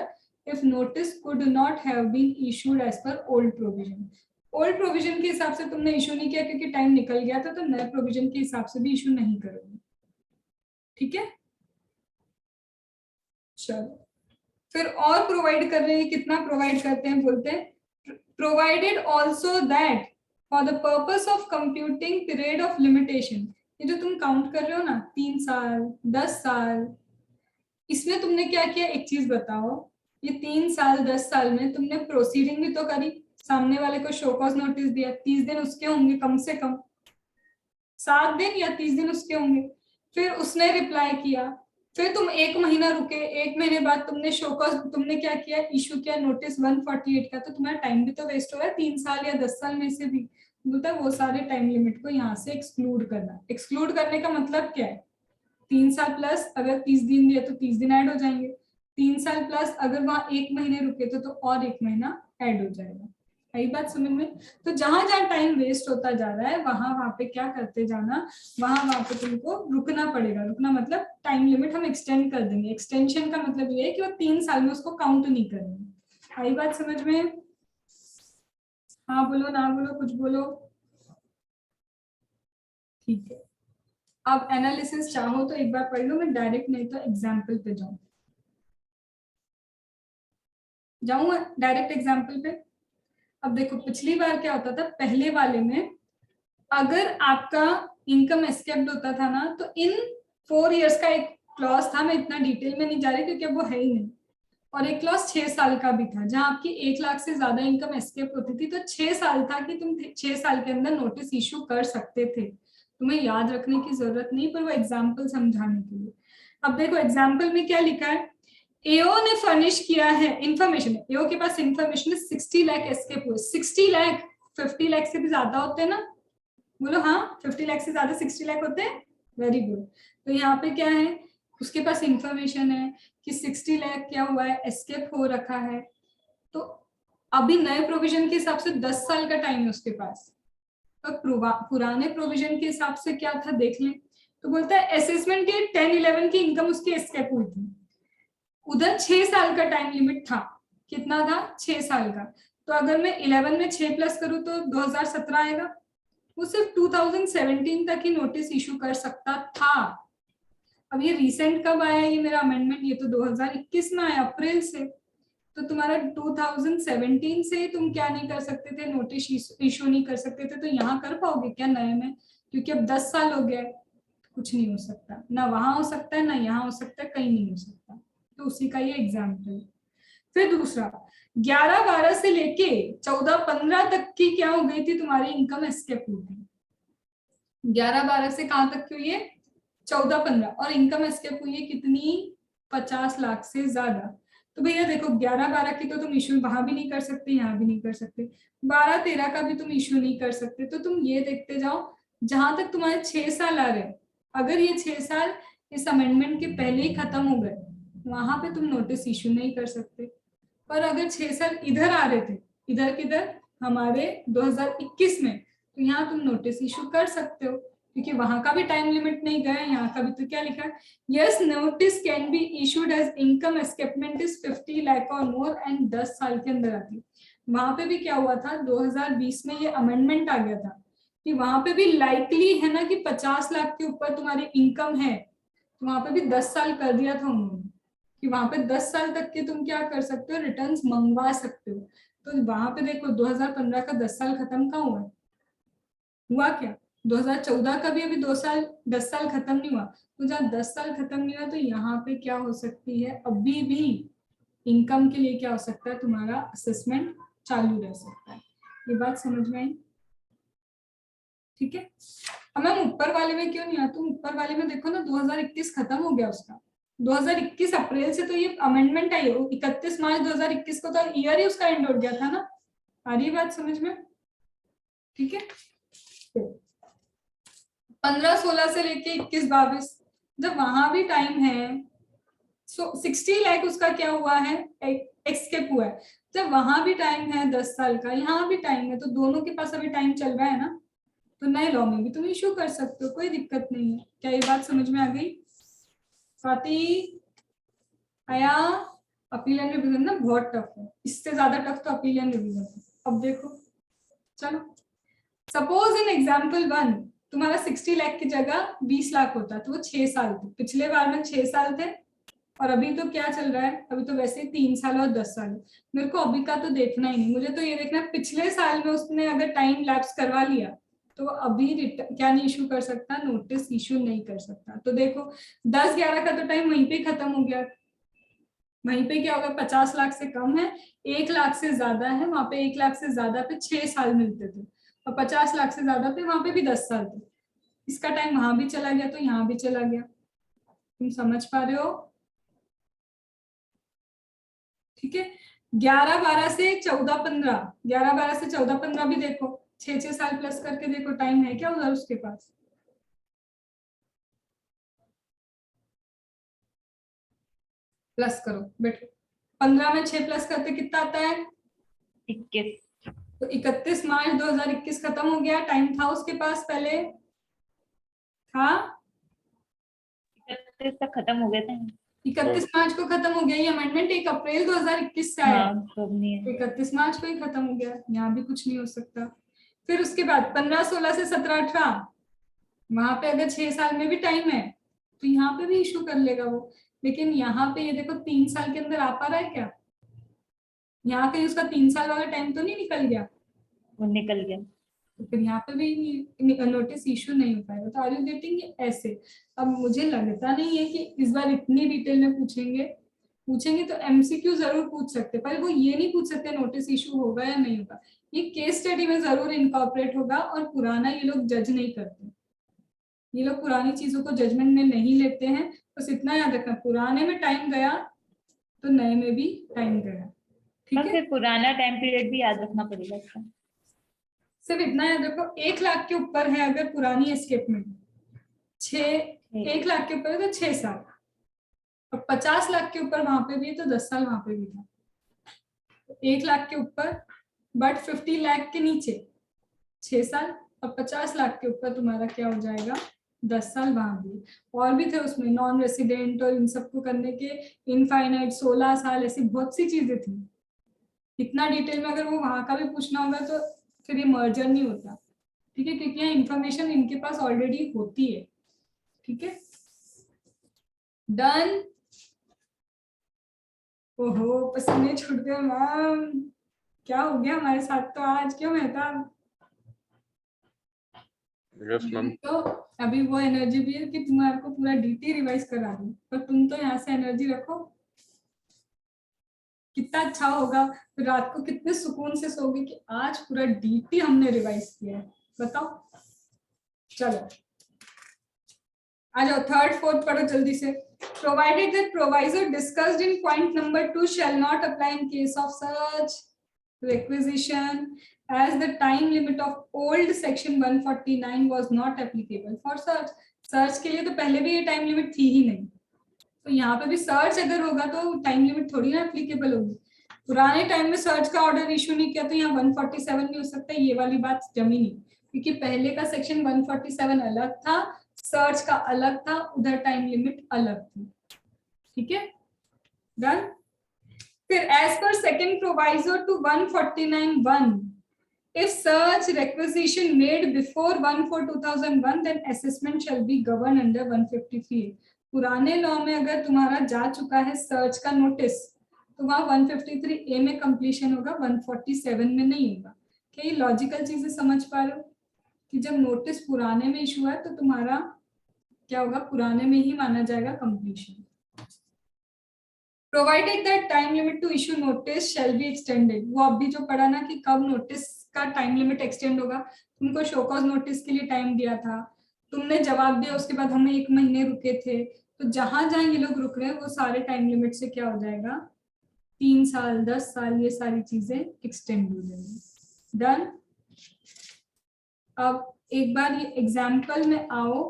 if notice could not have been issued as per old provision। Old provision के हिसाब से तुमने इशू नहीं किया क्योंकि टाइम निकल गया था, तो नए प्रोविजन के हिसाब से भी इशू नहीं करोगे। ठीक है, चलो फिर और प्रोवाइड कर रहे हैं। कितना प्रोवाइड करते हैं, बोलते हैं provided also that for the purpose of computing period of limitation. ये जो तुम काउंट कर रहे हो ना 3 साल 10 साल, इसमें तुमने क्या किया, एक चीज बताओ। ये 3 साल 10 साल में तुमने प्रोसीडिंग भी तो करी, सामने वाले को शो कॉज नोटिस दिया, 30 दिन उसके होंगे कम से कम, 7 दिन या 30 दिन उसके होंगे। फिर उसने रिप्लाई किया, फिर तुम 1 महीना रुके, 1 महीने बाद तुमने शो कॉज, तुमने क्या किया, इशू किया नोटिस 148 का, तो तुम्हारा टाइम भी तो वेस्ट हो रहा है 3 साल या 10 साल में से भी। बोलता है वो सारे टाइम लिमिट को यहाँ से एक्सक्लूड करना। एक्सक्लूड करने का मतलब क्या है, 3 साल प्लस अगर 30 दिन दिया तो 30 दिन ऐड हो जाएंगे, 3 साल प्लस अगर वहां 1 महीने रुके तो और 1 महीना ऐड हो जाएगा। आई बात समझ में? तो जहां जहां टाइम वेस्ट होता जा रहा है वहां पे क्या करते जाना, वहां पे तुमको रुकना पड़ेगा। रुकना मतलब टाइम लिमिट हम एक्सटेंड कर देंगे। एक्सटेंशन का मतलब ये है कि वो 3 साल में उसको काउंट नहीं करेंगे। आई बात समझ में? हाँ बोलो, ना बोलो, कुछ बोलो। ठीक है, अब एनालिसिस चाहो तो एक बार पढ़ लो, मैं डायरेक्ट नहीं तो एग्जाम्पल पे जाऊं डायरेक्ट एग्जाम्पल पे। अब देखो पिछली बार क्या होता था, पहले वाले में अगर आपका इनकम एस्केप्ड होता था ना, तो इन 4 इयर्स का एक क्लॉज था, मैं इतना डिटेल में नहीं जा रही क्योंकि अब वो है ही नहीं, और एक क्लॉज 6 साल का भी था जहां आपकी 1 लाख से ज्यादा इनकम एस्केप होती थी, तो 6 साल था कि तुम 6 साल के अंदर नोटिस इशू कर सकते थे। तुम्हें याद रखने की जरूरत नहीं, पर वो एग्जाम्पल समझाने के लिए। अब देखो एग्जाम्पल में क्या लिखा है, एओ ने फर्निश किया है इंफॉर्मेशन, एओ के पास इंफॉर्मेशन 60 लाख एस्केप हुए। 60 लाख 50 लाख से भी ज्यादा होते हैं ना, बोलो हाँ, 50 लाख से ज्यादा 60 लाख होते हैं। Very good. तो यहाँ पे क्या है, उसके पास इंफॉर्मेशन है कि 60 लाख क्या हुआ है, एस्केप हो रखा है। तो अभी नए प्रोविजन के हिसाब से 10 साल का टाइम है उसके पास, तो पुराने प्रोविजन के हिसाब से क्या था देख लें। तो बोलता है असेसमेंट के 10-11 की इनकम उसकी एस्केप हुई थी, उधर 6 साल का टाइम लिमिट था। कितना था? 6 साल का। तो अगर मैं 11 में 6 प्लस करूं तो 2017 आएगा। वो सिर्फ 2017 तक ही नोटिस इशू कर सकता था। अब ये रिसेंट कब आया ये मेरा अमेंडमेंट, ये तो 2021 में आया, अप्रैल से। तो तुम्हारा 2017 से तुम क्या नहीं कर सकते थे, नोटिस इशू नहीं कर सकते थे। तो यहाँ कर पाओगे क्या नए में? क्योंकि अब 10 साल हो गया, कुछ नहीं हो सकता, ना वहां हो सकता है ना यहाँ हो सकता है, कहीं नहीं हो सकता। तो उसी का ये एग्जाम्पल। फिर दूसरा, 11-12 से लेके 14-15 तक की क्या हो गई थी तुम्हारी इनकम एस्केप हुई थी। 11-12 से कहां तक की हुई है? 14-15, और इनकम एस्केप हुई है कितनी? 50 लाख से ज्यादा। तो भैया देखो 11-12 की तो तुम इशू वहां भी नहीं कर सकते, यहाँ भी नहीं कर सकते, 12-13 का भी तुम इशू नहीं कर सकते। तो तुम ये देखते जाओ जहां तक तुम्हारे 6 साल आ रहे, अगर ये 6 साल इस अमेंडमेंट के पहले ही खत्म हो गए, वहां पे तुम नोटिस इशू नहीं कर सकते। पर अगर 6 साल इधर आ रहे थे, इधर किधर, हमारे 2021 में, तो यहाँ तुम नोटिस इशू कर सकते हो, क्योंकि वहां का भी टाइम लिमिट नहीं गया, यहाँ का भी। तो क्या लिखा है, yes notice can be issued as income escapement is 50 lakh और मोर एंड 10 साल के अंदर आती है। वहां पे भी क्या हुआ था, 2020 में ये अमेंडमेंट आ गया था कि वहां पे भी लाइकली है ना कि 50 लाख के ऊपर तुम्हारी इनकम है, तो वहां पे भी 10 साल कर दिया था उन्होंने कि वहां पे 10 साल तक के तुम क्या कर सकते हो, रिटर्न्स मंगवा सकते हो। तो वहां पे देखो 2015 का 10 साल खत्म कहाँ हुआ? हुआ क्या? 2014 का भी अभी 10 साल खत्म नहीं हुआ। तो जहाँ 10 साल खत्म नहीं हुआ, तो यहाँ पे क्या हो सकती है, अभी भी इनकम के लिए क्या हो सकता है, तुम्हारा असेसमेंट चालू रह सकता है। ये बात समझ में आई? ठीक है। अब मैम ऊपर वाले में क्यों नहीं आया? तुम ऊपर वाले में देखो ना, 2021 खत्म हो गया उसका, 2021 अप्रैल से तो ये अमेंडमेंट आई है, 31 मार्च 2021 को तो ईयर ही उसका एंड हो गया था ना। आ रही बात समझ में? ठीक है। 15-16 से लेके 21-22, जब वहां भी टाइम है, 60 लाख उसका क्या हुआ है, एस्केप हुआ है। जब वहां भी टाइम है 10 साल का, यहाँ भी टाइम है, तो दोनों के पास अभी टाइम चल रहा है ना, तो नए लॉ में भी तुम इशू कर सकते हो, कोई दिक्कत नहीं है। क्या ये बात समझ में आ गई? स्वाति आया? अपील एंड रिवीजन ना बहुत टफ है, इससे ज्यादा टफ तो अपील एंड रिवीजन है। अब देखो, चलो सपोज इन एग्जाम्पल 1 तुम्हारा 60 लाख की जगह 20 लाख होता, तो वो 6 साल थे, पिछले बार में 6 साल थे, और अभी तो क्या चल रहा है, अभी तो वैसे 3 साल और 10 साल। मेरे को अभी का तो देखना ही नहीं, मुझे तो ये देखना है पिछले साल में उसने अगर टाइम लैप्स करवा लिया तो अभी क्या नहीं इशू कर सकता, नोटिस इशू नहीं कर सकता। तो देखो 10-11 का तो टाइम वहीं पे खत्म हो गया, वहीं पे क्या होगा, 50 लाख से कम है, 1 लाख से ज्यादा है, वहां पे 1 लाख से ज्यादा पे 6 साल मिलते थे, और 50 लाख से ज्यादा पे वहां पे भी 10 साल थे। इसका टाइम वहां भी चला गया तो यहाँ भी चला गया। तुम समझ पा रहे हो? ठीक है। 11-12 से 14-15, 11-12 से 14-15 भी देखो, 6-6 साल प्लस करके देखो, टाइम है क्या उधर उसके पास? प्लस करो बेटो, 15 में 6 प्लस करते कितना आता है? 21। तो 31 मार्च 2021 खत्म हो गया, टाइम था उसके पास पहले था, 31 तक खत्म हो गए थे। 31 मार्च को खत्म हो गया। ये अमेंडमेंट 1 अप्रैल 2021 से आया, हाँ, तो नहीं है। 31 मार्च को ही खत्म हो गया, यहाँ भी कुछ नहीं हो सकता। फिर उसके बाद 15 16 से 17 18, वहां पे अगर 6 साल में भी टाइम है तो यहाँ पे भी इशू कर लेगा वो। लेकिन यहाँ पे ये देखो 3 साल के अंदर आ पा रहा है क्या? यहाँ कहीं उसका 3 साल वाला टाइम तो नहीं निकल गया? वो निकल गया। तो फिर यहाँ पे भी नोटिस इशू नहीं हो पाएगा। तो आर यू गेटिंग ऐसे? अब मुझे लगता नहीं है कि इस बार इतनी डिटेल में पूछेंगे, पूछेंगे तो एमसीक्यू जरूर पूछ सकते, पर वो ये नहीं पूछ सकते नोटिस इशू होगा या नहीं होगा। ये केस स्टडी में जरूर इनकॉर्पोरेट होगा, और पुराना ये लोग जज नहीं करते, ये लोग पुरानी चीजों को जजमेंट में नहीं लेते हैं। बस इतना याद रखना, पुराने में टाइम गया तो नए में भी टाइम गया, ठीक पर है? फिर पुराना टाइम पीरियड भी याद रखना पड़ेगा इसका। सिर्फ इतना याद रखो, 1 लाख के ऊपर है अगर पुरानी एस्केपमेंट, 1 लाख के ऊपर है तो 6 साल, और 50 लाख के ऊपर वहां पे भी है तो 10 साल वहां पे भी था। 1 लाख के ऊपर बट 50 लाख के नीचे 6 साल, और 50 लाख के ऊपर तुम्हारा क्या हो जाएगा, 10 साल वहां भी। और भी थे उसमें नॉन रेसिडेंट और इन सबको करने के इनफाइनाइट 16 साल, ऐसी बहुत सी चीजें थी। इतना डिटेल में अगर वो वहां का भी पूछना होगा तो फिर ये मर्जर नहीं होता, ठीक है? क्योंकि यहाँ इंफॉर्मेशन इनके पास ऑलरेडी होती है, ठीक है? डन। ओहो पसीने छूट गए मैम, क्या हो गया हमारे साथ तो आज, क्यों मेहताब? Yes ma'am. तो अभी वो एनर्जी भी है कि तुम्हें आपको पूरा डीटी रिवाइज करा दूं, पर तुम तो यहाँ से एनर्जी रखो, कितना अच्छा होगा। फिर रात को कितने सुकून से सोगे कि आज पूरा डीटी हमने रिवाइज किया है। बताओ, चलो आ जाओ, थर्ड फोर्थ पढ़ो जल्दी से। Provided that proviso discussed in point number 2 shall not apply in case of such requisition, as the time limit of old section 149 was not applicable for search. Search के लिए तो पहले भी ये टाइम लिमिट थी ही नहीं, तो यहाँ पे भी सर्च अगर होगा तो टाइम लिमिट थोड़ी ना एप्लीकेबल होगी। पुराने टाइम में सर्च का ऑर्डर इशू नहीं किया तो यहाँ 147 नहीं हो सकता, ये वाली बात जमी नहीं, क्योंकि पहले का सेक्शन 147 अलग था, सर्च का अलग था, उधर टाइम लिमिट अलग थी, ठीक है? डन। फिर एज पर second proviso to 149(1), if search requisition made before 1/4/2001 then assessment shall be governed under 153. पुराने लॉ में अगर तुम्हारा जा चुका है सर्च का नोटिस तो वहां 153A में कंप्लीशन होगा, 147 में नहीं होगा। क्या ये लॉजिकल चीजें समझ पा रहे हो कि जब नोटिस पुराने में इशू है तो तुम्हारा क्या होगा, पुराने में ही माना जाएगा completion. Provided that time limit to issue notice shall be extended, वो अभी जो पढ़ा ना कि कब नोटिस का टाइम लिमिट एक्सटेंड होगा। तुमको शो कॉज नोटिस के लिए टाइम दिया था, तुमने जवाब दिया, उसके बाद हमें 1 महीने रुके थे, तो जहां जहां ये लोग रुक रहे हैं वो सारे टाइम लिमिट से क्या हो जाएगा, 3 साल 10 साल ये सारी चीजें एक्सटेंड हो जाएंगी। डन। अब एक बार ये एग्जाम्पल में आओ,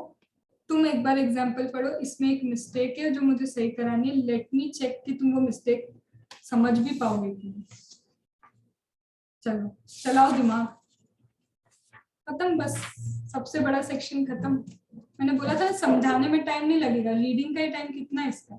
तुम एक बार एग्जाम्पल पढ़ो, इसमें एक मिस्टेक है जो मुझे सही करानी है। लेट मी चेक कि तुम वो मिस्टेक समझ भी पाओगे कि नहीं। चलो चलाओ दिमाग, खत्म, बस सबसे बड़ा सेक्शन खत्म। मैंने बोला था समझाने में टाइम नहीं लगेगा, रीडिंग का ही टाइम कितना है इसका।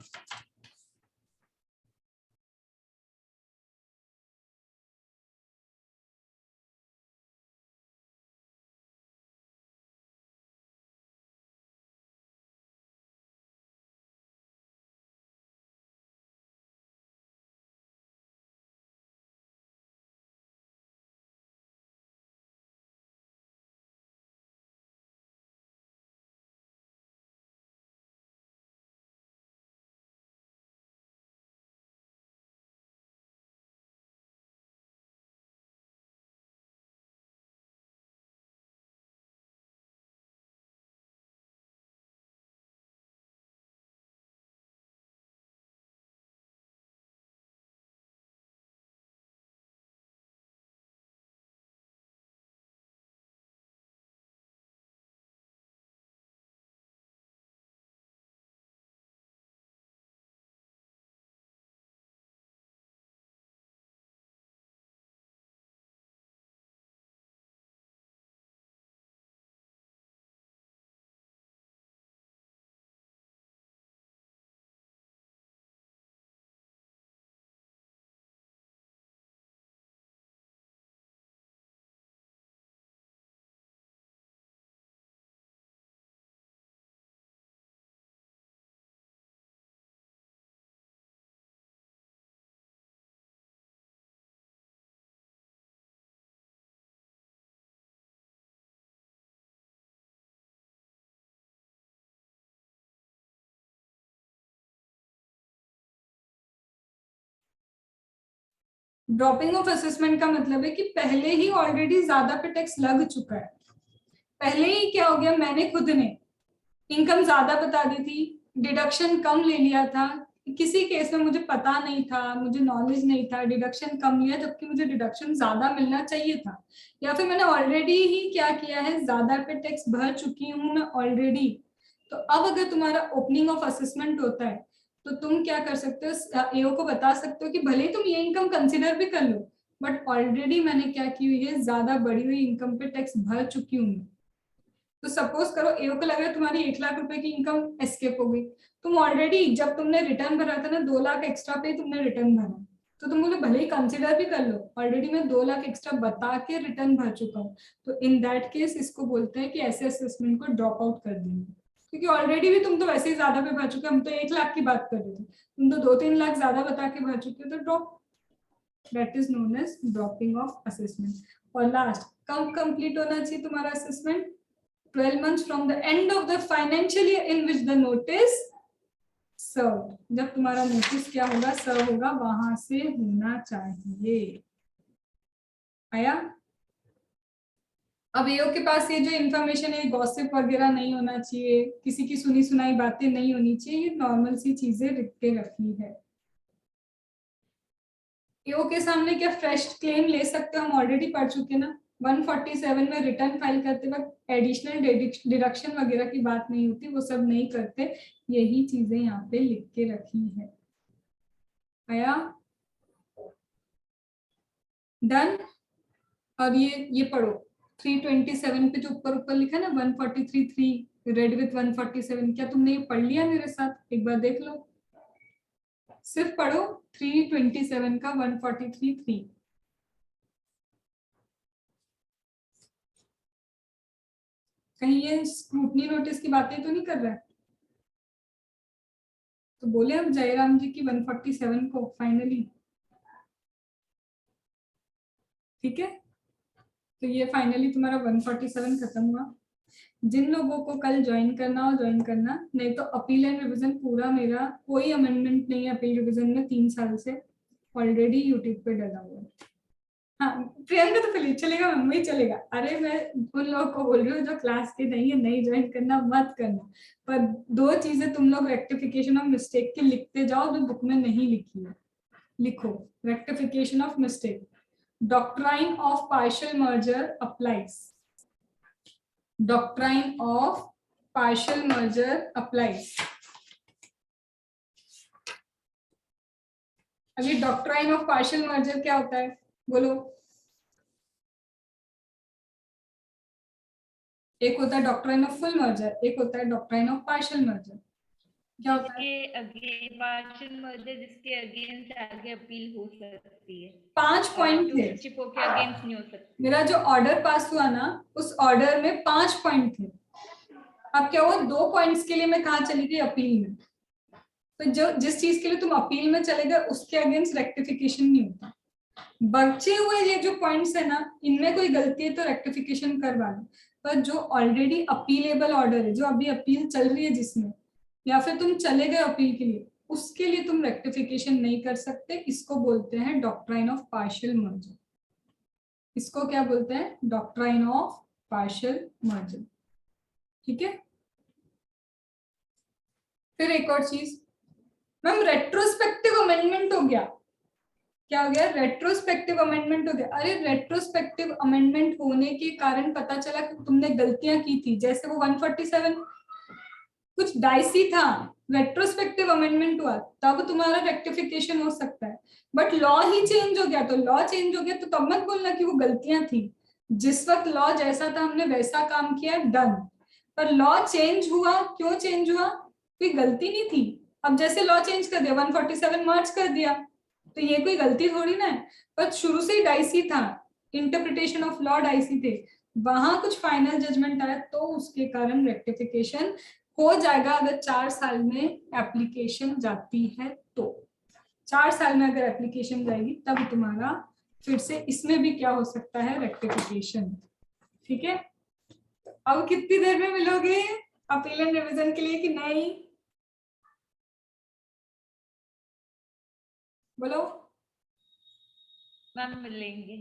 ड्रॉपिंग ऑफ असेसमेंट का मतलब है कि पहले ही ऑलरेडी ज्यादा पे टैक्स लग चुका है, पहले ही क्या हो गया, मैंने खुद ने इनकम ज्यादा बता दी थी, डिडक्शन कम ले लिया था, किसी केस में मुझे पता नहीं था, मुझे नॉलेज नहीं था, डिडक्शन कम लिया जबकि मुझे डिडक्शन ज्यादा मिलना चाहिए था, या फिर मैंने ऑलरेडी ही क्या किया है, ज्यादा पे टैक्स भर चुकी हूँ मैं ऑलरेडी। तो अब अगर तुम्हारा ओपनिंग ऑफ असेसमेंट होता है तो तुम क्या कर सकते हो, एओ को बता सकते हो कि भले ही तुम ये इनकम कंसिडर भी कर लो, बट ऑलरेडी मैंने क्या की हुई है, ज्यादा बढ़ी हुई इनकम पे टैक्स भर चुकी हूँ। तो सपोज करो एओ को लग रहा है तुम्हारी 1 लाख रुपए की इनकम एस्केप हो गई, तुम ऑलरेडी जब तुमने रिटर्न भरा था ना 2 लाख एक्स्ट्रा पे तुमने रिटर्न भरा, तो तुम बोले भले ही कंसिडर भी कर लो, ऑलरेडी मैं 2 लाख एक्स्ट्रा बता के रिटर्न भर चुका हूँ, तो इन दैट केस इसको बोलते हैं कि ऐसे असेसमेंट को ड्रॉप आउट कर देंगे, क्योंकि ऑलरेडी भी तुम तो वैसे ही ज्यादा पे भर चुके, हम तो 1 लाख की बात कर रहे थे, तुम तो 2-3 लाख ज्यादा बता के भर चुके हो, तो drop, that is known as dropping of assessment. और लास्ट, कब कंप्लीट होना चाहिए तुम्हारा assessment, 12 months from the end of the financial year in which the notice served, जब तुम्हारा नोटिस क्या होगा, सर्व होगा, वहां से होना चाहिए। आया? अब एओ के पास ये जो इंफॉर्मेशन है, गॉसिप वगैरह नहीं होना चाहिए, किसी की सुनी सुनाई बातें नहीं होनी चाहिए, ये नॉर्मल सी चीजें लिख के रखी है। एओ के सामने क्या फ्रेश क्लेम ले सकते हो, हम ऑलरेडी पढ़ चुके ना, 147 में रिटर्न फाइल करते वक्त एडिशनल डिडक्शन वगैरह की बात नहीं होती, वो सब नहीं करते, यही चीजें यहाँ पे लिख के रखी है। आया? डन? और ये पढ़ो 327 पे जो ऊपर ऊपर लिखा है ना 143.3 रेड विथ 147, क्या तुमने ये पढ़ लिया मेरे साथ, एक बार देख लो, सिर्फ पढ़ो 327 का 143.3। कहीं ये स्क्रूटनी नोटिस की बातें तो नहीं कर रहा है? तो बोले अब जयराम जी की 147 को फाइनली, ठीक है, तो ये फाइनली तुम्हारा 147 खत्म हुआ। जिन लोगों को कल ज्वाइन करना हो ज्वाइन करना, नहीं तो अपील एंड रिवीजन पूरा मेरा कोई अमेंडमेंट नहीं है अपील रिवीजन में, 3 साल से ऑलरेडी यूट्यूब पे डला हुआ है। हाँ प्रियंका तो फिर चलेगा, मम्मी चलेगा, अरे मैं उन लोगों को बोल रही हूँ जो क्लास के नहीं है, नहीं ज्वाइन करना मत करना, पर 2 चीजें तुम लोग रेक्टिफिकेशन ऑफ मिस्टेक की लिखते जाओ जो बुक में नहीं लिखी है, लिखो rectification of mistake, doctrine of partial merger applies, doctrine of partial merger applies. अभी डॉक्ट्राइन ऑफ पार्शियल मर्जर क्या होता है बोलो? एक होता है डॉक्ट्राइन ऑफ फुल मर्जर, एक होता है डॉक्ट्राइन ऑफ पार्शियल मर्जर। क्या होता है? जिसके आगे पार्शियल मर्जर, जिसके अगेंस्ट आगे अपील हो सकती है। 5 पॉइंट थे, चिपो के अगेंस्ट नहीं हो सकती। मेरा जो ऑर्डर पास हुआ ना उस ऑर्डर में 5 पॉइंट थे, अब क्या हुआ 2 पॉइंट्स के लिए मैं कहाँ चली गई, अपील में, तो जो जिस चीज के लिए तुम अपील में चले गए उसके अगेंस्ट रेक्टिफिकेशन नहीं होता। बचे हुए ये जो पॉइंट्स है ना, इनमें कोई गलती है तो रेक्टिफिकेशन करवा लो, पर जो ऑलरेडी अपीलेबल ऑर्डर है, जो अभी अपील चल रही है जिसमें, या फिर तुम चले गए अपील के लिए, उसके लिए तुम रेक्टिफिकेशन नहीं कर सकते, इसको बोलते हैं डॉक्ट्राइन ऑफ पार्शियल मर्जर। इसको क्या बोलते हैं? डॉक्ट्राइन ऑफ पार्शियल मर्जर, ठीक है। फिर एक और चीज मैम, रेट्रोस्पेक्टिव अमेंडमेंट हो गया, क्या हो गया? रेट्रोस्पेक्टिव अमेंडमेंट हो गया। अरे रेट्रोस्पेक्टिव अमेंडमेंट होने के कारण पता चला कि तुमने गलतियां की थी, जैसे वो 147 कुछ डाइसी था, रेट्रोस्पेक्टिव अमेंडमेंट हुआ तब तुम्हारा रेक्टिफिकेशन हो सकता है, बट लॉ ही चेंज हो गया, तो लॉ चेंज हो गया तो तब मत बोलना कि वो गलतियां थी, जिस वक्त लॉ जैसा था हमने वैसा काम किया, डन। पर लॉ चेंज हुआ, क्यों चेंज हुआ? कोई गलती नहीं थी, अब जैसे लॉ चेंज कर दिया 147 मर्ज कर दिया, तो ये कोई गलती थोड़ी ना है, पर शुरू से ही डाइसी था, इंटरप्रिटेशन ऑफ लॉ डाइसी थे, वहां कुछ फाइनल जजमेंट आया तो उसके कारण रेक्टिफिकेशन हो जाएगा, अगर 4 साल में एप्लीकेशन जाती है तो। 4 साल में अगर एप्लीकेशन जाएगी तब तुम्हारा फिर से इसमें भी क्या हो सकता है, रेक्टिफिकेशन, ठीक है। अब कितनी देर में मिलोगे अपील एंड रिवीजन के लिए कि नहीं? बोलो। मैम मिलेंगे।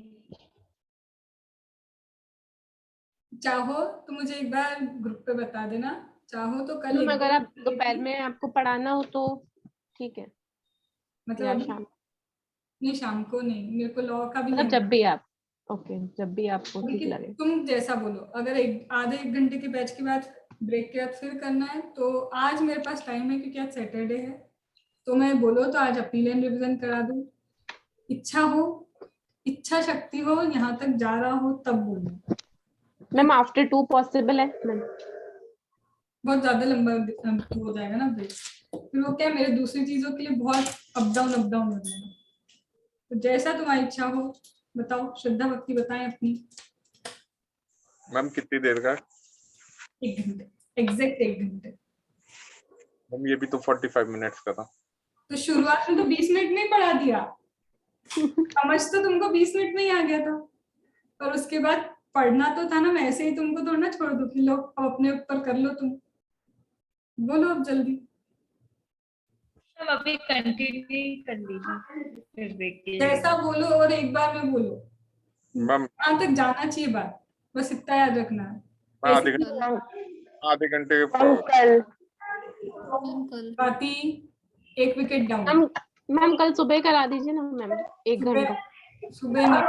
चाहो तो मुझे एक बार ग्रुप पे बता देना, चाहो तो कल मैम एक अगर बार आप दोपहर में आपको पढ़ाना हो तो ठीक है, मतलब या अभी शाम, नहीं, शाम को नहीं, मेरे को लॉ का भी मतलब है। जब भी आप, ओके जब भी आपको ठीक लेकिन लगे। तुम जैसा बोलो, अगर आधे एक घंटे के बैच के बाद ब्रेक के बाद फिर करना है तो आज मेरे पास टाइम है, क्योंकि आज सैटरडे है, तो मैं बोलो तो आज अपील एंड रिवीजन करा दूं। इच्छा हो, इच्छा शक्ति हो, यहाँ तक जा रहा हो तब बोलो। मैम आफ्टर 2 पॉसिबल है मैम? बहुत ज्यादा लंबा हो जाएगा ना ब्रेक, फिर वो क्या मेरे दूसरी चीजों के लिए बहुत अप डाउन हो जाएगा। तो जैसा तुम्हारी इच्छा हो बताओ, श्रद्धा भक्ति बताएं अपनी। मैम कितनी देर का है? 1 घंटे, एग्जैक्ट 1 घंटे। मैम ये भी तो 45 मिनट्स का था। तो शुरुआत में तो 20 मिनट में ही पढ़ा दिया, समझ तो तुमको 20 मिनट में ही आ गया था, और उसके बाद पढ़ना तो था ना, मैं ऐसे ही तुमको थोड़ा ना छोड़ दूं कि लो अब अपने ऊपर कर लो तुम। बोलो अब जल्दी। मैम अभी कंटिन्यू कर लीजिए फिर ब्रेक के लिए। जैसा बोलो और एक बार में बोलो, मैम कहाँ तक जाना चाहिए बात, बस इतना याद रखना है। मैं ऐसे आधे घंटे मैम कल बाती 1 विकेट डाउन। मैम मैम कल सुबह करा दीजिए ना मैम, 1 घंटा। सुबह नहीं,